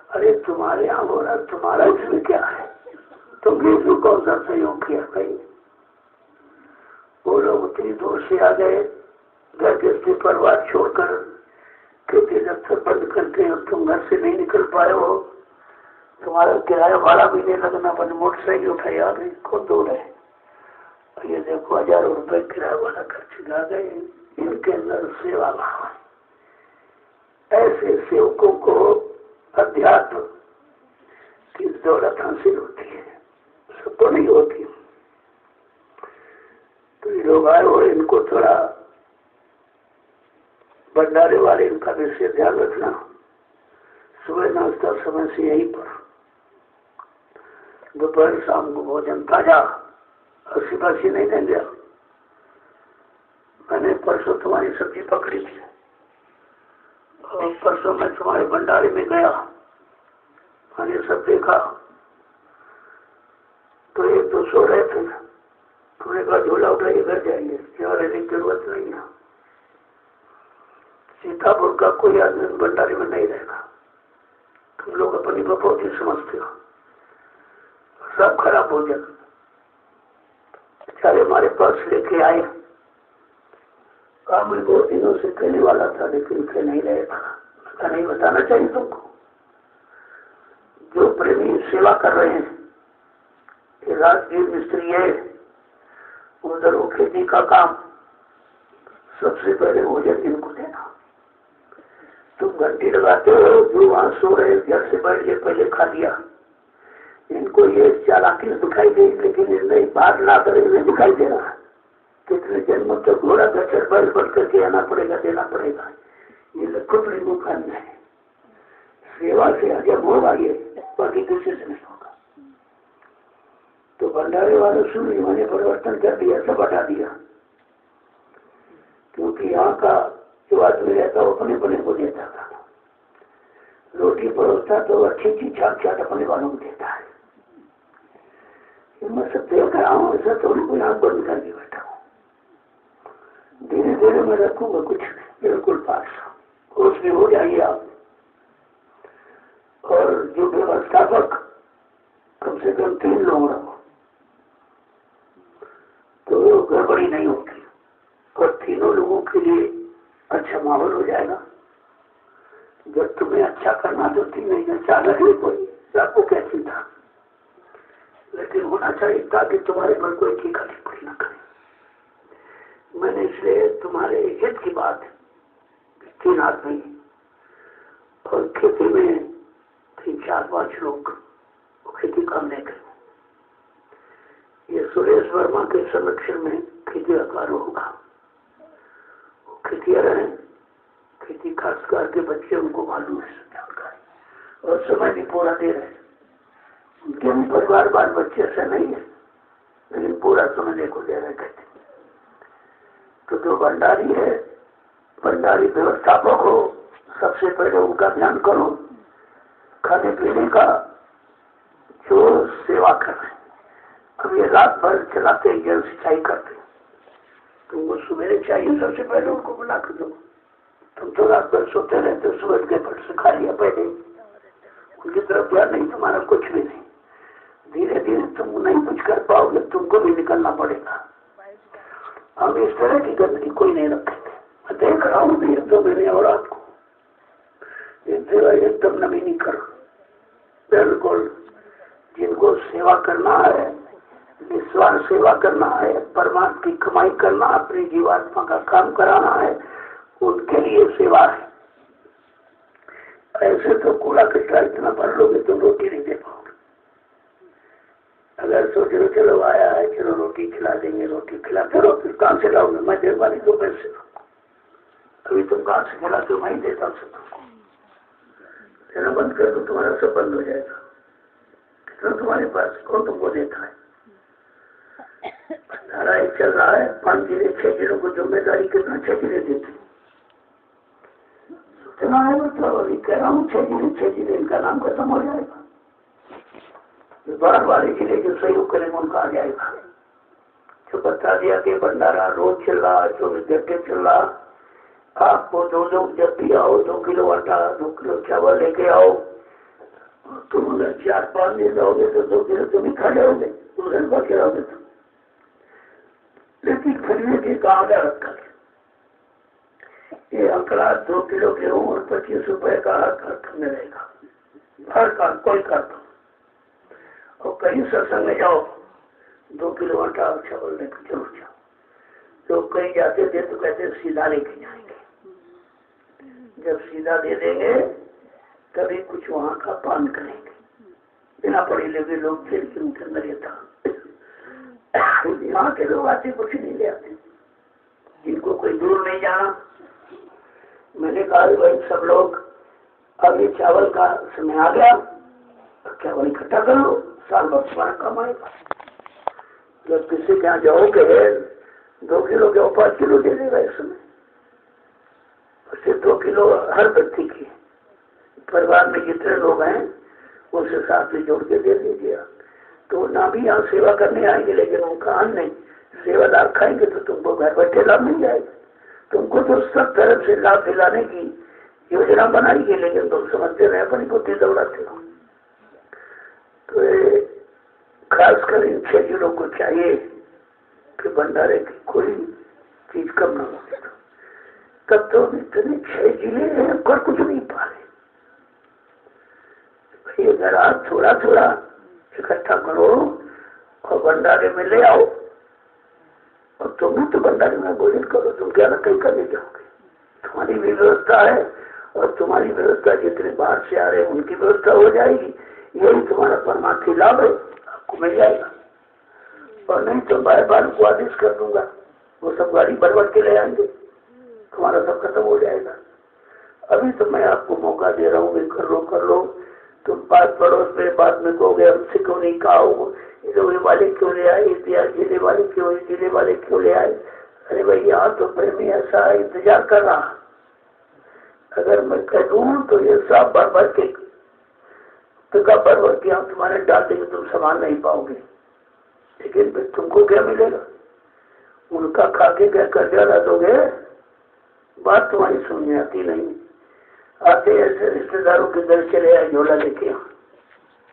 अरे तुम्हारे यहाँ हो रहा, तुम्हारा इसमें क्या है? तुम ये कौन सा सहयोग किया भाई? वो लोग उतनी दूर से आ गए, घर के परिवार छोड़कर, खेती दफ्तर बंद करके, और तुम घर से नहीं निकल पाए हो, तुम्हारा किराया भाड़ा भी नहीं लगना, बस मोटरसाइकिल उठाई आ गई, कौन दूर है? ये देखो 1000 रुपए किराया वाला खर्च आ गए। इनके अंदर सेवा भाव है। ऐसे सेवकों को अध्यात्म की दौलत हासिल होती है, सबको नहीं होती। तो ये लोग आए और इनको थोड़ा भंडारे वाले इनका विशेष ध्यान रखना। सुबह नाश्ता समय से यहीं पर, दोपहर शाम को भोजन ताजा, 80-80 नहीं देंगे। मैंने परसों तुम्हारी सब्जी पकड़ी थी और परसों मैं तुम्हारे भंडारे में गया, मैंने सब देखा। तो एक तो सो रहे थे, तुमने कहा झोला उठाइए घर जाएंगे, रहने की जरूरत नहीं है। सीतापुर का कोई आदमी भंडारे में नहीं रहेगा, तुम लोग अपनी बपौती समझते हो, सब खराब हो जाए। बेचारे हमारे पास लेके आए, कहा मैं 2 दिनों से कहने वाला था लेकिन कह नहीं रहेगा। उसका नहीं बताना चाहिए तुमको। जो प्रेमी सेवा कर रहे हैं, ये राजगीर मिस्त्री है, उधर वो खेती का काम सबसे पहले मुझे इनको देना। तुम घंटी लगाते हो, जो वहां सो रहे घर से बैठ के पहले खा लिया। इनको ये चालाकी दिखाई गई, लेकिन इन्हें बाहर ला कर इन्हें दिखाई दे रहा है। कितने जन्मों तक घोड़ा गचर बैल बढ़ करके आना पड़ेगा, देना पड़ेगा। ये लखों प्रेमों का अन्याय है। सेवा से आगे होगा ये, बाकी किसी से नहीं होगा। तो भंडारे वाले सुन, इन्होंने परिवर्तन कर दिया, सब हटा दिया। क्योंकि यहाँ का जो आदमी रहता वो अपने अपने को देता था, रोटी परोसता तो अच्छी चीज छाट छाट अपने वालों को देता है। मैं सब देख रहा हूँ, ऐसा थोड़ी कोई आंख बंद करके बैठा हूँ। धीरे धीरे मैं रखूंगा कुछ बिल्कुल पास, होश में हो जाइए आप। और जो व्यवस्थापक कम से कम 3 लोग रहो तो गड़बड़ी नहीं होगी, और तीनों लोगों के लिए अच्छा माहौल हो जाएगा। जब तुम्हें अच्छा करना तो थी नहीं, अच्छा लगे कोई आपको कैसी था, लेकिन होना चाहिए ताकि तुम्हारे पर कोई टीका टिप्पणी न करे। मैंने इसलिए तुम्हारे हित की बात, 3 आदमी और खेती में 3-4-5 लोग खेती करने के, ये सुरेश वर्मा के संरक्षण में खेती का कार्य होगा। वो खेतिया रहे, खेती खास करके बच्चे उनको मालूम है जानकारी, और समय भी पूरा दे रहे। उनके भी परिवार बाल बच्चे ऐसा नहीं है, लेकिन पूरा समझने को दे रहे कहते। तो जो भंडारी है, भंडारी व्यवस्थापक हो, सबसे पहले उनका ध्यान करो। खाने पीने का जो सेवा कर रहे हैं, अब ये रात भर चलाते हैं, जल सिंचाई करते हैं, तो वो सुबह चाहिए सबसे पहले उनको बुला कर दो। तुम तो रात भर सोते रहते, सुबह के पर से खा लिया पहले, उनकी तरफ ध्यान नहीं, तुम्हारा कुछ भी नहीं। धीरे धीरे तुम नहीं कुछ कर पाओगे, तुमको भी निकलना पड़ेगा। हम इस तरह की गंदगी कोई नहीं रखेंगे। मैं देख रहा हूँ 1-2 महीने और आपको एकदम नवीनी करो, बिल्कुल। जिनको सेवा करना है, निस्वार्थ सेवा करना है, परमात्मा की कमाई करना, अपनी जीवात्मा का काम कराना है, उनके लिए सेवा है। ऐसे तो कूड़ा कचरा इतना भर लोगे तो रोटी नहीं दे पाओगे। अगर सोच लो चलो आया है, चलो रोटी खिला देंगे, रोटी खिलाते रहो, फिर कहाँ से लाओगे? मैं दे वाली 2 पैसे, अभी तुम कहाँ से खिलाते हो? मैं ही देता हूँ सबको। देना बंद कर दो, तुम्हारा सब बंद हो जाएगा। कितना तुम्हारे पास, कौन तुमको देता है? लड़ाई चल रहा है, 5 जिले 6 जिलों को जिम्मेदारी कितना 6 जिले देते सुना है। मतलब अभी कह रहा हूँ 6 जिले इनका नाम खत्म हो जाएगा। बाहर वाले जिले जो सहयोग करेंगे उनका आ जाएगा। जो बता दिया कि भंडारा रोज चल रहा, 24 घंटे चल रहा, आपको 2 जब भी आओ 2 किलो आटा 2 किलो चावल लेके आओ। तुम अगर 4-5 दिन रहोगे तो 2 किलो तुम ही खा जाओगे, दूसरे को खिलाओगे तुम। लेकिन खरीदने की का आधा रखा है, ये आंकड़ा 2 किलो गेहूं और 25 रुपए का हर में रहेगा, हर का कोई करता। और कहीं सत्संग में जाओ 2 किलो आटा और चावल लेकर जरूर जाओ। तो कहीं जाते थे तो कहते सीधा लेके जाएंगे, जब सीधा दे देंगे तभी कुछ वहां का पान करेंगे। बिना पढ़े लिखे लोग फिर उनके अंदर ये था। यहाँ के लोग आते कुछ नहीं ले आते, जिनको कोई दूर नहीं जाना। मैंने कहा भाई सब लोग अभी चावल का समय आ गया, चावल इकट्ठा कर लो, साल भर तुम्हारा काम आएगा। जब किसी के यहाँ जाओगे 2 किलो के 5 किलो दे देगा इस समय। उससे 2 किलो हर व्यक्ति की, परिवार में जितने लोग हैं उस हिसाब से जोड़ के दे दीजिए। तो ना भी यहाँ सेवा करने आएंगे, लेकिन उनका अन्न नहीं, सेवादार खाएंगे तो तुमको घर बैठे लाभ मिल जाएगा। तुमको तो सब तरफ से लाभ दिलाने की योजना बनाई है, लेकिन तुम समझते रहे, अपनी बुद्धि दौड़ाते हो। तो खासकर इन 6 जिलों को चाहिए कि भंडारे की कोई चीज कम न हो। तब तो इतने 6 जिले हैं पर कुछ नहीं पा रहे। भाई अगर आप थोड़ा थोड़ा इकट्ठा करो और भंडारे में ले आओ, और तुम भी तो भंडारे में भोजन करो, तुम क्या कहीं करने जाओगे? तुम्हारी भी व्यवस्था है, और तुम्हारी व्यवस्था जितने बाहर से आ रहे हैं उनकी व्यवस्था हो जाएगी। यही तुम्हारा परमार्थी लाभ है, आपको मिल जाएगा। और नहीं तो बार बार को आदेश कर दूंगा, वो सब गाड़ी भर के ले आएंगे, तुम्हारा सब खत्म हो जाएगा। अभी तो मैं आपको मौका दे रहा हूँ, कर लो। तुम पास पड़ोस में बाद में कहोगे हमसे क्यों नहीं कहा हो, ये वाले क्यों ले आए, जिले वाले क्यों ले आए। अरे भाई यहाँ तो प्रेमी ऐसा इंतजार कर रहा, अगर मैं कह दूँ तो ये सब भर के हम तुम्हारे डाल देंगे, तुम संभाल नहीं पाओगे। लेकिन फिर तुमको क्या मिलेगा? उनका खा के क्या कर्जा ला दोगे? बात तुम्हारी सुनने आती नहीं। आते ऐसे रिश्तेदारों के घर चले आए झोला लेके,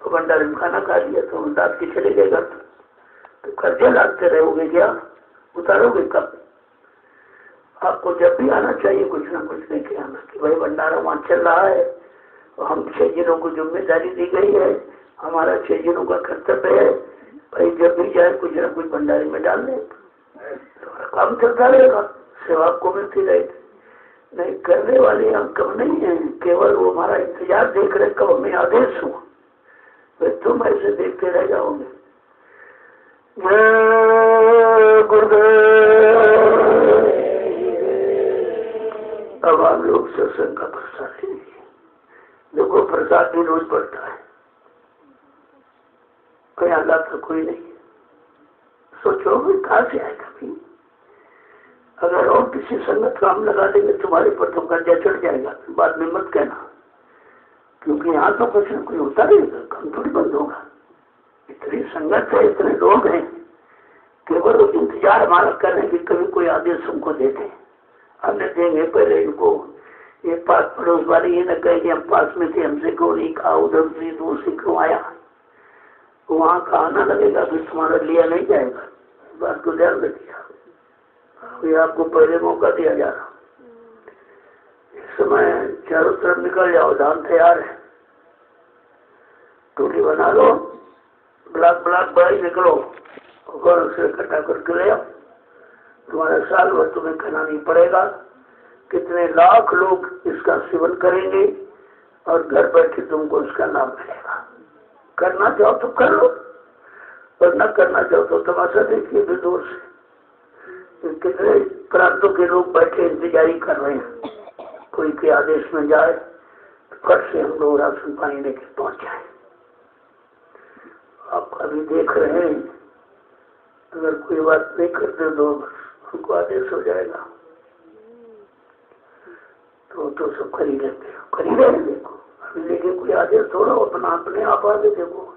तो भंडारे में खाना खा लिया तो रात के चले गए घर, तो कर्जे लाते रहोगे क्या? उतारोगे कब? आपको जब भी आना चाहिए कुछ ना कुछ लेके आना कि भाई भंडारा वहाँ चल रहा है और हम 6 जिलों को जिम्मेदारी दी गई है, हमारा 6 जिलों का कर्तव्य है, भाई जब भी जाए कुछ ना कुछ भंडारे में डाल दें, तो काम चलता रहेगा, सेवा आपको मिलती रहेगी। नहीं करने वाले हम कम नहीं है, केवल वो हमारा इंतजार देख रहे कब हमें आदेश हुआ, भाई तुम ऐसे देखते रह जाओगे। गुरुदेव अब आप लोग सत्संग का प्रसाद लीजिए। देखो प्रसाद भी रोज बढ़ता है, कोई हालात तो कोई नहीं। सोचो कहाँ से आएगा भी? अगर और किसी संगत का हम लगा देंगे तुम्हारे पर तो कर्जा चढ़ जाएगा, बाद में मत कहना, क्योंकि यहाँ तो कुछ न कुछ होता रहेगा, काम थोड़ी बंद होगा। इतनी संगत है, इतने लोग हैं, केवल इंतजार हमारा कर रहे हैं कि कभी कोई आदेश हमको दे दे, हमने देंगे। पहले इनको ये पास पड़ोस वाले ये न कहे कि हम पास में थे, हमसे क्यों नहीं कहा, उधर से दूर से क्यों आया, वहाँ का आना लगेगा फिर तुम्हारा लिया नहीं जाएगा। बात को ध्यान रखिए, ये आपको पहले मौका दिया जा रहा। इस समय चारों तरफ निकल जाओ, धान तैयार है, टोली बना लो, ब्लॉक बाई निकलो और उसे इकट्ठा करके ले आओ। तुम्हारा साल भर तुम्हें कहना नहीं पड़ेगा, कितने लाख लोग इसका सेवन करेंगे और घर बैठे तुमको इसका लाभ मिलेगा। करना चाहो तो कर लो, और न करना चाहो तो तमाशा देखिए फिर दूर से। कितने प्रांतों के लोग बैठे इंतजारी कर रहे हैं, कोई के आदेश में जाए तो फट से हम लोग राशन पानी लेके पहुंच जाए। आप अभी देख रहे हैं, अगर कोई बात नहीं करते तो उनको आदेश हो जाएगा, तो सब खरीदेंगे। देखो अभी लेकिन कोई आदेश थोड़ा अपने आप आगे देखो,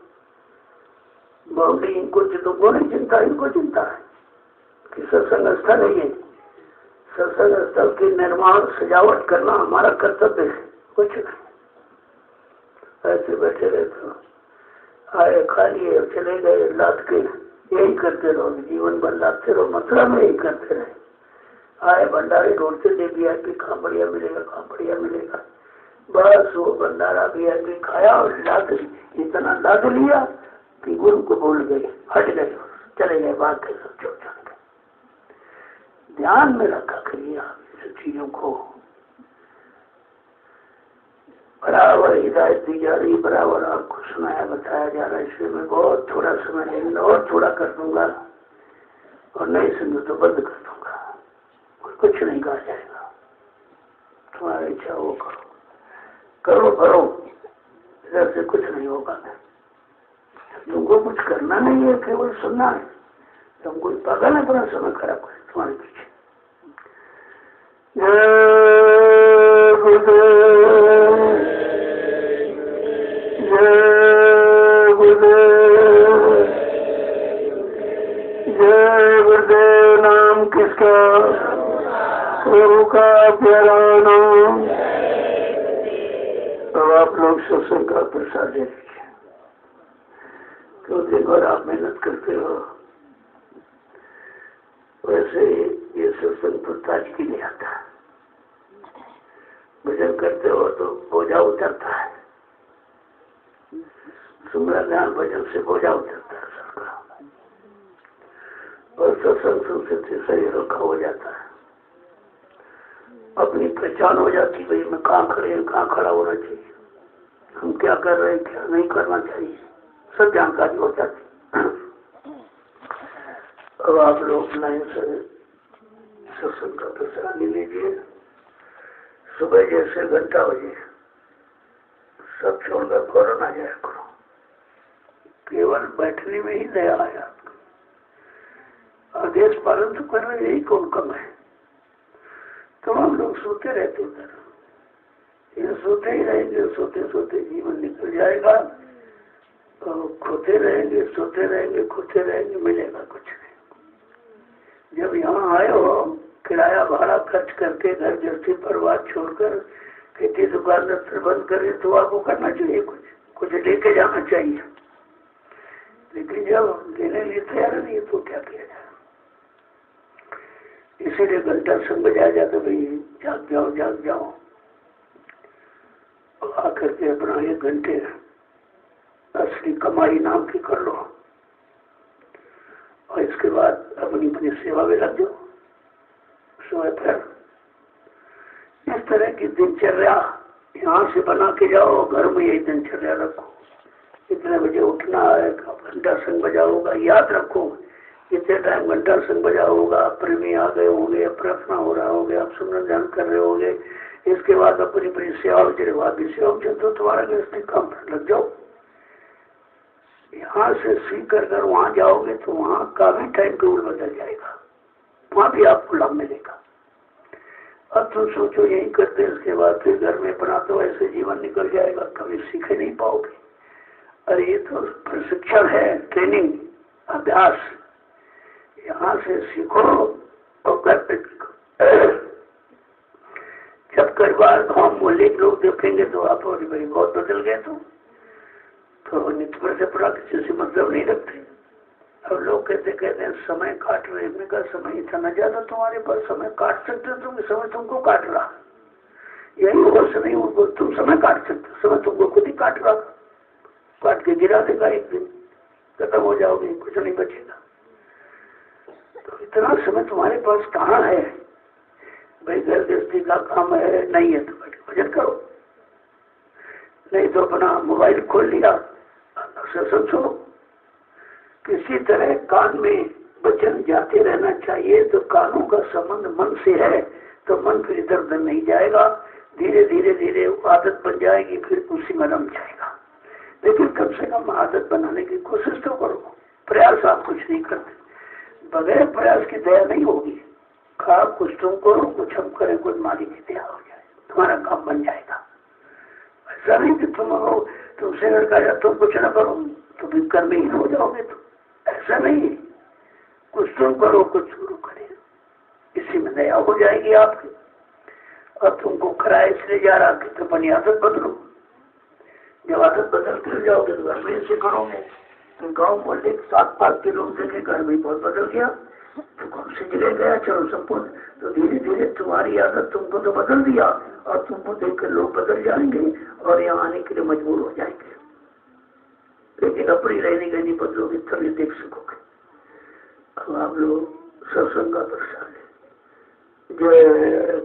बाउंड्री इनको तुमको नहीं चिंता, इनको चिंता है कि सत्संग स्थल है, ये सत्संग स्थल की निर्माण सजावट करना हमारा कर्तव्य है, कुछ नहीं। ऐसे बैठे रहते हो, आए खा लिए चले गए, लाद के यही करते रहो, जीवन भर लादते रहो, मतलब में यही करते रहे। आए भंडारे ढूंढते थे VIP कहाँ बढ़िया मिलेगा, बस वो भंडारा VIP खाया और इतना लाद लिया कि गुरु को भूल गए, हट गए, चले गए, बात के सब छोड़ गए। ध्यान में रखा करिए आप इस चीजों को, बराबर हिदायत दी जा रही, बराबर आपको सुनाया बताया जा रहा है। इसलिए मैं बहुत थोड़ा समय लेंगे और थोड़ा कर दूंगा, और नहीं समझो तो बंद कर दूंगा, कुछ नहीं कहा जाएगा। तुम्हारी इच्छा वो करो, इधर से कुछ नहीं होगा। तुमको कुछ करना नहीं है, केवल सुनना है। तुम कोई पागल है, अपना समय खराब करे तुम्हारे पीछे। गुरुदेव नाम किसका? प्रभु का प्यारा नाम। अब आप लोग सत्संग का प्रसाद ले लीजिए। तो दिन भर आप मेहनत करते हो, वैसे ही ये सत्संग पर ताजगी नहीं आता। भजन करते हो तो बोझा उतरता है, सुमरन ध्यान भजन से बोझा उतरता है सबका, और सत्संग सुनते शरीर रखा हो जाता है। अपनी पहचान हो जाती, भाई मैं कहाँ खड़े हैं, कहाँ खड़ा होना चाहिए, हम क्या कर रहे हैं, क्या नहीं करना चाहिए, सब जानकारी हो जाती। अब आप लोग लाइन से सत्संग का प्रसाद ले लीजिए। सुबह जैसे 1 घंटा बजे सब छोड़कर फौरन आ जाया करो। केवल बैठने में ही दया है आपको। आदेश पालन तो कर रहे, यही कौन कम है। तो हम लोग सोते रहते उधर, ये सोते ही रहेंगे, सोते सोते जीवन निकल जाएगा। तो खोते रहेंगे, सोते रहेंगे, खोते रहेंगे, मिलेगा कुछ नहीं। जब यहाँ आए हो, किराया भाड़ा खर्च करके घर गृहस्थी परिवार छोड़कर खेती दुकान दफ्तर बंद करे, तो आपको करना चाहिए, कुछ लेके जाना चाहिए। लेकिन जब देने लिए तैयार नहीं तो क्या किया जाए। इसीलिए घंटा संग बजाया जाता, भाई जाग जाओ जाग जाओ। आकर के अपना 1 घंटे असली कमाई नाम की कर लो, और इसके बाद अपनी अपनी सेवा में लग जाओ। सोए फिर इस तरह की दिनचर्या यहाँ से बना के जाओ, घर में यही दिनचर्या रखो। इतने बजे उठना है, घंटा संग बजा होगा, याद रखो। इतने टाइम घंटा संग बजा होगा, प्रेमी आ गए होंगे, प्रार्थना हो रहा होगा, आप सुमरन ध्यान कर रहे होंगे। इसके बाद अपनी अपनी सेवा की सेवा तो तुम्हारा गृहस्थी काम लग जाओ। यहाँ से सीख कर वहाँ जाओगे तो वहाँ का भी टाइम टेबल बदल जाएगा, वहाँ भी आपको लाभ मिलेगा। अब तुम सोचो यही करते, इसके बाद फिर घर में बना तो ऐसे जीवन निकल जाएगा, कभी सीख नहीं पाओगे। अरे ये तो प्रशिक्षण है, ट्रेनिंग, अभ्यास। यहाँ से सीखो और करते सीखो। जब कई बार गाँव मोहल्ले के लोग देखेंगे तो आप भाई बहुत बदल गए, तो नित्य पर से पड़ा किसी से मतलब नहीं रखते। अब लोग कहते हैं समय काट रहे, हमने कहा समय इतना ज्यादा तुम्हारे पास समय काट सकते हो, तुम समय तुमको काट रहा। यही होगा समय, उनको तुम समय काट सकते हो, समय तुमको खुद ही काट रहा। काट के गिरा देगा, एक दिन खत्म हो जाओगे, कुछ नहीं बचेगा। तो इतना समय तुम्हारे पास कहाँ है भाई? घर गृहस्थी का काम है, नहीं है तो बैठ भजन करो, नहीं तो अपना मोबाइल खोल लिया, सत्संग सुनो। किसी तरह कान में वचन जाते रहना चाहिए। तो कानों का संबंध मन से है तो मन फिर इधर उधर नहीं जाएगा, धीरे धीरे धीरे आदत बन जाएगी, फिर उसी में रम जाएगा। लेकिन कम से कम आदत बनाने की कोशिश तो करो। प्रयास आप कुछ नहीं करते, बगैर प्रयास की दया नहीं होगी। खा कुछ तुम करो, कुछ हम करें, कुछ मालिक की दया हो जाए, तुम्हारा काम बन जाएगा। ऐसा नहीं कि तुमसे लड़का तुम कुछ न करो तो भी कर्महीन हो जाओगे। तो ऐसा नहीं, कुछ तुम करो, कुछ शुरू करे, इसी में दया हो जाएगी आपकी। और तुमको खरा इसलिए जा रहा कि तुम अपनी आदत बदलो। जब आदत बदल कर जाओगे तो घर में से करोगे। तो गाँव मोहल्ले 7-5 के लोग देखे घर में बहुत बदल गया, तो कौन से जिले गया, चलो संपूर्ण। तो धीरे धीरे तुम्हारी आदत तुमको तो बदल दिया, और तुमको देखकर लोग बदल जाएंगे और यहाँ आने के लिए मजबूर हो जाएंगे। लेकिन अपनी रहने का नहीं बदलोगे तभी देख सकोगे। अब आप लोग सत्संग का प्रसाद है। जय